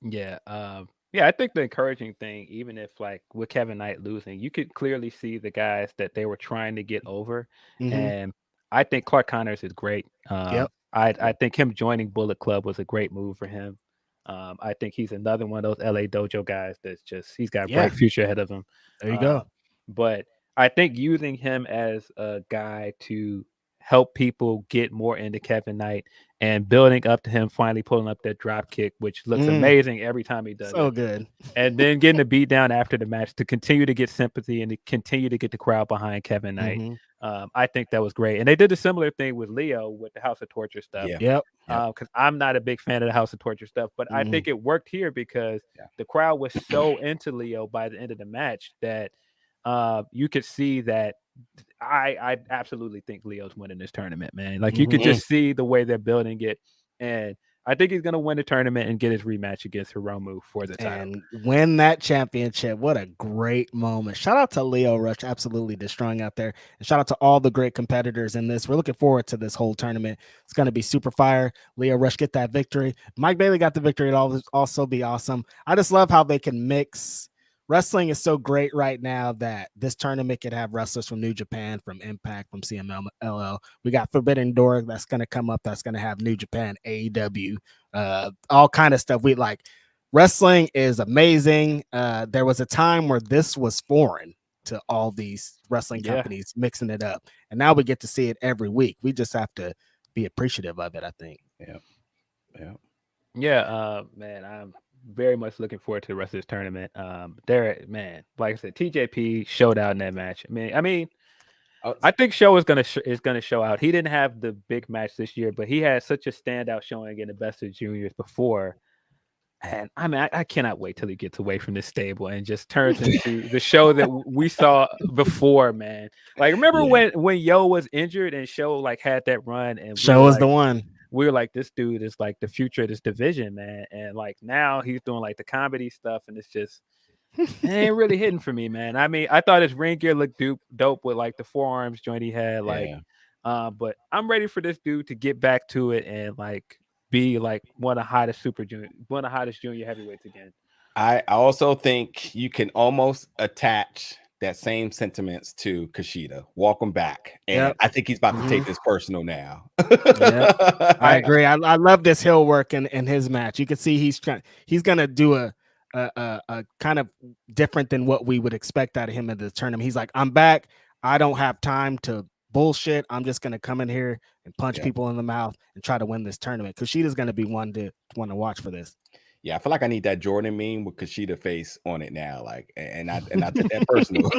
Yeah. I think the encouraging thing, even if like with Kevin Knight losing, you could clearly see the guys that they were trying to get over. And I think Clark Connors is great. I think him joining Bullet Club was a great move for him. I think he's another one of those LA Dojo guys that's he's got a bright future ahead of him. There you go. But I think using him as a guy to help people get more into Kevin Knight and building up to him finally pulling up that drop kick, which looks amazing every time he does so it. Good. And then getting a beat down after the match to continue to get sympathy and to continue to get the crowd behind Kevin Knight. I think that was great. And they did a similar thing with Leo with the House of Torture stuff. Because I'm not a big fan of the House of Torture stuff, but I think it worked here because the crowd was so into Leo by the end of the match that you could see that I absolutely think Leo's winning this tournament, man. Like you could just see the way they're building it, and I think he's gonna win the tournament and get his rematch against Hiromu for the title and win that championship. What a great moment! Shout out to Lio Rush, absolutely destroying out there, and shout out to all the great competitors in this. We're looking forward to this whole tournament. It's gonna be super fire. Lio Rush get that victory. Mike Bailey got the victory. It'll also be awesome. I just love how they can mix. Wrestling is so great right now that this tournament could have wrestlers from New Japan, from Impact, from CMLL. We got Forbidden Door that's going to come up. That's going to have New Japan, AEW, all kind of stuff. We like wrestling is amazing. There was a time where this was foreign to all these wrestling companies mixing it up, and now we get to see it every week. We just have to be appreciative of it, I think. Man, I'm very much looking forward to the rest of this tournament. Man, like I said, TJP showed out in that match. I mean, I think Show is gonna show out. He didn't have the big match this year, but he had such a standout showing in the Best of Juniors before. And I mean, I cannot wait till he gets away from this stable and just turns into the Show that we saw before, man. Like, remember when Yo was injured and Show like had that run, and Show was the one. We were like, this dude is like the future of this division, man. And like now he's doing like the comedy stuff, and it's just it ain't really hitting for me, man. I mean, I thought his ring gear looked dope with like the forearms joint he had, but I'm ready for this dude to get back to it and like be like one of the hottest junior heavyweights again. I also think you can almost attach that same sentiments to Kushida. Welcome back. And I think he's about to take this personal now. I agree. I love this heel work in his match. You can see he's gonna do a kind of different than what we would expect out of him in the tournament. He's like, I'm back. I don't have time to bullshit. I'm just gonna come in here and punch people in the mouth and try to win this tournament. Kushida's gonna be one to watch for this. Yeah, I feel like I need that Jordan meme with Kushida face on it now. Like, and I took that personal.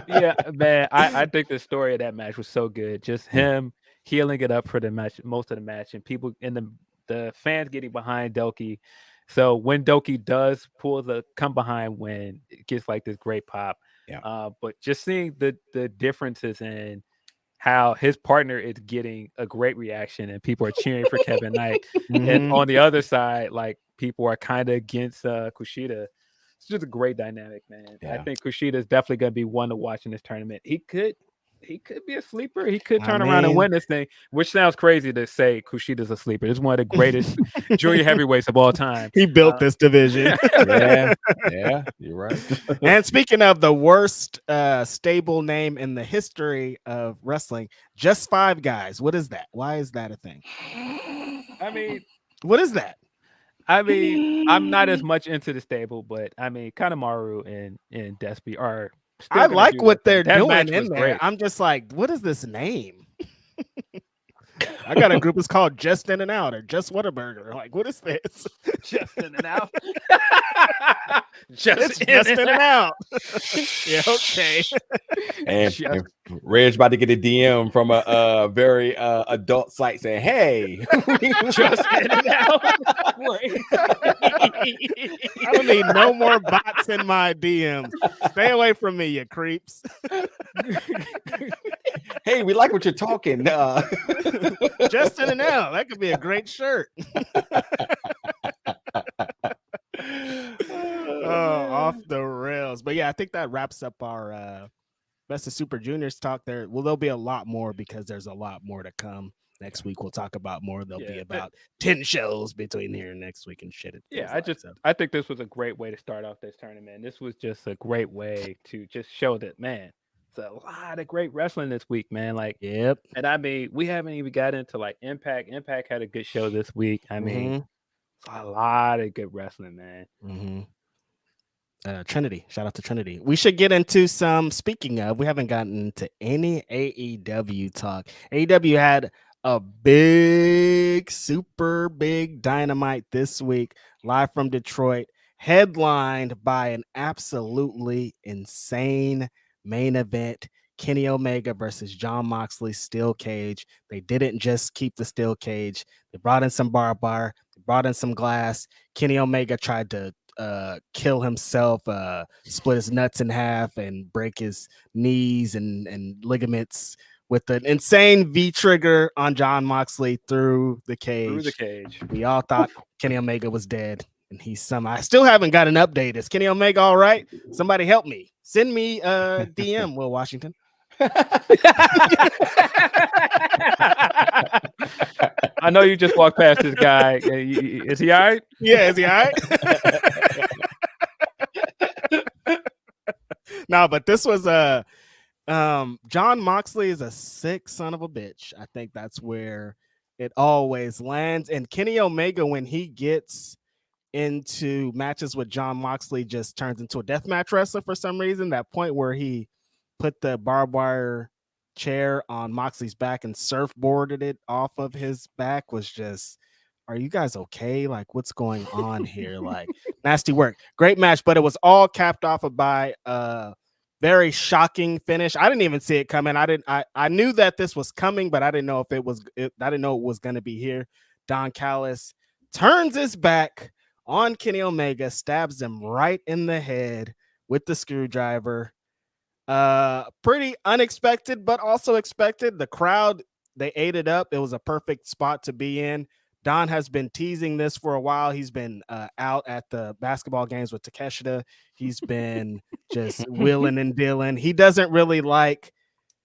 Yeah, man. I think the story of that match was so good. Just him healing it up for the match, most of the match, and people in the fans getting behind Doki. So when Doki does come behind when it gets like this great pop. But just seeing the differences in how his partner is getting a great reaction and people are cheering for Kevin Knight. And on the other side, like people are kind of against Kushida. It's just a great dynamic, man. I think Kushida is definitely going to be one to watch in this tournament. He could be a sleeper. He could turn around and win this thing, which sounds crazy to say Kushida's a sleeper. This is one of the greatest junior heavyweights of all time. He built this division. Yeah, you're right. And speaking of the worst stable name in the history of wrestling, Just Five Guys. What is that? Why is that a thing? I mean, what is that? I mean, I'm not as much into the stable, but I mean, Kanemaru and Despy are. I like what they're doing in there. Great. I'm just like, what is this name? I got a group. It's called Just In and Out or Just Whataburger. Like, what is this? Just In and Out. Just in and out. Yeah, okay. And Reg about to get a DM from a very adult site saying, "Hey, just in and out." I don't need no more bots in my DMs. Stay away from me, you creeps. Hey, we like what you're talking. Just in and out. That could be a great shirt. Off the rails. But yeah, I think that wraps up our Best of Super Juniors talk there. Well, there'll be a lot more because there's a lot more to come. Next week we'll talk about more. There'll be about 10 shows between here and next week and shit. I think this was a great way to start off this tournament. This was just a great way to just show that, man, it's a lot of great wrestling this week, man. Like, yep. And I mean, we haven't even got into like Impact. Impact had a good show this week. I mean, a lot of good wrestling, man. Trinity, shout out to Trinity. We should get into some. Speaking of, we haven't gotten into any AEW talk. AEW had a super big Dynamite this week, live from Detroit, headlined by an absolutely insane main event. Kenny Omega versus Jon Moxley steel cage. They didn't just keep the steel cage. They brought in some barbed wire. They brought in some glass. Kenny Omega tried to kill himself, split his nuts in half and break his knees and ligaments with an insane V-trigger on Jon Moxley through the cage. We all thought Kenny Omega was dead, and he's somehow. I still haven't got an update. Is Kenny Omega all right? Somebody help me. Send me a DM, Will Washington. I know you just walked past this guy. Is he all right? Yeah, is he all right? No, but this was Jon Moxley is a sick son of a bitch. I think that's where It always lands. And Kenny Omega, when he gets into matches with Jon Moxley, just turns into a deathmatch wrestler for some reason. That point where he put the barbed wire chair on Moxley's back and surfboarded it off of his back was just, are you guys okay? Like, what's going on here? Like, nasty work. Great match, but it was all capped off by a very shocking finish. I didn't even see it coming. I knew that this was coming, but I didn't know if it was. I didn't know it was going to be here. Don Callis turns his back on Kenny Omega, stabs him right in the head with the screwdriver. Pretty unexpected, but also expected. The crowd, they ate it up. It was a perfect spot to be in. Don has been teasing this for a while. He's been out at the basketball games with Takeshita. He's been just wheeling and dealing. He doesn't really like,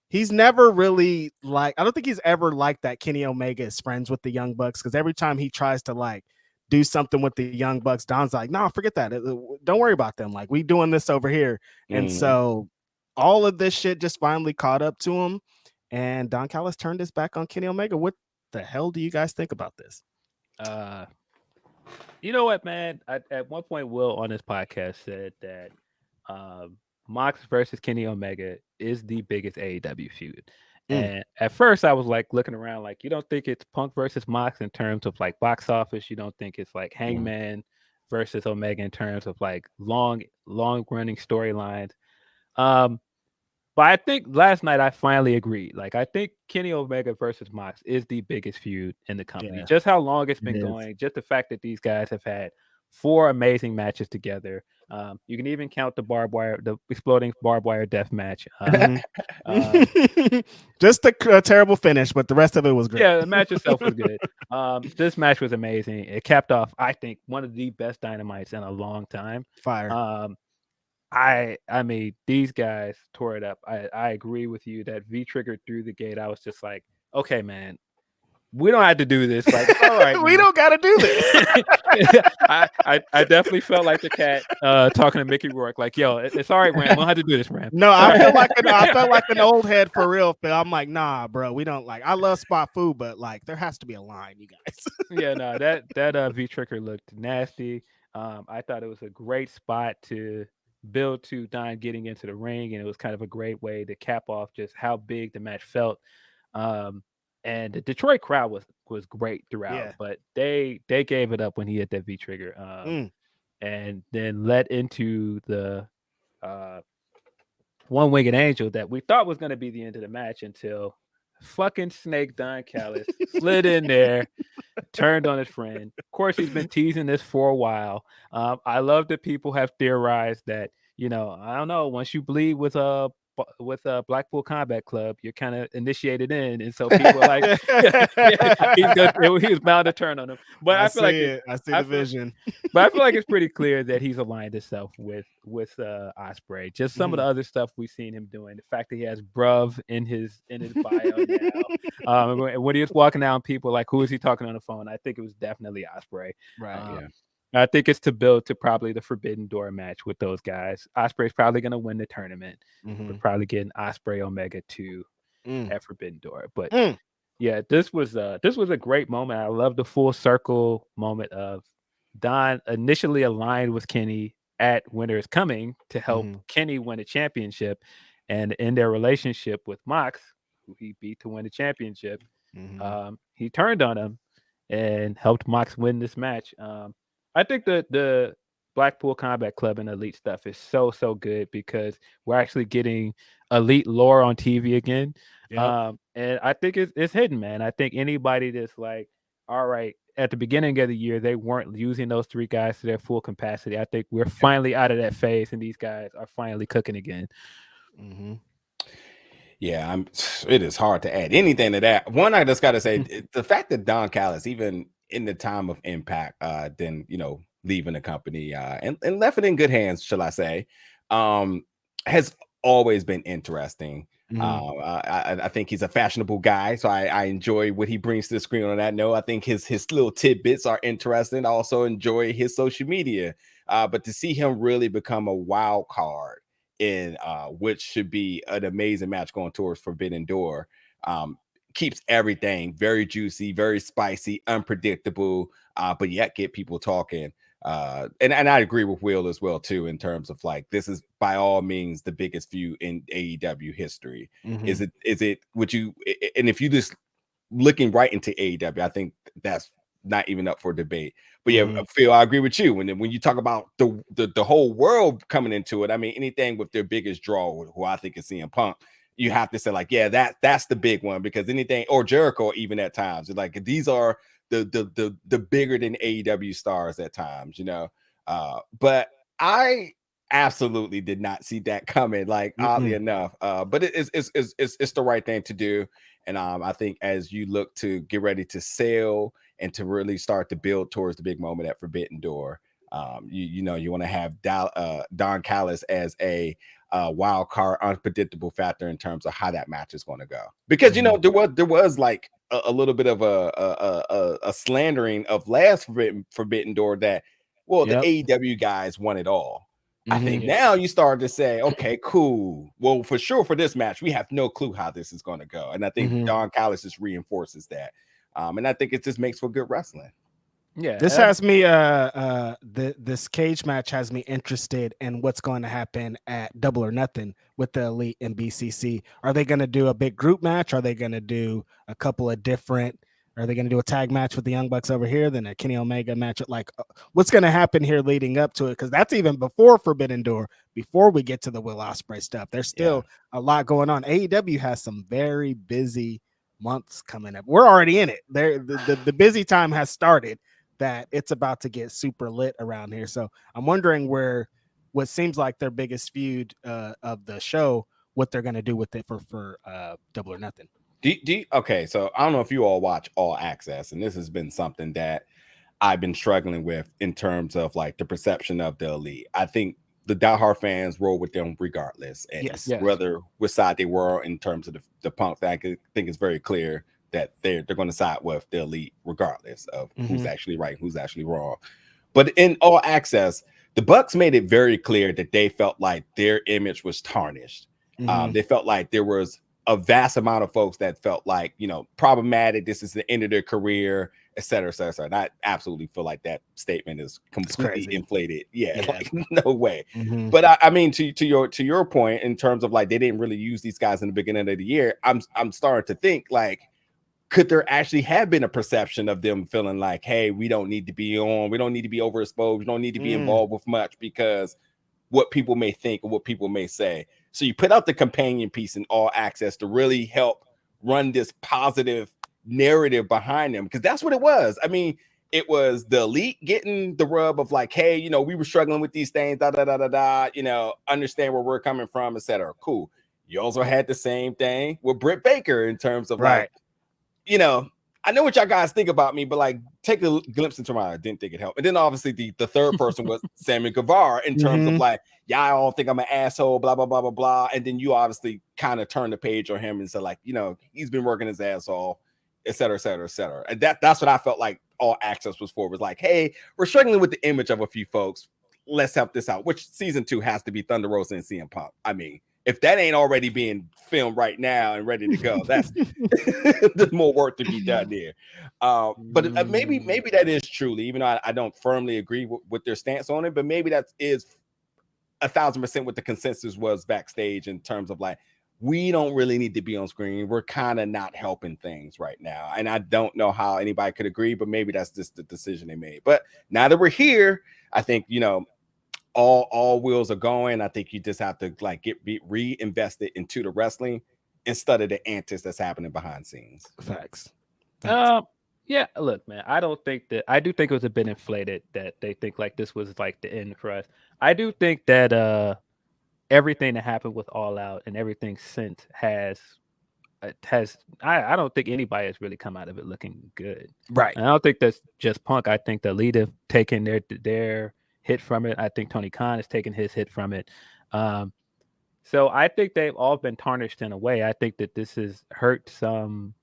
he's never really like, I don't think he's ever liked that Kenny Omega is friends with the Young Bucks, because every time he tries to like do something with the Young Bucks, Don's like, no, forget that. Don't worry about them. Like, we doing this over here. And so all of this shit just finally caught up to him. And Don Callis turned his back on Kenny Omega. What the hell do you guys think about this? You know what, man? At one point, Will on this podcast said that Mox versus Kenny Omega is the biggest AEW feud. And at first I was like looking around, like, you don't think it's Punk versus Mox in terms of like box office? You don't think it's like Hangman versus Omega in terms of like long running storylines? But I think last night I finally agreed. Like, I think Kenny Omega versus Mox is the biggest feud in the company. Yeah. Just how long it's been going, just the fact that these guys have had 4 amazing matches together. You can even count the exploding barbed wire death match. Just a terrible finish, but the rest of it was great. Yeah, the match itself was good. This match was amazing. It capped off, I think, one of the best Dynamites in a long time. Fire. I mean, these guys tore it up. I agree with you that V triggered through the gate. I was just like, okay, man, we don't have to do this. Like, all right, we don't got to do this. I definitely felt like the cat talking to Mickey Rourke, like, yo, it's all right, Ram. We don't have to do this, Ram. No, I felt like an old head for real, Phil. I'm like, nah, bro, we don't like. I love spot food, but like, there has to be a line, you guys. Yeah, no, that V trigger looked nasty. I thought it was a great spot to build to Don getting into the ring, and it was kind of a great way to cap off just how big the match felt. And the Detroit crowd was great throughout, but they gave it up when he hit that V trigger, and then led into the one-winged angel that we thought was going to be the end of the match until fucking Snake Don Callis slid in there, turned on his friend. Of course, he's been teasing this for a while. I love that people have theorized that, you know, I don't know, once you bleed with a Blackpool Combat Club, you're kind of initiated in, and so people are like, he was bound to turn on him. But I feel like I see the vision. But I feel like it's pretty clear that he's aligned himself with Ospreay. Just some of the other stuff we've seen him doing. The fact that he has bruv in his bio now. When he was walking down, people like, who is he talking on the phone? I think it was definitely Ospreay. Right. I think it's to build to probably the Forbidden Door match with those guys. Ospreay's probably going to win the tournament. We're probably getting Ospreay Omega 2 at Forbidden Door. But yeah, this was a great moment. I love the full circle moment of Don initially aligned with Kenny at Winter is Coming to help Kenny win a championship, and in their relationship with Mox, who he beat to win the championship, he turned on him and helped Mox win this match. I think the Blackpool Combat Club and Elite stuff is so good because we're actually getting Elite lore on TV again. And I think it's hidden, man. I think anybody that's like, all right, at the beginning of the year, they weren't using those 3 guys to their full capacity. I think we're finally out of that phase, and these guys are finally cooking again. Yeah, it is hard to add anything to that. One, I just got to say, the fact that Don Callis, even in the time of Impact, then, you know, leaving the company and left it in good hands, shall I say, has always been interesting. I think he's a fashionable guy, so I enjoy what he brings to the screen on that note. I think his little tidbits are interesting. I also enjoy his social media, but to see him really become a wild card in which should be an amazing match going towards Forbidden Door, keeps everything very juicy, very spicy, unpredictable, but yet get people talking. And I agree with Will as well too, in terms of like, this is by all means the biggest feud in AEW history. Is it would you, and if you just looking right into AEW, I think that's not even up for debate. But yeah, Phil, I agree with you. When you talk about the whole world coming into it, I mean, anything with their biggest draw, who I think is CM Punk, you have to say like, yeah, that's the big one, because anything, or Jericho even at times, like these are the bigger than AEW stars at times, you know. But I absolutely did not see that coming, like oddly enough. But it's the right thing to do. And I think as you look to get ready to sail and to really start to build towards the big moment at Forbidden Door, you know, you want to have Don Callis as a wild card, unpredictable factor in terms of how that match is going to go. Because you know, there was like a little bit of a slandering of last Forbidden Door that, well, the AEW guys won it all. I think now you start to say, okay, cool. Well, for sure for this match, we have no clue how this is going to go. And I think Don Callis just reinforces that. And I think it just makes for good wrestling. Yeah, this has me this cage match has me interested in what's going to happen at Double or Nothing with the Elite and BCC. Are they going to do a big group match? Are they going to do a couple of different? Are they going to do a tag match with the Young Bucks over here, then a Kenny Omega match? Like, what's going to happen here leading up to it? Because that's even before Forbidden Door, before we get to the Will Ospreay stuff. There's still a lot going on. AEW has some very busy months coming up. We're already in it. The busy time has started. That it's about to get super lit around here. So I'm wondering where what seems like their biggest feud of the show, what they're going to do with it for Double or Nothing. Okay, so I don't know if you all watch All Access, and this has been something that I've been struggling with in terms of like the perception of the Elite. I think the diehard fans roll with them regardless, and whether which side they were in terms of the Punk thing, I think it's very clear that they're going to side with the Elite regardless of who's actually right, who's actually wrong. But in All Access, the Bucks made it very clear that they felt like their image was tarnished. They felt like there was a vast amount of folks that felt like, you know, problematic. This is the end of their career, et cetera, et cetera, et cetera. And I absolutely feel like that statement is completely inflated. Yeah. Like, no way. But I mean, to your point, in terms of like, they didn't really use these guys in the beginning of the year. I'm starting to think like, could there actually have been a perception of them feeling like, hey, we don't need to be on, we don't need to be overexposed, we don't need to be involved with much because what people may think or what people may say. So you put out the companion piece in All Access to really help run this positive narrative behind them, because that's what it was. I mean, it was the Elite getting the rub of like, hey, you know, we were struggling with these things, you know, understand where we're coming from, etc. Cool. You also had the same thing with Britt Baker in terms of like, you know, I know what y'all guys think about me, but like, take a glimpse into my, I didn't think it helped. And then obviously the third person was Sammy Guevara in terms of like, y'all all think I'm an asshole, blah, blah, blah, blah, blah. And then you obviously kind of turn the page on him and said like, you know, he's been working his ass off, et cetera, et cetera, et cetera. And that's what I felt like All Access was for, was like, hey, we're struggling with the image of a few folks. Let's help this out, which season 2 has to be Thunder Rosa and CM Punk. I mean, if that ain't already being filmed right now and ready to go, that's there's more work to be done there. But maybe that is truly, even though I don't firmly agree with their stance on it, but maybe that is 1,000% what the consensus was backstage in terms of like, we don't really need to be on screen. We're kind of not helping things right now. And I don't know how anybody could agree, but maybe that's just the decision they made. But now that we're here, I think, you know, all wheels are going. I think you just have to like be reinvested into the wrestling instead of the antics that's happening behind scenes. Facts. Yeah, look, man, I do think it was a bit inflated that they think like this was like the end for us. I do think that everything that happened with All Out and everything since has I don't think anybody has really come out of it looking good. Right. And I don't think that's just Punk. I think the Elite have taken their hit from it. I think Tony Khan has taken his hit from it. So I think they've all been tarnished in a way. I think that this has hurt some.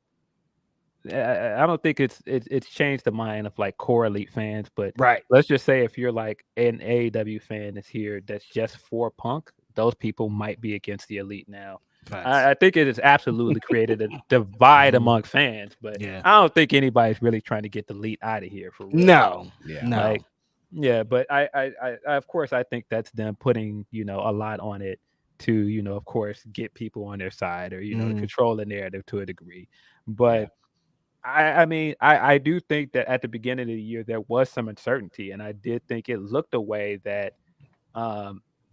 I don't think it's changed the mind of like core Elite fans, but let's just say if you're like an AEW fan that's here that's just for Punk, those people might be against the Elite now. I think it has absolutely created a divide among fans, but I don't think anybody's really trying to get the elite out of here for real. No. Like, but I of course I think that's them putting, a lot on it to, of course, get people on their side or, control the narrative to a degree. But I mean, I do think that at the beginning of the year there was some uncertainty, and I did think it looked a way that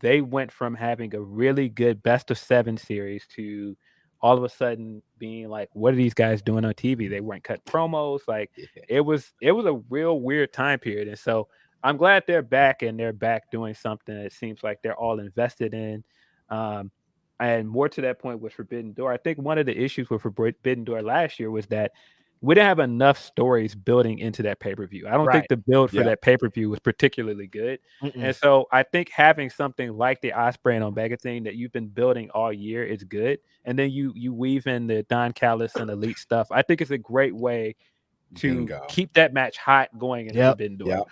they went from having a really good best of 7 series to all of a sudden being like, what are these guys doing on TV? They weren't cut promos. Like it was a real weird time period. And so I'm glad they're back, and they're back doing something that seems like they're all invested in. And more to that point with Forbidden Door, I think one of the issues with Forbidden Door last year was that we didn't have enough stories building into that pay-per-view. I don't think the build for that pay-per-view was particularly good. And so I think having something like the Ospreay and Omega thing that you've been building all year is good. And then you weave in the Don Callis and Elite stuff. I think it's a great way to keep that match hot going into Forbidden Door.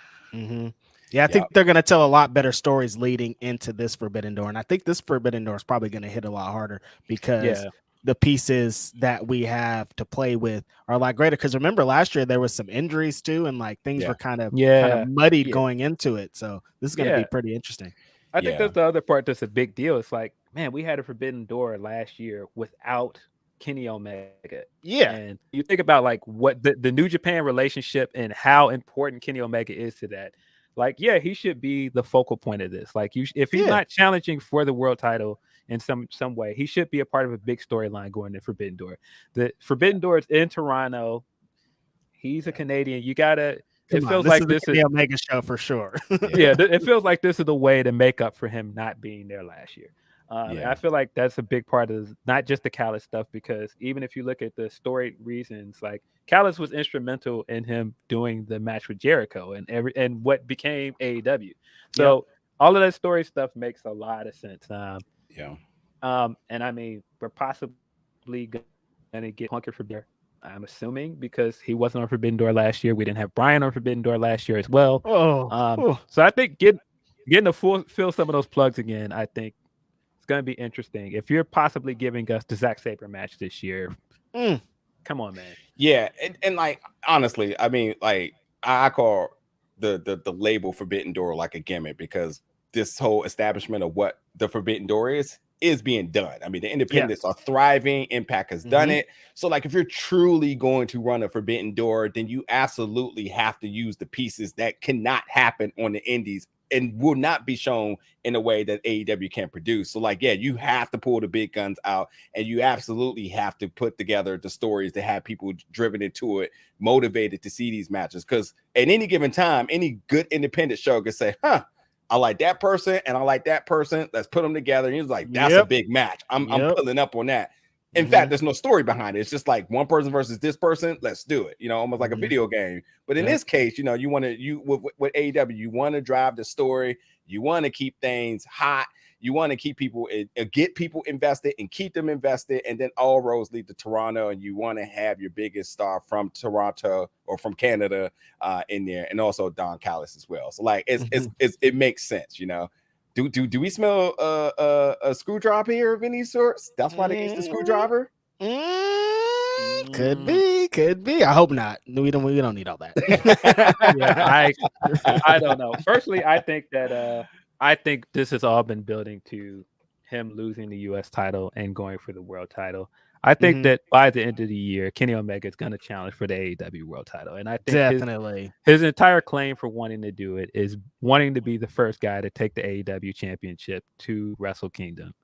Yeah, I think they're going to tell a lot better stories leading into this Forbidden Door. And I think this Forbidden Door is probably going to hit a lot harder because the pieces that we have to play with are a lot greater. Because remember last year there was some injuries too, and like things were kind of muddied going into it. So this is going to be pretty interesting. I think that's the other part that's a big deal. It's like, man, we had a Forbidden Door last year without Kenny Omega. And you think about like what the New Japan relationship and how important Kenny Omega is to that. Like, he should be the focal point of this. Like, if he's not challenging for the world title in some way, he should be a part of a big storyline going to Forbidden Door. The Forbidden Door is in Toronto. He's a Canadian. You gotta. It feels like this is the Omega show for sure. It feels like this is the way to make up for him not being there last year. And I feel like that's a big part of not just the Callis stuff, because even if you look at the story reasons, like Callis was instrumental in him doing the match with Jericho and what became AEW. So all of that story stuff makes a lot of sense. And I mean, we're possibly gonna get Hunker for there. I'm assuming because he wasn't on Forbidden Door last year. We didn't have Brian on Forbidden Door last year as well. So I think getting to fill some of those plugs again, I think going to be interesting. If you're possibly giving us the Zack Sabre match this year, come on, man. And like honestly, I mean, like I call the label Forbidden Door like a gimmick, because this whole establishment of what the Forbidden Door is being done. I mean, the independents are thriving. Impact has done it. So like if you're truly going to run a Forbidden Door, then you absolutely have to use the pieces that cannot happen on the indies and will not be shown in a way that AEW can produce. So like, you have to pull the big guns out, and you absolutely have to put together the stories that have people driven into it, motivated to see these matches. Because at any given time, any good independent show can say, I like that person and I like that person. Let's put them together. And he's like, that's a big match. I'm pulling up on that. In fact, there's no story behind it. It's just like one person versus this person. Let's do it. Almost like a video game. But in this case, you want to with AEW, you want to drive the story. You want to keep things hot. You want to keep people get people invested and keep them invested. And then all roads lead to Toronto. And you want to have your biggest star from Toronto or from Canada in there, and also Don Callis as well. So like it makes sense, Do we smell a screwdriver here of any sorts? That's why they use the screwdriver. Could be. I hope not. We don't need all that. I don't know. Personally, I think that I think this has all been building to him losing the U.S. title and going for the world title. I think that by the end of the year, Kenny Omega is going to challenge for the AEW world title. And I think definitely his entire claim for wanting to do it is wanting to be the first guy to take the AEW championship to Wrestle Kingdom.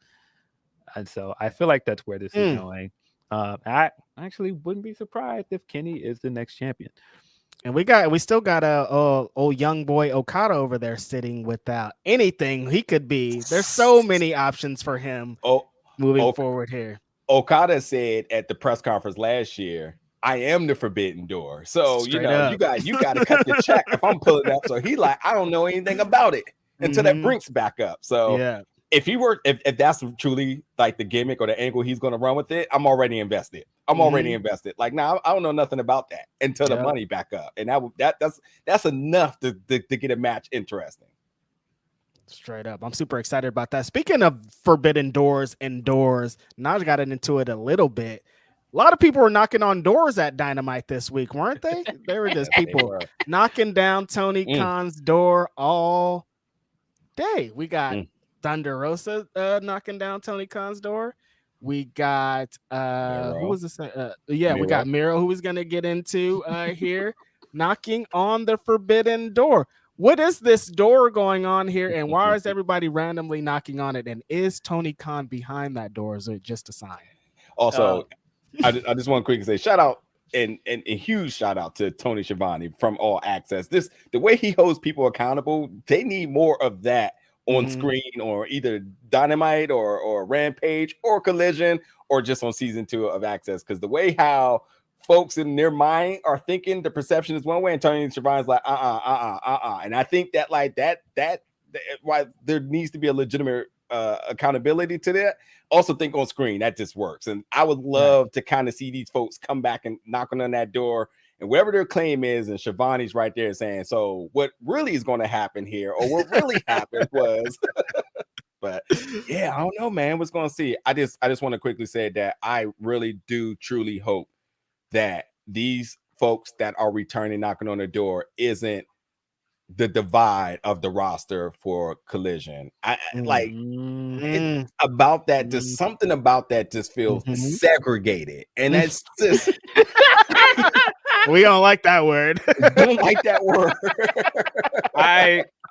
And so I feel like that's where this is going. I actually wouldn't be surprised if Kenny is the next champion. And we still got a old young boy Okada over there sitting without anything he could be. There's so many options for him moving forward here. Okada said at the press conference last year, I am the Forbidden Door. So you got to cut the check if I'm pulling up. So he like, I don't know anything about it until that Brink's back up. So if that's truly like the gimmick or the angle he's going to run with it, I'm already invested. Like now, I don't know nothing about that until the money back up, and that's enough to get a match interesting. Straight up. I'm super excited about that. Speaking of forbidden doors and doors, Naj got into it a little bit. A lot of people were knocking on doors at Dynamite this week, weren't they? They were just people knocking down Tony Khan's door all day. We got Thunder Rosa knocking down Tony Khan's door. We got who was this? Miro. We got Miro, who was gonna get into here, knocking on the forbidden door. What is this door going on here, and why is everybody randomly knocking on it? And is Tony Khan behind that door? Or is it just a sign? Also, I just want to quickly say shout out and a huge shout out to Tony Schiavone from All Access. The way he holds people accountable, they need more of that on screen, or either Dynamite or Rampage or Collision, or just on season 2 of Access. Because the way how folks in their mind are thinking, the perception is one way, and Tony Schiavone's like and I think that like that why there needs to be a legitimate accountability to that. Also think on screen that just works, and I would love to kind of see these folks come back and knocking on that door, and whatever their claim is, and Schiavone's right there saying, so what really is going to happen here, or what really happened was but yeah, I don't know, man, what's going to see. I just want to quickly say that I really do truly hope that these folks that are returning knocking on the door isn't the divide of the roster for Collision. It's about that, just something about that just feels segregated, and that's just we don't like that word. Don't like that word.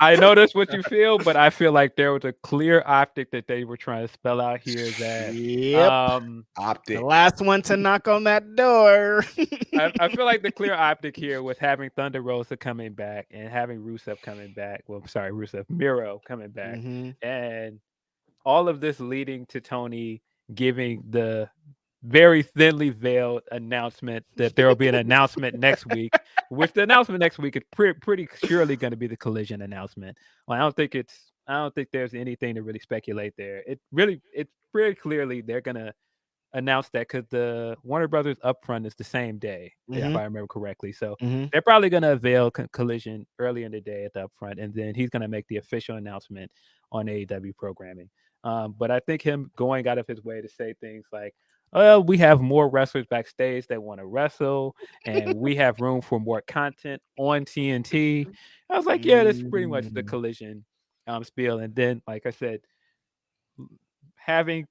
I noticed what you feel, but I feel like there was a clear optic that they were trying to spell out here. That optic, the last one to knock on that door. I feel like the clear optic here was having Thunder Rosa coming back and having Rusev coming back. Well, sorry, Miro coming back, and all of this leading to Tony giving the very thinly veiled announcement that there will be an announcement next week, which the announcement next week is pretty surely going to be the Collision announcement. Well, I don't think there's anything to really speculate there. It's pretty clearly they're going to announce that, because the Warner Brothers upfront is the same day, if I remember correctly. So they're probably going to unveil Collision early in the day at the upfront, and then he's going to make the official announcement on AEW programming. But I think him going out of his way to say things like, we have more wrestlers backstage that want to wrestle, and we have room for more content on TNT. I was like, yeah, that's pretty much the Collision spiel. And then, like I said, having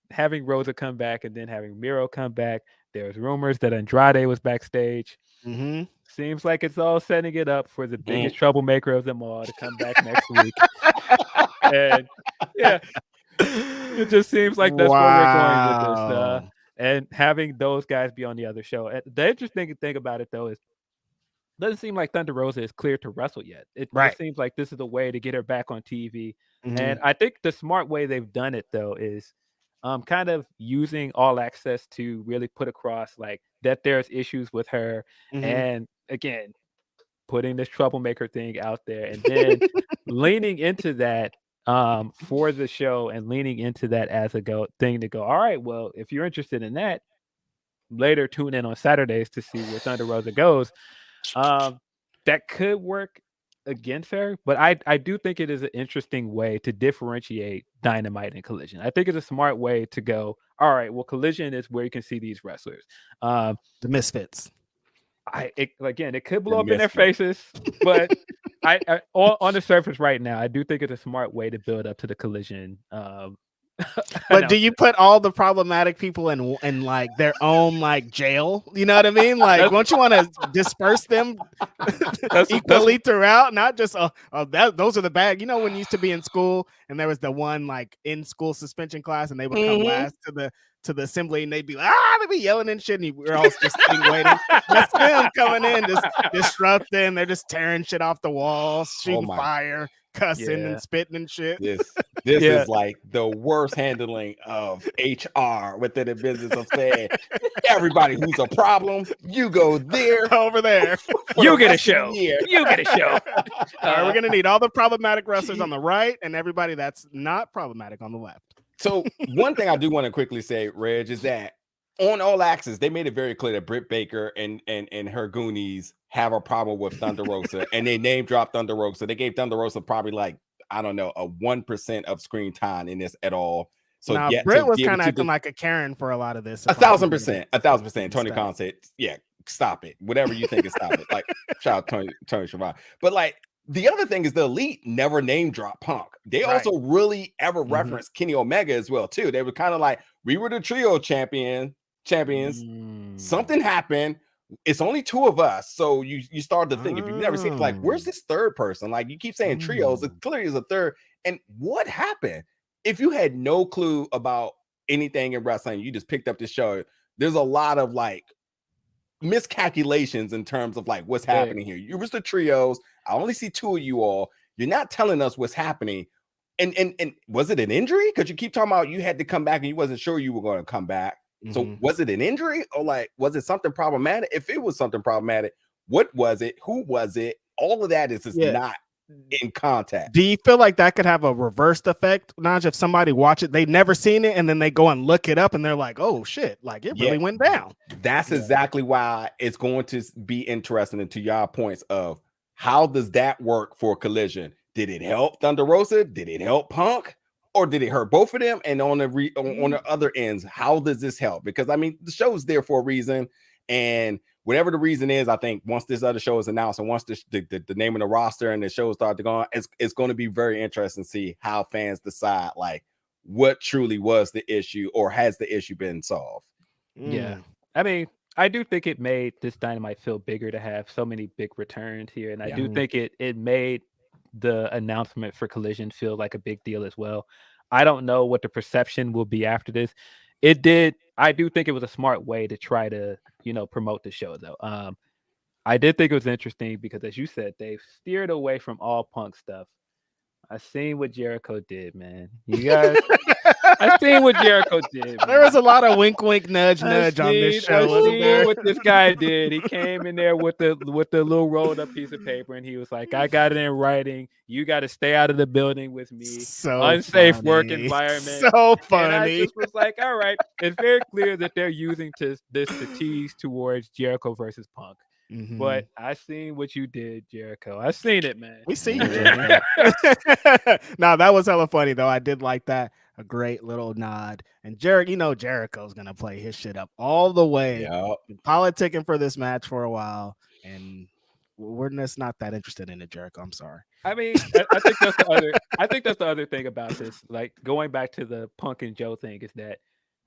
Rosa come back and then having Miro come back. There's rumors that Andrade was backstage. Seems like it's all setting it up for the biggest troublemaker of them all to come back next week. And yeah, it just seems like that's where we're going with this. And having those guys be on the other show. The interesting thing about it, though, is it doesn't seem like Thunder Rosa is clear to wrestle yet. It just seems like this is a way to get her back on TV. And I think the smart way they've done it, though, is kind of using All Access to really put across like that there's issues with her. And again, putting this troublemaker thing out there, and then leaning into that for the show, and leaning into that as a thing to go, all right, well, if you're interested in that, later tune in on Saturdays to see where Thunder Rosa goes. That could work against her, but I do think it is an interesting way to differentiate Dynamite and Collision. I think it's a smart way to go, all right, well, Collision is where you can see these wrestlers. The Misfits. It could blow up in their faces, but I on the surface right now, I do think it's a smart way to build up to the Collision. But do you put all the problematic people in like their own like jail? You know what I mean? Like, don't you want to disperse them equally throughout? Not just those are the bad. You know, when you used to be in school and there was the one like in school suspension class, and they would come last to the assembly, and they'd be like, they'd be yelling and shit, and we're all just sitting waiting. That's them coming in, just disrupting. They're just tearing shit off the walls, shooting fire, cussing and spitting and shit. This is like the worst handling of HR within the business of saying, everybody who's a problem, you go there, over there. You get a show. You get a show. All right, we're gonna need all the problematic wrestlers on the right and everybody that's not problematic on the left. So one thing I do want to quickly say, Reg, is that on All Access, they made it very clear that Britt Baker and her Goonies have a problem with Thunder Rosa, and they name dropped Thunder Rosa. They gave Thunder Rosa probably like I don't know, a 1% of screen time in this at all. So now, yeah, Britt was kind of acting like a Karen for a lot of this. 1,000%. Tony Khan said, yeah, stop it. Whatever you think is stop it. Like, shout out Tony Schiavone. But like, the other thing is the Elite never name drop Punk. They also really ever reference Kenny Omega as well, too. They were kind of like, we were the trio champions. Something happened. It's only 2 of us. So you start to think, if you've never seen, like, where's this third person? Like, you keep saying trios. It clearly is a third. And what happened? If you had no clue about anything in wrestling, you just picked up this show, there's a lot of like miscalculations in terms of like what's happening here. You was the trios. I only see 2 of you all. You're not telling us what's happening. And was it an injury? Because you keep talking about you had to come back and you wasn't sure you were going to come back. So was it an injury or like was it something problematic? If it was something problematic, what was it? Who was it? All of that is just not in contact. Do you feel like that could have a reversed effect, Naj? If somebody watch it, they've never seen it, and then they go and look it up, and they're like, "Oh shit!" Like it really went down. That's exactly why it's going to be interesting. And to your points of how does that work for Collision? Did it help Thunder Rosa? Did it help Punk? Or did it hurt both of them? And on the other ends, how does this help? Because I mean, the show's there for a reason, and whatever the reason is, I think once this other show is announced and once the name of the roster and the show start to go on, it's going to be very interesting to see how fans decide like what truly was the issue or has the issue been solved. Yeah, I mean, I do think it made this Dynamite feel bigger to have so many big returns here, and I do think it made the announcement for Collision feel like a big deal as well. I don't know what the perception will be after this. I do think it was a smart way to try to, promote the show though. I did think it was interesting because as you said, they've steered away from all Punk stuff. I seen what Jericho did, man. You guys, I seen what Jericho did. Man. There was a lot of wink, wink, nudge, nudge on this show. Wasn't there? What this guy did. He came in there with the little rolled up piece of paper, and he was like, "I got it in writing. You got to stay out of the building with me. So unsafe funny. work environment." So funny. And I just was like, "All right." It's very clear that they're using this to tease towards Jericho versus Punk. But I seen what you did, Jericho. I seen it, man. We see you, Jericho. Now that was hella funny though. I did like that. A great little nod. And Jericho's gonna play his shit up all the way. Been politicking for this match for a while, and we're just not that interested in it, Jericho. I'm sorry. I mean, I think that's the other. I think that's the other thing about this. Like going back to the Punk and Joe thing is that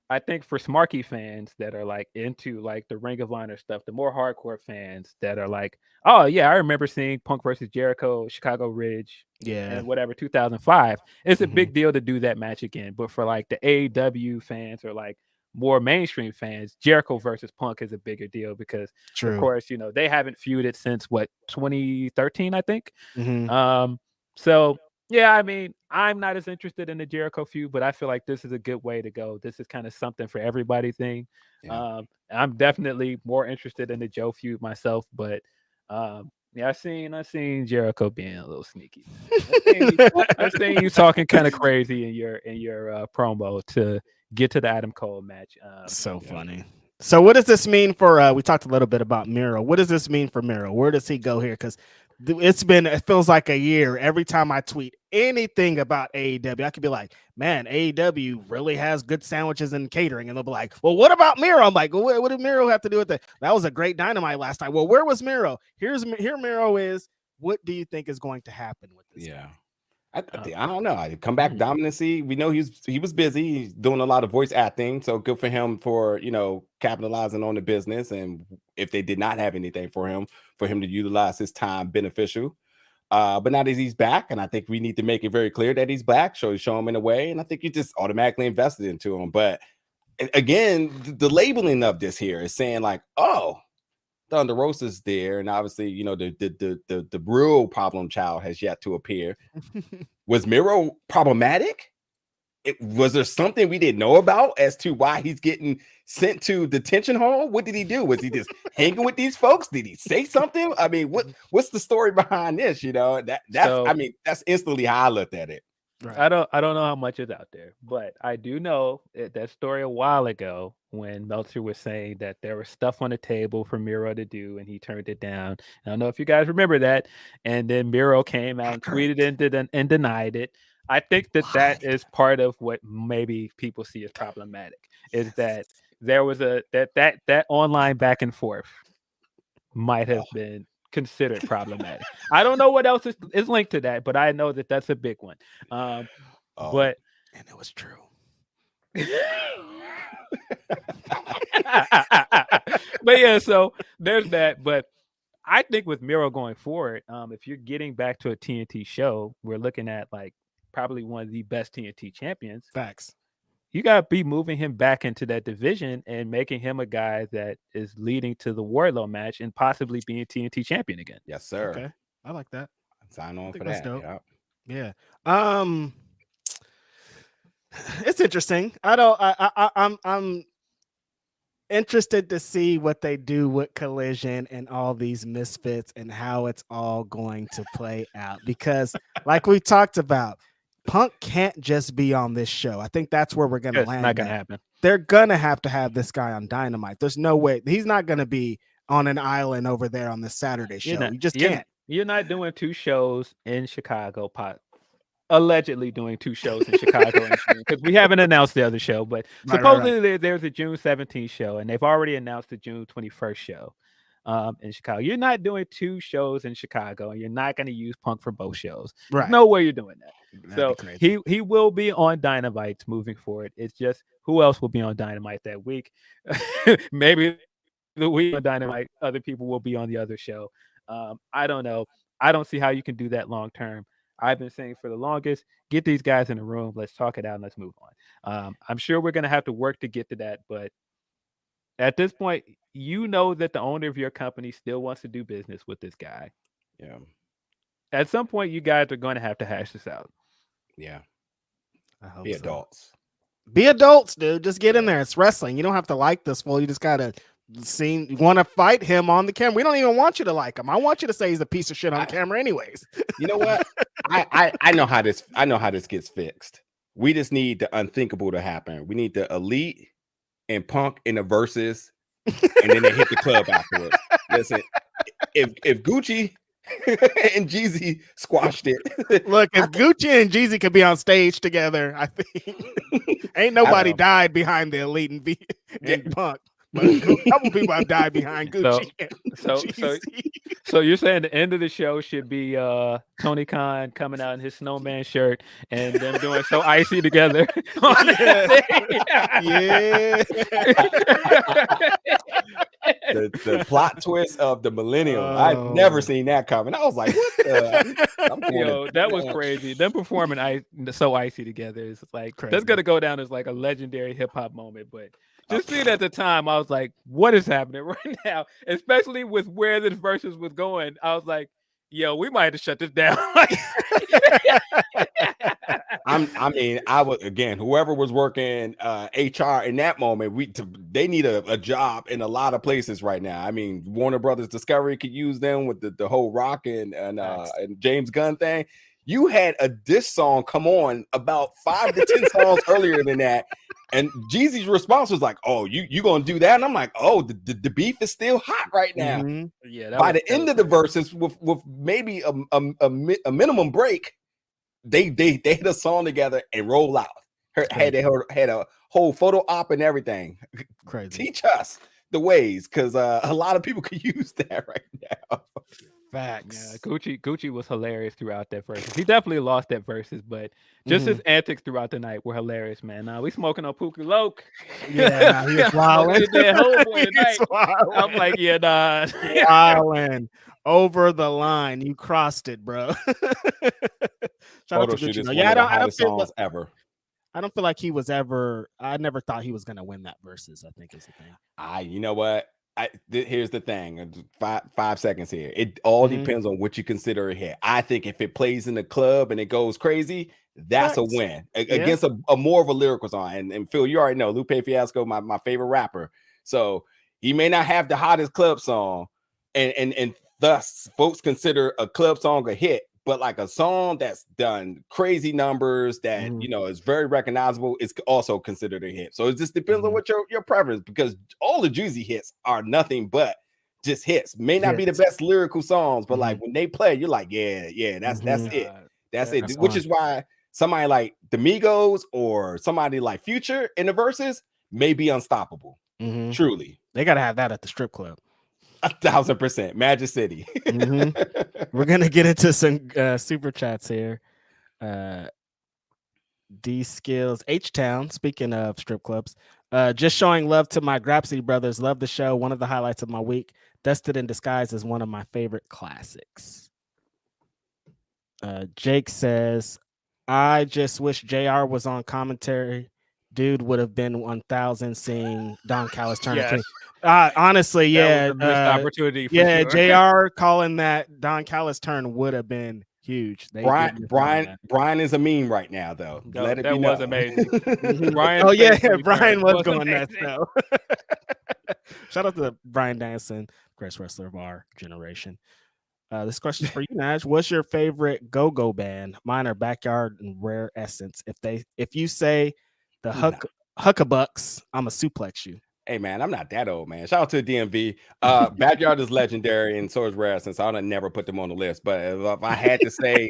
I think for Smarky fans that are like into like the Ring of Honor stuff, the more hardcore fans that are like, oh yeah, I remember seeing Punk versus Jericho, Chicago Ridge, and whatever 2005. It's a big deal to do that match again. But for like the AEW fans or like more mainstream fans, Jericho versus Punk is a bigger deal because of course, they haven't feuded since 2013, I think. So yeah, I mean, I'm not as interested in the Jericho feud, but I feel like this is a good way to go. This is kind of something for everybody thing. I'm definitely more interested in the Joe feud myself, but I seen Jericho being a little sneaky. I seen you talking kind of crazy in your promo to get to the Adam Cole match. So funny. So what does this mean for? We talked a little bit about Miro. What does this mean for Miro? Where does he go here? Because it feels like a year every time I tweet anything about AEW. I could be like, man, AEW really has good sandwiches and catering, and they'll be like, well, what about Miro? I'm like, well, what did Miro have to do with that? That was a great Dynamite last time. Well, where was Miro? Here Miro is. What do you think is going to happen with this? I don't know. I come back dominancy. We know he was busy. He's doing a lot of voice acting, so good for him for capitalizing on the business. And if they did not have anything for him to utilize his time beneficial. But now that he's back, and I think we need to make it very clear that he's back. Show him in a way, and I think you just automatically invested into him. But again, the labeling of this here is saying like, oh, Thunder Rosa's there, and obviously, the real problem child has yet to appear. Was Miro problematic? Was there something we didn't know about as to why he's getting sent to detention hall? What did he do? Was he just hanging with these folks? Did he say something? I mean, what's the story behind this? That's instantly how I looked at it. Right. I don't know how much is out there, but I do know that story a while ago when Meltzer was saying that there was stuff on the table for Miro to do and he turned it down. I don't know if you guys remember that. And then Miro came out and tweeted and denied it. I think that is part of what maybe people see as problematic is that there was that online back and forth might have been considered problematic. I don't know what else is linked to that, but I know that that's a big one. But and it was true. But yeah, so there's that. But I think with Miro going forward, if you're getting back to a TNT show, we're looking at like probably one of the best TNT champions. Facts. You got to be moving him back into that division and making him a guy that is leading to the Wardlow match and possibly being TNT champion again. Yes, sir. Okay, I like that. Sign on for that. Dope. Yeah. It's interesting. I'm interested to see what they do with Collision and all these misfits and how it's all going to play out. Because, like we talked about, Punk can't just be on this show. I think that's where we're going to land. It's not going to happen. They're going to have this guy on Dynamite. There's no way. He's not going to be on an island over there on the Saturday show. You just can't. You're not doing 2 shows in Chicago, allegedly doing 2 shows in Chicago because we haven't announced the other show, but supposedly there's a June 17th show and they've already announced the June 21st show in Chicago. You're not doing 2 shows in Chicago and you're not going to use Punk for both shows. Right. There's no way you're doing that. So he will be on Dynamite moving forward. It's just who else will be on Dynamite that week? Maybe the week on Dynamite, other people will be on the other show. I don't know. I don't see how you can do that long term. I've been saying for the longest, get these guys in the room. Let's talk it out and let's move on. I'm sure we're going to have to work to get to that. But at this point, you know that the owner of your company still wants to do business with this guy. Yeah. At some point, you guys are going to have to hash this out. Yeah. I hope Be adults. Be adults, dude. Just get in there. It's wrestling. You don't have to like this fool. You just got to want to fight him on the camera. We don't even want you to like him. I want you to say he's a piece of shit on camera anyways. You know what? I know how this gets fixed. We just need the unthinkable to happen. We need the Elite and Punk in the verses, and then they hit the club afterwards. Listen, if Gucci and Jeezy squashed it. Look, if Gucci and Jeezy could be on stage together, I think ain't nobody died behind the Elite and Punk. But a couple people have died behind Gucci. So you're saying the end of the show should be Tony Khan coming out in his snowman shirt and them doing So Icy together. Yeah. The plot twist of the millennium. I've never seen that coming. I was like, what the? That was crazy. Them performing So Icy together is like crazy. That's gonna go down as like a legendary hip hop moment. But just seeing at the time, I was like, what is happening right now? Especially with where this versus was going. I was like, yo, we might have to shut this down. I would, again, whoever was working HR in that moment, they need a job in a lot of places right now. I mean, Warner Brothers Discovery could use them with the whole Rock and James Gunn thing. You had a diss song come on about 5 to 10 songs earlier than that. And Jeezy's response was like, oh, you gonna do that? And I'm like, oh, the beef is still hot right now. Mm-hmm. Yeah. By the end of the verses, with maybe a minimum break, they hit a song together and roll out. Had a whole photo op and everything. Crazy. Teach us the ways, because a lot of people could use that right now. Facts. Yeah, Gucci was hilarious throughout that versus. He definitely lost that versus, but just his antics throughout the night were hilarious, man. We smoking on Pookie Loke. Yeah, he was wilding. I'm like, yeah, nah. Wilding over the line. You crossed it, bro. Photo shoot is one of the hottest songs ever. I don't feel like he was ever. I never thought he was going to win that versus. I think is the thing. You know what? Here's the thing. 5 seconds here. It all depends on what you consider a hit. I think if it plays in the club and it goes crazy, that's a win against a more of a lyrical song. And Phil, you already know Lupe Fiasco, my favorite rapper. So he may not have the hottest club song, and thus folks consider a club song a hit. but like a song that's done crazy numbers that is very recognizable is also considered a hit. So it just depends on what your preference, because all the Juicy hits are nothing but just hits. May not be the best lyrical songs, but like when they play, you're like, yeah, that's it. That's it. Which is why somebody like the Migos or somebody like Future in the verses may be unstoppable. Truly. They gotta have that at the strip club. 1,000%. Magic City. We're gonna get into some super chats here. D Skills H-Town, speaking of strip clubs, just showing love to my Grapsody brothers. Love the show. One of the highlights of my week. Dusted in Disguise is one of my favorite classics. Jake says, I just wish JR was on commentary. Dude would have been 1,000 seeing Don Callis turn. Yes. Honestly, that was a missed opportunity. For sure. JR calling that Don Callis turn would have been huge. Brian is a meme right now, though. Let it be known. That was amazing. Brian was going nuts though. Shout out to Brian Danson, greatest wrestler of our generation. This question is for you, Naj. What's your favorite go-go band? Mine are Backyard and Rare Essence. If you say the Huckabucks, I'm a suplex you. Hey man, I'm not that old, man. Shout out to the DMV. Backyard is legendary, and so is Rare Essence. I would never put them on the list. But if I had to say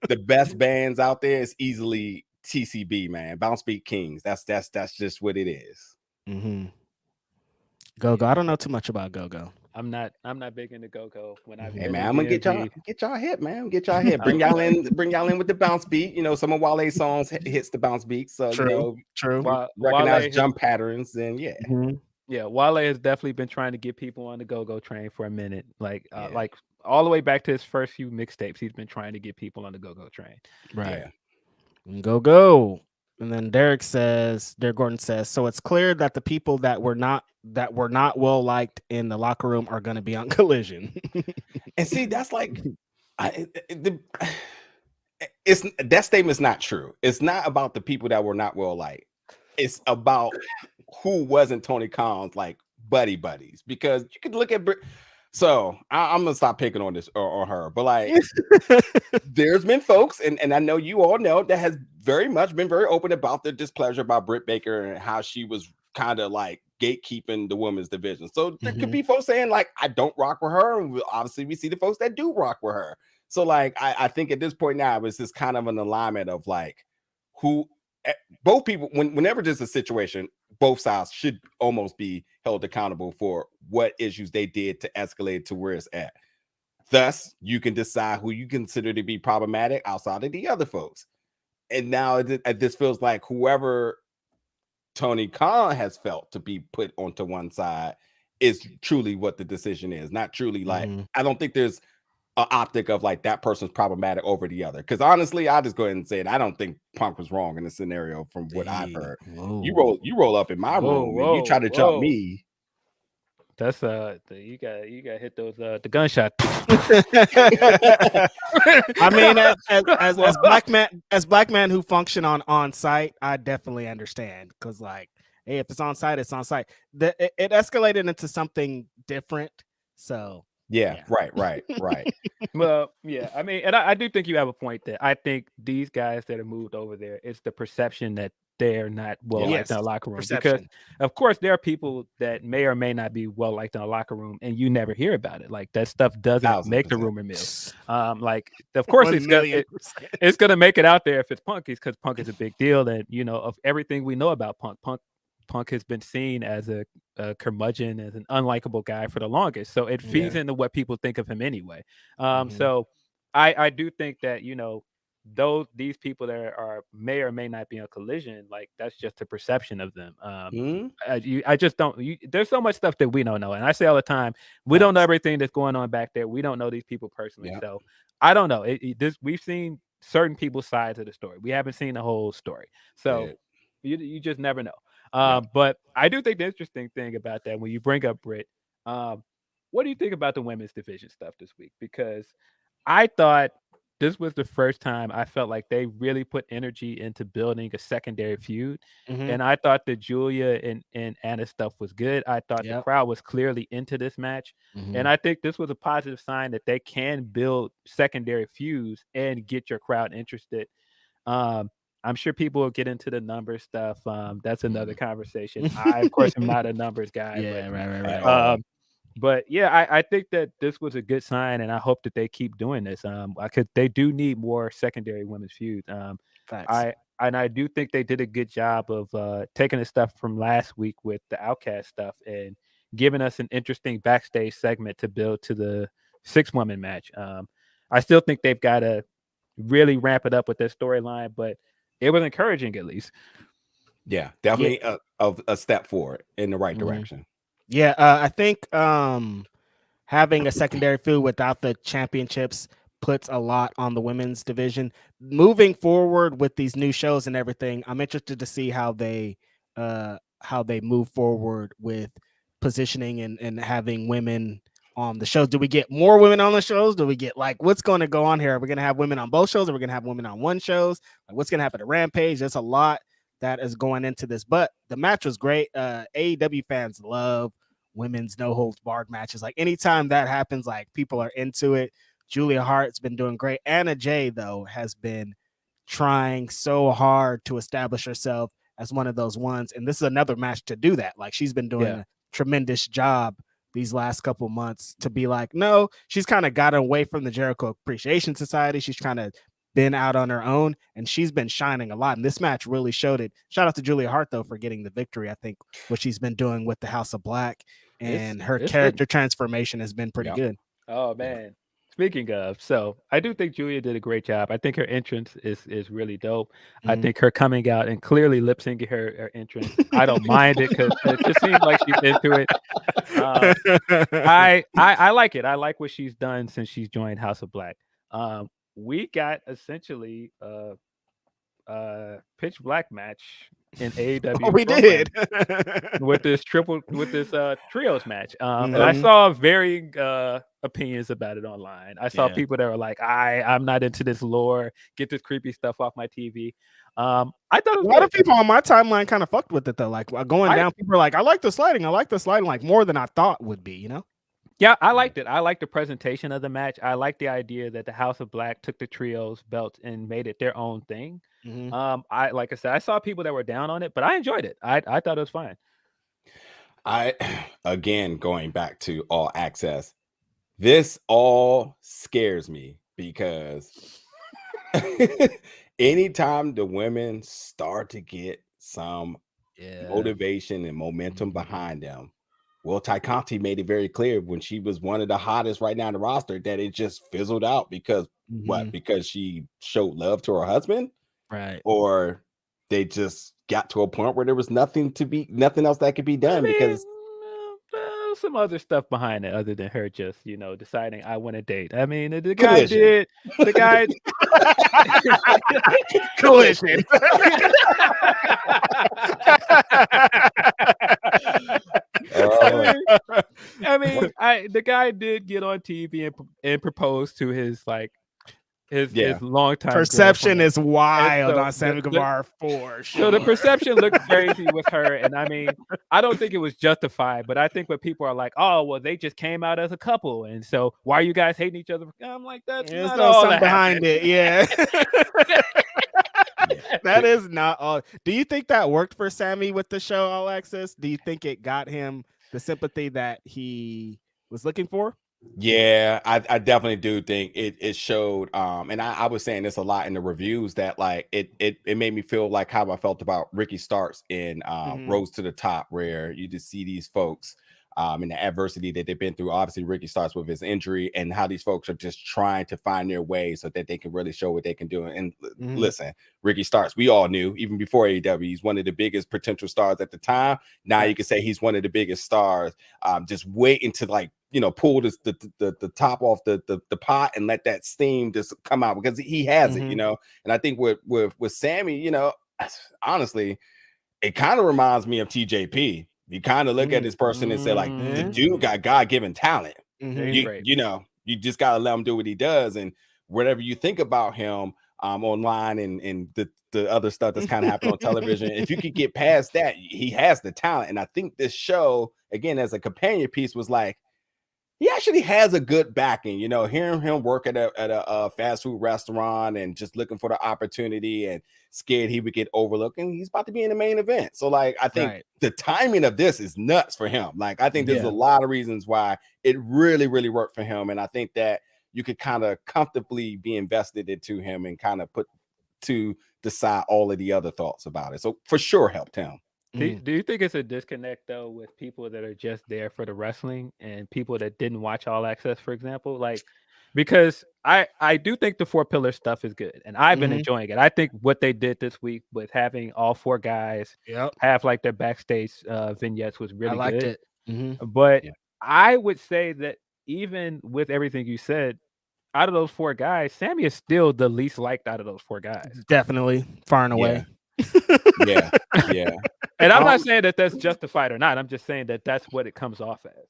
the best bands out there, it's easily TCB, man. Bounce Beat Kings. That's just what it is. Go-go. I don't know too much about go-go. I'm not big into go-go. Hey man, I'm gonna get y'all hit, man. Get y'all hit. Bring y'all in with the bounce beat. Some of Wale's songs hits the bounce beat. So true. Recognize jump patterns, and yeah, Wale has definitely been trying to get people on the go-go train for a minute. Like all the way back to his first few mixtapes, he's been trying to get people on the go-go train. Right. Yeah. Go. And then Derek Gordon says, so it's clear that the people that were not well liked in the locker room are going to be on Collision. And see, that's like, that statement's not true. It's not about the people that were not well liked. It's about who wasn't Tony Khan's like buddies, because you could look at so I'm gonna stop picking on this or her, but like there's been folks, and I know you all know, that has very much been very open about their displeasure about Britt Baker and how she was kind of like gatekeeping the women's division. So there could be folks saying like, I don't rock with her, and obviously we see the folks that do rock with her. So like I think at this point now it's just kind of an alignment of like who both people, whenever there's a situation, both sides should almost be held accountable for what issues they did to escalate to where it's at. Thus, you can decide who you consider to be problematic outside of the other folks. And now this feels like whoever Tony Khan has felt to be put onto one side is truly what the decision is. Not truly like, I don't think there's an optic of like that person's problematic over the other. Because honestly, I'll just go ahead and say it. I don't think Punk was wrong in the scenario from what I've heard. You roll up in my room and you try to jump me. That's you got to hit those the gunshot. I mean, as black man who function on site, I definitely understand, because like, hey, if it's on site, it's on site. It escalated into something different. So yeah. Right. Well, yeah, I mean, and I do think you have a point there. I think these guys that have moved over there, it's the perception that they're not well liked in the locker room. Because of course there are people that may or may not be well liked in the locker room, and you never hear about it. Like that stuff doesn't make the rumor mill. Like of course it's gonna make it out there if it's Punk, because Punk is a big deal, and of everything we know about Punk has been seen as a curmudgeon, as an unlikable guy for the longest. So it feeds into what people think of him anyway. So I do think that, these people that may or may not be on Collision, like that's just a perception of them. I just don't. There's so much stuff that we don't know, and I say all the time, we don't know everything that's going on back there. We don't know these people personally, so I don't know. We've seen certain people's sides of the story. We haven't seen the whole story, so you just never know. But I do think the interesting thing about that, when you bring up Britt, what do you think about the women's division stuff this week? Because I thought this was the first time I felt like they really put energy into building a secondary feud. And I thought the Julia and Anna stuff was good. I thought the crowd was clearly into this match. And I think this was a positive sign that they can build secondary feuds and get your crowd interested. I'm sure people will get into the numbers stuff. That's another conversation. I, of course, am not a numbers guy. Yeah, but, right. But yeah, I think that this was a good sign, and I hope that they keep doing this. They do need more secondary women's feuds. I do think they did a good job of taking the stuff from last week with the Outcast stuff and giving us an interesting backstage segment to build to the 6-woman match. I still think they've got to really ramp it up with their storyline, but it was encouraging at least. Yeah, definitely a step forward in the right direction. Yeah, I think having a secondary feud without the championships puts a lot on the women's division. Moving forward with these new shows and everything, I'm interested to see how they move forward with positioning and having women on the shows. Do we get more women on the shows? Do we get what's going to go on here? Are we going to have women on both shows? Are we going to have women on one shows? What's going to happen to Rampage? There's a lot that is going into this, but the match was great. AEW fans love women's no holds barred matches. Anytime that happens, people are into it. Julia Hart's been doing great. Anna Jay, though, has been trying so hard to establish herself as one of those ones, and this is another match to do that. She's been doing a tremendous job these last couple months to be no, she's kind of gotten away from the Jericho Appreciation Society. She's kind of been out on her own, and she's been shining a lot, and this match really showed it. Shout out to Julia Hart, though, for getting the victory. I think what she's been doing with the House of Black and her character transformation has been pretty good. Oh man, speaking of, so I do think Julia did a great job. I think her entrance is really dope. I think her coming out and clearly lip syncing her entrance, I don't mind it because it just seems like she's into it. I like it. I like what she's done since she's joined House of Black. We got essentially a pitch black match in AEW. We did with this trios match. And I saw varying opinions about it online. I saw people that were like, I'm not into this lore. Get this creepy stuff off my TV. I thought a lot of people on my timeline kind of fucked with it though. Going down, people are like, I like the sliding, more than I thought would be, Yeah, I liked it. I liked the presentation of the match. I liked the idea that the House of Black took the trios belt and made it their own thing. Like I said, I saw people that were down on it, but I enjoyed it. I thought it was fine. Again, going back to All Access, this all scares me because anytime the women start to get some motivation and momentum behind them, well, Ty Conti made it very clear when she was one of the hottest right now in the roster that it just fizzled out because what? Because she showed love to her husband, right? Or they just got to a point where there was nothing else that could be done because some other stuff behind it other than her just deciding I want to date. I mean, the guy did the guy collision. The guy did get on TV and propose to his longtime perception girlfriend. Is wild on Sammy Guevara for sure. So the perception looked crazy with her, and I mean, I don't think it was justified, but I think when people are like, "Oh, well, they just came out as a couple, and so why are you guys hating each other?" I'm like, "That's not all something behind it." Yeah. That is not all. Do you think that worked for Sammy with the show All Access? Do you think it got him the sympathy that he was looking for? Yeah, I definitely do think it showed. And I was saying this a lot in the reviews that it made me feel like how I felt about Ricky Starks in Rose to the Top, where you just see these folks and the adversity that they've been through. Obviously, Ricky starts with his injury and how these folks are just trying to find their way so that they can really show what they can do. And listen, Ricky Starks, we all knew even before AEW, he's one of the biggest potential stars at the time. Now you can say he's one of the biggest stars. Just waiting to pull the top off the pot and let that steam just come out because he has it, And I think with Sammy, honestly, it kind of reminds me of TJP. You kind of look at this person and say, the dude got God-given talent. You just got to let him do what he does. And whatever you think about him online and the other stuff that's kind of happening on television, if you could get past that, he has the talent. And I think this show, again, as a companion piece, was like, he actually has a good backing, you know, hearing him work at a fast food restaurant and just looking for the opportunity and scared he would get overlooked, and he's about to be in the main event. So like, I think the timing of this is nuts for him. Like, I think there's a lot of reasons why it really, really worked for him. And I think that you could kind of comfortably be invested into him and kind of put to the side all of the other thoughts about it. So for sure helped him. Do you think it's a disconnect though with people that are just there for the wrestling and people that didn't watch All Access, for example? Like, because I do think the 4 pillar stuff is good, and I've been enjoying it. I think what they did this week with having all 4 guys have like their backstage vignettes was really I liked good. it. But I would say that even with everything you said, out of those 4 guys, Sammy is still the least liked out of those 4 guys. Definitely, far and away. Yeah. And I'm not saying that that's justified or not. I'm just saying that that's what it comes off as.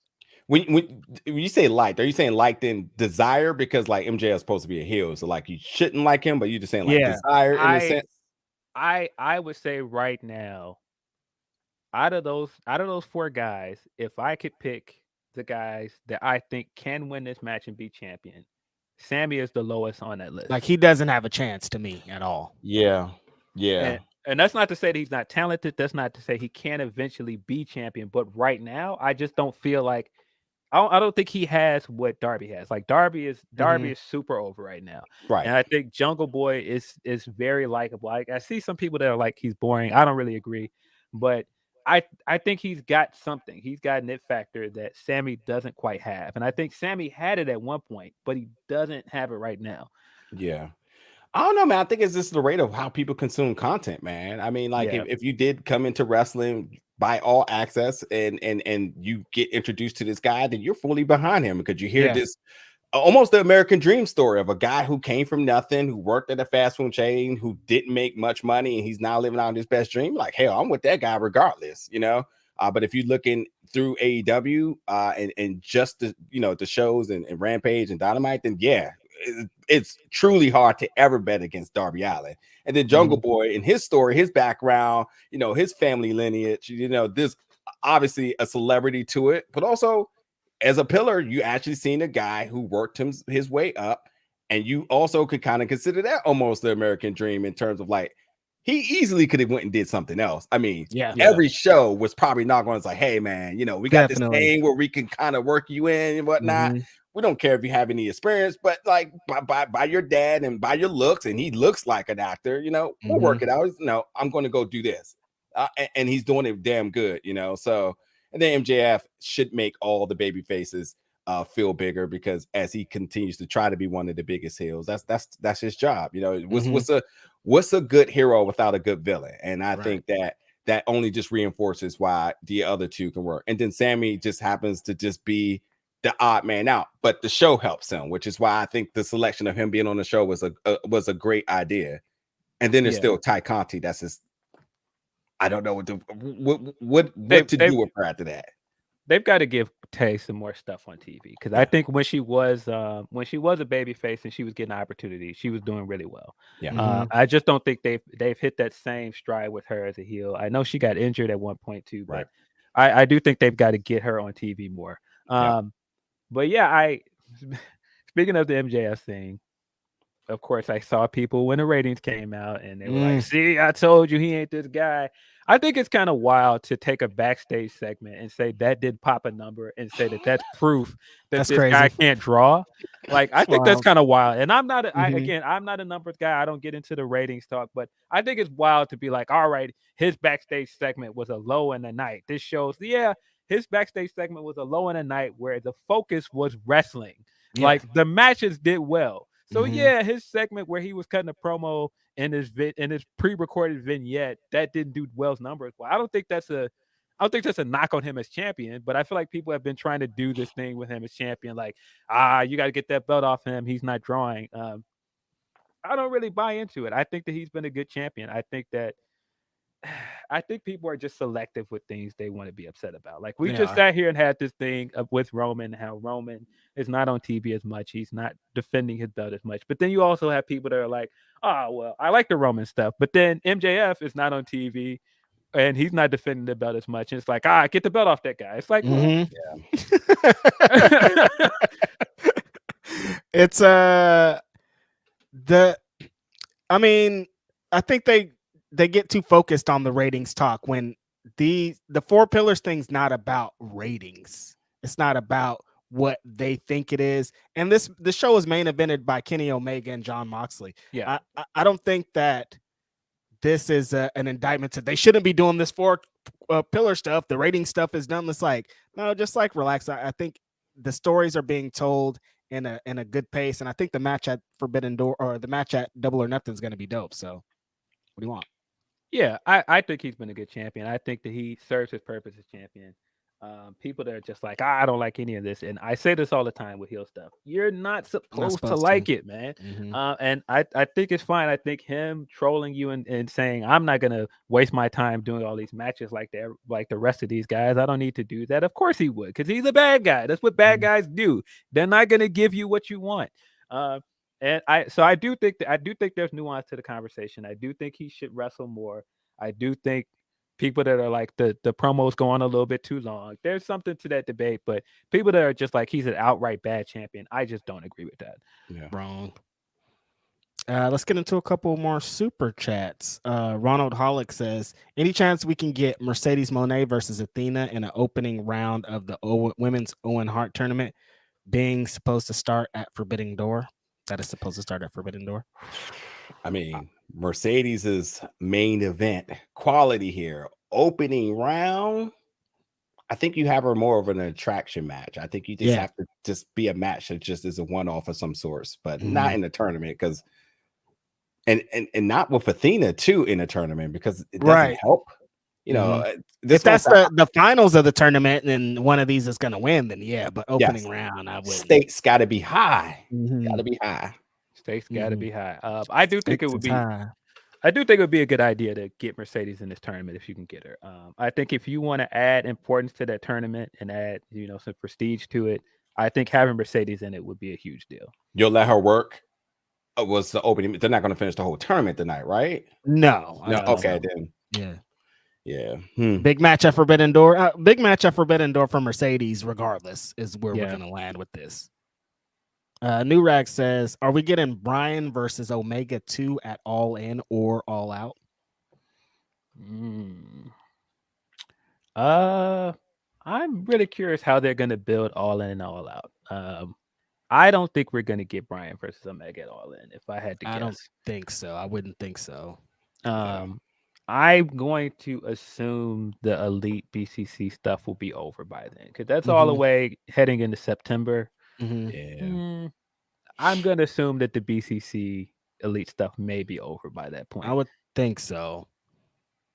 When you say liked, are you saying liked in desire? Because like MJF is supposed to be a heel, so like you shouldn't like him, but you just saying like desire in a sense. I would say right now, out of those 4 guys, if I could pick the guys that I think can win this match and be champion, Sammy is the lowest on that list. Like, he doesn't have a chance to me at all. Yeah. And that's not to say that he's not talented. That's not to say he can't eventually be champion. But right now, I just don't feel like I don't think he has what Darby has. Like, Darby is super over right now. Right. And I think Jungle Boy is very likable. Like, I see some people that are like he's boring. I don't really agree. But I think he's got something. He's got an it factor that Sammy doesn't quite have. And I think Sammy had it at one point, but he doesn't have it right now. Yeah. I don't know, man. I think it's just the rate of how people consume content, man. I mean, like if you did come into wrestling by All Access and you get introduced to this guy, then you're fully behind him because you hear this almost the American dream story of a guy who came from nothing, who worked at a fast food chain, who didn't make much money, and he's now living out his best dream. Like, hell, I'm with that guy regardless, you know. But if you're looking through AEW and just the shows and Rampage and Dynamite, then it's truly hard to ever bet against Darby Allin. And then Jungle Boy and his story, his background, his family lineage, there's obviously a celebrity to it, but also as a pillar, you actually seen a guy who worked his way up, and you also could kind of consider that almost the American dream in terms of like, he easily could have went and did something else. I mean, every show was probably not going to say, hey man, we got this thing where we can kind of work you in and whatnot. We don't care if you have any experience, but like by your dad and by your looks, and he looks like an actor, we'll work it out. I'm going to go do this. And he's doing it damn good, so, and then MJF should make all the baby faces feel bigger, because as he continues to try to be one of the biggest heels, that's his job. What's a good hero without a good villain? And I think that only just reinforces why the other two can work. And then Sammy just happens to just be the odd man out, but the show helps him, which is why I think the selection of him being on the show was a great idea. And then there's still Ty Conti. That's just, I don't know what to do with her after that. They've got to give Tay some more stuff on TV, because I think when she was a baby face and she was getting opportunity, she was doing really well. I just don't think they've hit that same stride with her as a heel. I know she got injured at one point too, but I do think they've got to get her on TV more. But speaking of the MJF thing, of course, I saw people when the ratings came out and they were like, see, I told you he ain't this guy. I think it's kind of wild to take a backstage segment and say that did pop a number and say that's proof that this guy can't draw. Like, I think that's kind of wild. And I'm not, I'm not a numbers guy. I don't get into the ratings talk, but I think it's wild to be like, all right, his backstage segment was a low in the night. This shows, his backstage segment was a low in the night where the focus was wrestling. Like, the matches did well. So his segment where he was cutting a promo in his pre-recorded vignette, that didn't do Well's numbers. Well, I don't think that's a knock on him as champion, but I feel like people have been trying to do this thing with him as champion, like, you got to get that belt off him. He's not drawing. I don't really buy into it. I think that he's been a good champion. I think that I think people are just selective with things they want to be upset about. Like we just sat here and had this thing with Roman, how Roman is not on TV as much. He's not defending his belt as much. But then you also have people that are like, oh, well, I like the Roman stuff. But then MJF is not on TV and he's not defending the belt as much. And it's like, get the belt off that guy. It's like, it's I think they get too focused on the ratings talk when the four pillars thing's not about ratings. It's not about what they think it is. And the show is main evented by Kenny Omega and Jon Moxley. Yeah, I don't think that this is an indictment to they shouldn't be doing this four pillar stuff. The rating stuff is done. It's like, no, just like relax. I think the stories are being told in a good pace, and I think the match at Forbidden Door or the match at Double or Nothing is going to be dope. So, what do you want? Yeah, I think he's been a good champion. I think that he serves his purpose as champion. People that are just like, I don't like any of this. And I say this all the time with heel stuff. You're not supposed to like it, man. Mm-hmm. And I think it's fine. I think him trolling you and saying, I'm not going to waste my time doing all these matches like the rest of these guys. I don't need to do that. Of course he would, because he's a bad guy. That's what bad guys do. They're not going to give you what you want. And I do think there's nuance to the conversation. I do think he should wrestle more. I do think people that are like the promos go on a little bit too long. There's something to that debate, but people that are just like he's an outright bad champion, I just don't agree with that. Yeah. Wrong. Let's get into a couple more super chats. Ronald Hollick says, any chance we can get Mercedes Moné versus Athena in an opening round of the Women's Owen Hart tournament being supposed to start at Forbidden Door? That is supposed to start at Forbidden Door. I mean, Mercedes's main event quality here, opening round. I think you have her more of an attraction match. I think you just have to just be a match that just is a one-off of some sorts, but not in the tournament because, and not with Athena too in a tournament because it doesn't help. You know, if that's the finals of the tournament, then one of these is going to win. Then but opening round, I would. Stakes got to be high. Got to be high. Stakes got to be high. I do think it would be. I do think it would be a good idea to get Mercedes in this tournament if you can get her. I think if you want to add importance to that tournament and add some prestige to it, I think having Mercedes in it would be a huge deal. You'll let her work. Was the opening? They're not going to finish the whole tournament tonight, right? No. Okay, then. Yeah. Yeah. Big match at Forbidden Door. Big match at Forbidden Door for Mercedes, regardless, is where we're going to land with this. New Rag says, are we getting Bryan versus Omega 2 at All In or All Out? I'm really curious how they're going to build All In and All Out. I don't think we're going to get Bryan versus Omega at All In, if I had to guess. I don't think so. I wouldn't think so. I'm going to assume the Elite BCC stuff will be over by then because that's all the way heading into September. I'm going to assume that the BCC Elite stuff may be over by that point. I would think so.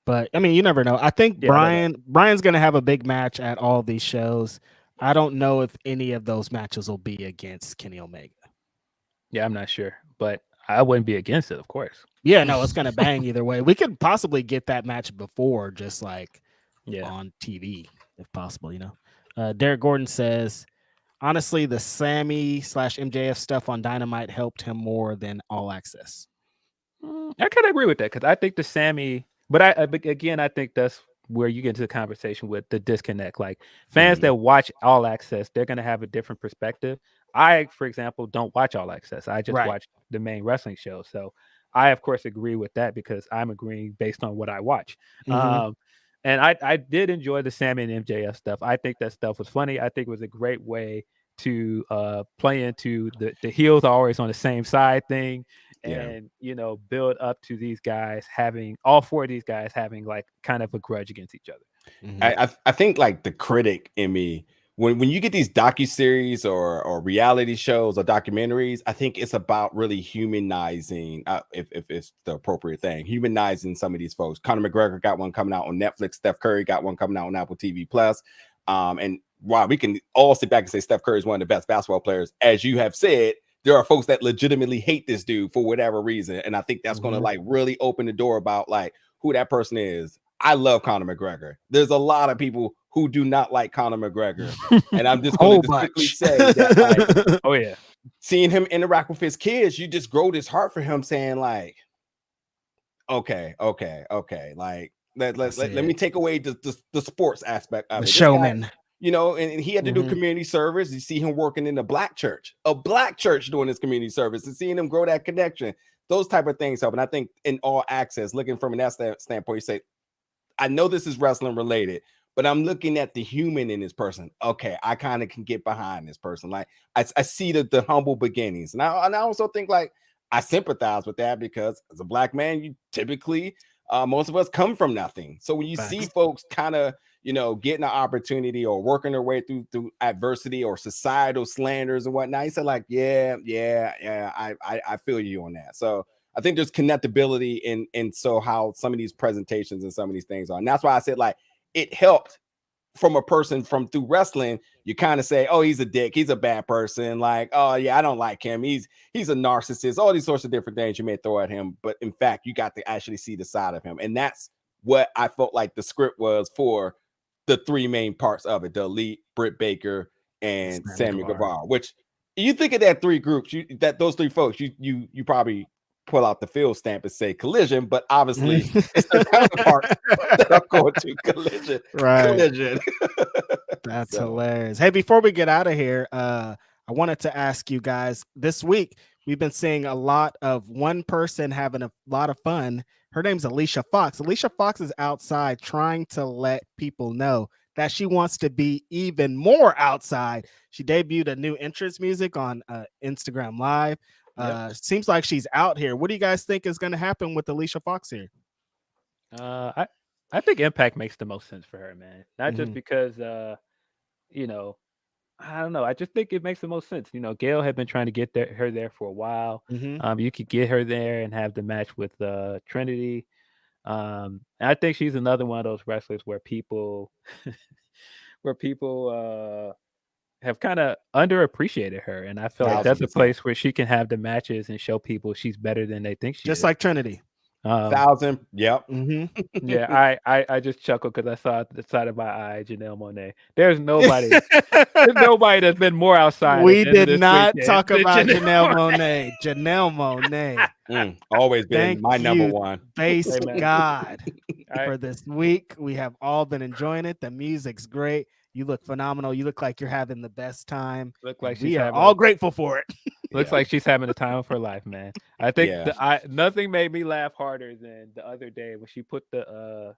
But, I mean, you never know. I think Bryan's going to have a big match at all these shows. I don't know if any of those matches will be against Kenny Omega. Yeah, I'm not sure. But I wouldn't be against it, of course. Yeah, no, it's going to bang either way. We could possibly get that match before, just like on TV, if possible, Derek Gordon says, honestly, the Sammy/MJF stuff on Dynamite helped him more than All Access. I kind of agree with that because I think the Sammy, but again, I think that's where you get into the conversation with the disconnect. Like fans that watch All Access, they're going to have a different perspective. I, for example, don't watch All Access. I just watch the main wrestling show. So I, of course, agree with that because I'm agreeing based on what I watch. And I did enjoy the Sammy and MJF stuff. I think that stuff was funny. I think it was a great way to play into the heels are always on the same side thing and, build up to these guys having all four of these guys having like kind of a grudge against each other. I think like the critic in me, when you get these docuseries or reality shows or documentaries, I think it's about really humanizing, if it's the appropriate thing, humanizing some of these folks. Conor McGregor got one coming out on Netflix. Steph Curry got one coming out on Apple TV Plus. And while we can all sit back and say Steph Curry is one of the best basketball players, as you have said, there are folks that legitimately hate this dude for whatever reason. And I think that's going to like really open the door about like who that person is, I love Conor McGregor. There's a lot of people who do not like Conor McGregor, and I'm just going to quickly say that, like, oh yeah, seeing him interact with his kids, you just grow this heart for him, saying like, okay, like let me take away the sports aspect of the it. Showman. Guy, you know, and he had to do community service. You see him working in a black church doing his community service, and seeing him grow that connection. Those type of things help. And I think in All Access, looking from that standpoint, you say, I know this is wrestling related, but I'm looking at the human in this person. Okay, I kind of can get behind this person. Like I see the humble beginnings. And I also think like I sympathize with that, because as a black man, you typically most of us come from nothing. So when you see folks kind of, you know, getting an opportunity or working their way through adversity or societal slanders and whatnot, you say like, yeah, I feel you on that. So I think there's connectability in so how some of these presentations and some of these things are. And that's why I said like it helped from a person from through wrestling. You kind of say, oh, he's a dick, he's a bad person, like, oh yeah, I don't like him, he's a narcissist, all these sorts of different things you may throw at him, but in fact you got to actually see the side of him. And that's what I felt like the script was for the three main parts of it: the Elite, Britt Baker, and Sammy Guevara. Which you think of that three groups, those three folks, you probably pull out the Phil stamp and say Collision, but obviously it's the counterpart that I'm going to Collision. Right. Collision. That's hilarious. Hey, before we get out of here, I wanted to ask you guys, this week we've been seeing a lot of one person having a lot of fun. Her name's Alicia Fox. Alicia Fox is outside trying to let people know that she wants to be even more outside. She debuted a new entrance music on Instagram Live. Seems like she's out here. What do you guys think is going to happen with Alicia Fox here? I think Impact makes the most sense for her, man. Not just because, you know, I don't know. I just think it makes the most sense. You know, Gail had been trying to get her there for a while. You could get her there and have the match with Trinity. And I think she's another one of those wrestlers where people, have kind of underappreciated her, and I feel like that's a place where she can have the matches and show people she's better than they think she is. Just like Trinity. 1,000. Yep. Yeah, I just chuckled because I saw at the side of my eye Janelle Monáe. There's nobody that's been more outside. We did not talk about Janelle Monáe. Janelle Monáe. Always been my number one. Base God for this week. We have all been enjoying it. The music's great. You look phenomenal. You look like you're having the best time. Look like we are all grateful for it. Looks like she's having the time of her life, man. I think nothing made me laugh harder than the other day when she put the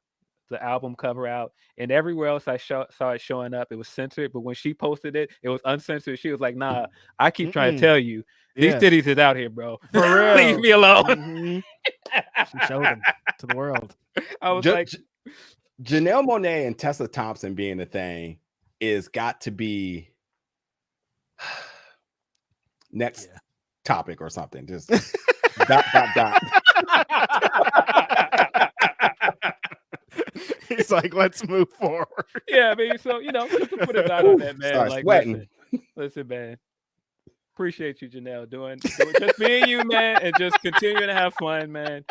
album cover out, and everywhere else I saw it showing up, it was censored. But when she posted it, it was uncensored. She was like, "Nah, I keep trying to tell you, these titties is out here, bro. For real, leave me alone." She showed them to the world. I was like, Janelle Monáe and Tessa Thompson being a thing is got to be next topic or something. Just dot. He's like, let's move forward. Yeah, I mean, so, you know, just to put it out on that, man. Start like, sweating. Listen, man. Appreciate you, Janelle, doing just being you, man, and just continuing to have fun, man.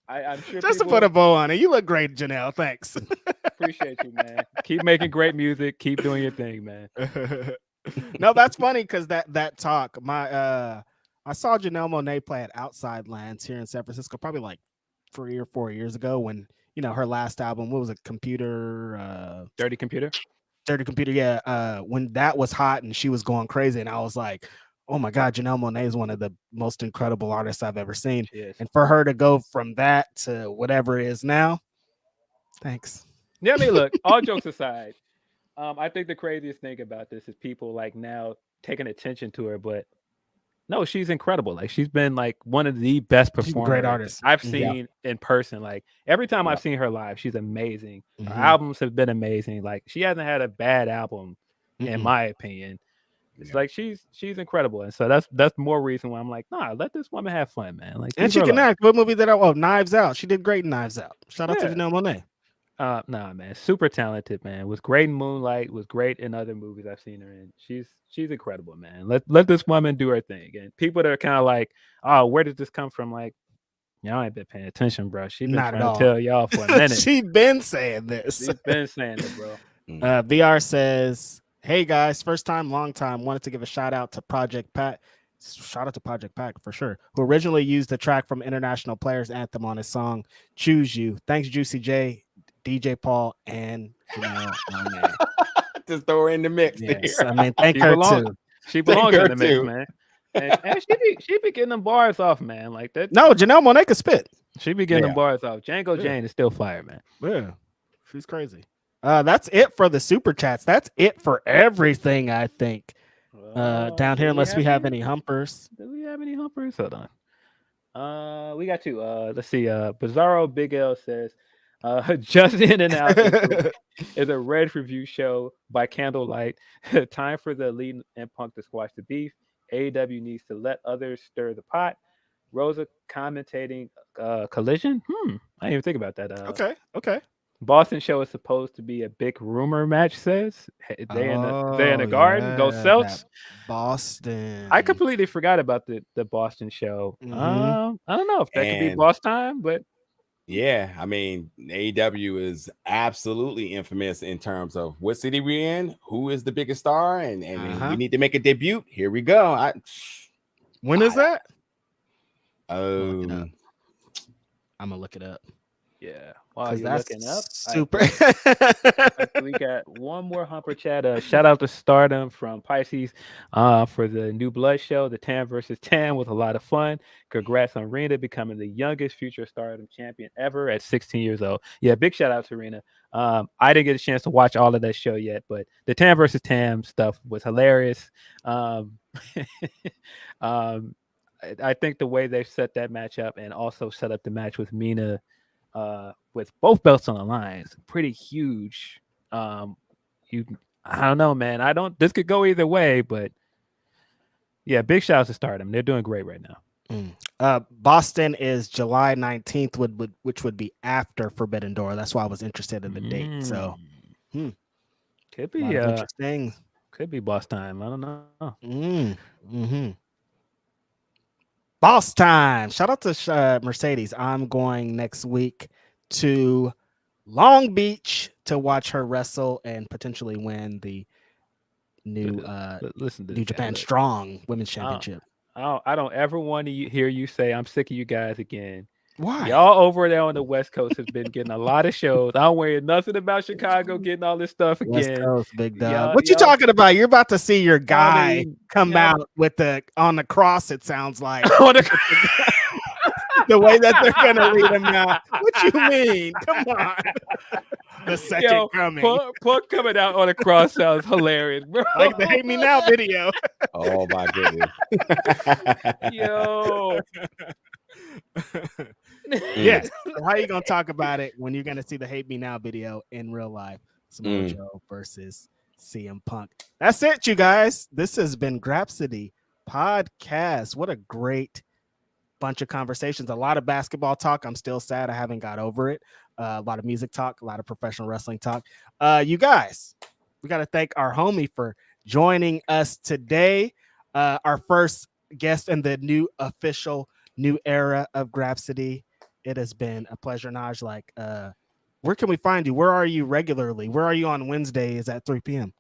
I'm sure just to put a bow on it. You look great, Janelle. Thanks. Appreciate you, man. Keep making great music. Keep doing your thing, man. No, that's funny because that talk. I saw Janelle Monáe play at Outside Lands here in San Francisco, probably like 3 or 4 years ago. When her last album, what was it? Dirty Computer. Yeah. When that was hot and she was going crazy, and I was like, oh my God, Janelle Monáe is one of the most incredible artists I've ever seen. And for her to go from that to whatever it is now, thanks. Yeah, I mean, look, all jokes aside, I think the craziest thing about this is people like now taking attention to her, but no, she's incredible. Like, she's been like one of the best performers, great artist I've seen in person. Like, every time I've seen her live, she's amazing. Her albums have been amazing. Like, she hasn't had a bad album, in my opinion. It's like she's incredible, and so that's more reason why I'm like, nah, let this woman have fun, man. Like, and she can act. What movie did Knives Out? She did great in Knives Out. Shout out to Janelle Monáe. Nah, man, super talented, man. Was great in Moonlight. Was great in other movies I've seen her in. She's incredible, man. Let this woman do her thing. And people that are kind of like, oh, where did this come from? Like, Y'all ain't been paying attention, bro. She been Not at trying all. to tell y'all for a minute. She been saying this. She's been saying it, bro. VR says, "Hey guys, first time, long time. Wanted to give a shout out to Project Pat. Shout out to Project Pack for sure, who originally used the track from International Players Anthem on his song Choose You. Thanks, Juicy J, DJ Paul, and Just throw her in the mix. Yes, I mean, thank her too. She belongs in the mix, man. And she be getting them bars off, man. Like that. No, Janelle Monáe could spit. She be getting them bars off. Django Jane is still fire, man. Yeah, she's crazy. That's it for the super chats. That's it for everything, I think. Down here, unless we have any humpers. Do we have any humpers? Hold on. We got two. Let's see. Bizarro Big L says, just in and out is a Red review show by candlelight. Time for the Elite and Punk to squash the beef. AEW needs to let others stir the pot. Rosa commentating Collision. I didn't even think about that. Okay. Boston show is supposed to be a big rumor match, says. They in the garden. Go Celts. Boston. I completely forgot about the Boston show. I don't know if that could be boss time, but yeah, I mean, AEW is absolutely infamous in terms of what city we're in, who is the biggest star, and we need to make a debut. Here we go. When is that? I'm gonna look it up. Yeah. While you're looking up, super. We got one more humper chat. Shout out to Stardom from Pisces for the New Blood show, the Tam versus Tam, with a lot of fun. Congrats on Rena becoming the youngest future Stardom champion ever at 16 years old. Yeah, big shout out to Rena. I didn't get a chance to watch all of that show yet, but the Tam versus Tam stuff was hilarious. I think the way they've set that match up and also set up the match with Mina with both belts on the line is pretty huge. I don't know, man. This could go either way, but yeah, big shout out to Stardom. They're doing great right now. Boston is July 19th, which would be after Forbidden Door. That's why I was interested in the date. So could be interesting. Could be boss time. I don't know. Boss time. Shout out to Mercedes. I'm going next week to Long Beach to watch her wrestle and potentially win the new New Japan Strong Women's Championship. I don't ever want to hear you say I'm sick of you guys again. Why? Y'all over there on the West Coast have been getting a lot of shows. I don't worry nothing about Chicago getting all this stuff again. West Coast, big dog. What you talking about? You're about to see your guy come out with on the cross, it sounds like. The way that they're gonna lead him out. What you mean? Come on. The second coming. Punk coming out on a cross sounds hilarious, bro. Like the Hate Me Now video. Oh my goodness. Yo. Yes. So how are you gonna talk about it when you're gonna see the Hate Me Now video in real life? Samoa Joe versus CM Punk. That's it, you guys. This has been Grapsody Podcast. What a great bunch of conversations. A lot of basketball talk. I'm still sad I haven't got over it. A lot of music talk, a lot of professional wrestling talk. You guys, we got to thank our homie for joining us today. Our first guest in the new official new era of Grapsody. It has been a pleasure, Naj. Like, where can we find you? Where are you regularly? Where are you on Wednesdays at 3 p.m.?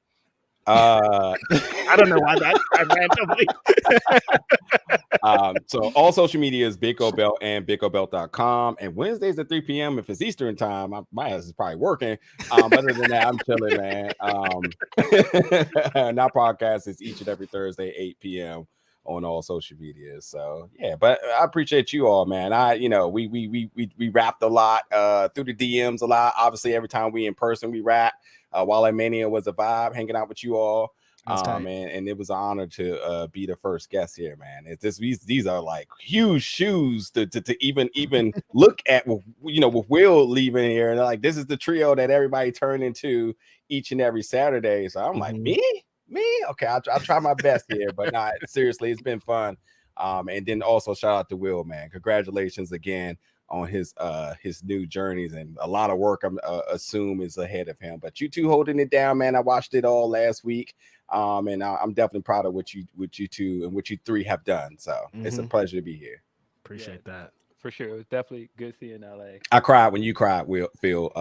I don't know why that randomly. So all social media is Big O Belt and BigOBelt.com. And Wednesdays at 3 p.m. if it's Eastern time, my ass is probably working. Other than that, I'm chilling, man. Now podcast is each and every Thursday, 8 p.m. on all social media. So yeah, but I appreciate you all, man. We rapped a lot through the DMs a lot. Obviously, every time we in person, we rap. Wale Mania was a vibe, hanging out with you all. And it was an honor to be the first guest here, man. These are like huge shoes to even look at, with Will leaving here, and like this is the trio that everybody turned into each and every Saturday. So I'm like, me, okay, I'll try my best here, but not seriously. It's been fun. And then also shout out to Will, man. Congratulations again on his new journeys, and a lot of work I'm assume is ahead of him. But you two holding it down, man. I watched it all last week. And I'm definitely proud of what you two and what you three have done. So it's a pleasure to be here. Appreciate that. for sure. It was definitely good seeing LA. I cried when you cried, Phil,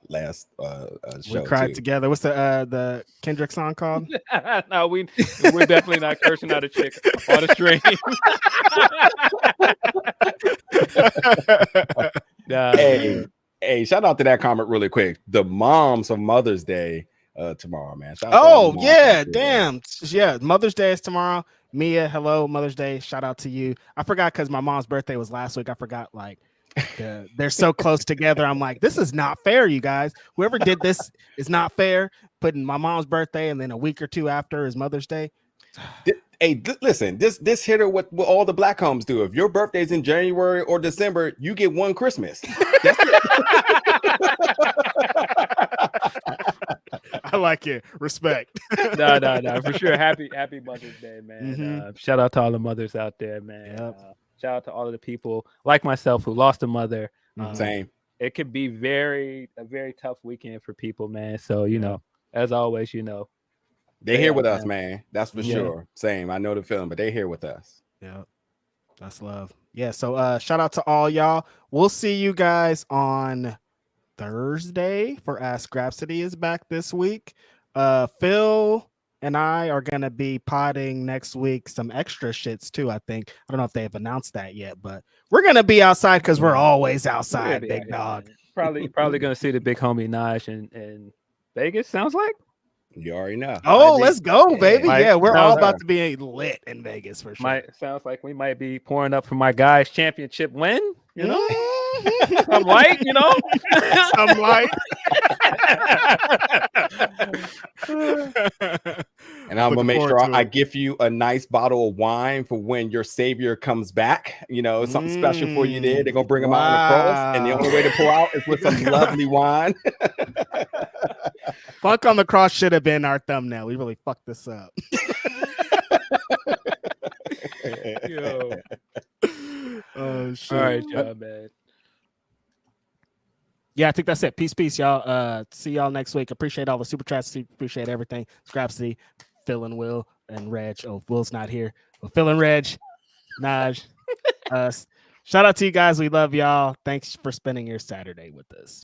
last show. We cried too. together. What's the Kendrick song called? No, we're definitely not cursing out a chick on the stream. Nah, Hey, shout out to that comment really quick. The moms of Mother's Day tomorrow, man. Shout out to all the moms out there. Damn. Yeah, Mother's Day is tomorrow. Mia, hello, Mother's Day. Shout out to you. I forgot because my mom's birthday was last week. I forgot they're so close together. I'm like, this is not fair, you guys. Whoever did this is not fair. Putting my mom's birthday and then a week or two after is Mother's Day. Hey, listen, this hit her what all the black homes do. If your birthday's in January or December, you get one Christmas. That's it. I like it. Respect. No, for sure. Happy Mother's Day, man. Shout out to all the mothers out there, man. Yep. Shout out to all of the people like myself who lost a mother. Same. It could be a very tough weekend for people, man. So, as always, They here with us, man. That's for sure. Same. I know the feeling, but they here with us. Yeah. That's love. Yeah. So shout out to all y'all. We'll see you guys on Thursday for Ask Grapsody is back this week. Phil and I are gonna be potting next week some extra shits too. I think. I don't know if they've announced that yet, but we're gonna be outside because we're always outside, big dog. Probably gonna see the big homie Naj in Vegas. Sounds like. You already know. Oh, let's go, baby. Yeah, we're all about like to be lit in Vegas for sure. Sounds like we might be pouring up for my guys' championship win. Some light, Some light. And I'm gonna make sure I give you a nice bottle of wine for when your savior comes back. Something special for you there. They're gonna bring him out on the cross, and the only way to pour out is with some lovely wine. Funk on the cross should have been our thumbnail. We really fucked this up. Yo. Oh shit. All right, y'all, man. Yeah, I think that's it. Peace, y'all. See y'all next week. Appreciate all the super chats. Appreciate everything. Grapsody, Phil and Will and Reg. Oh, Will's not here. But Phil and Reg, Naj. Shout out to you guys. We love y'all. Thanks for spending your Saturday with us.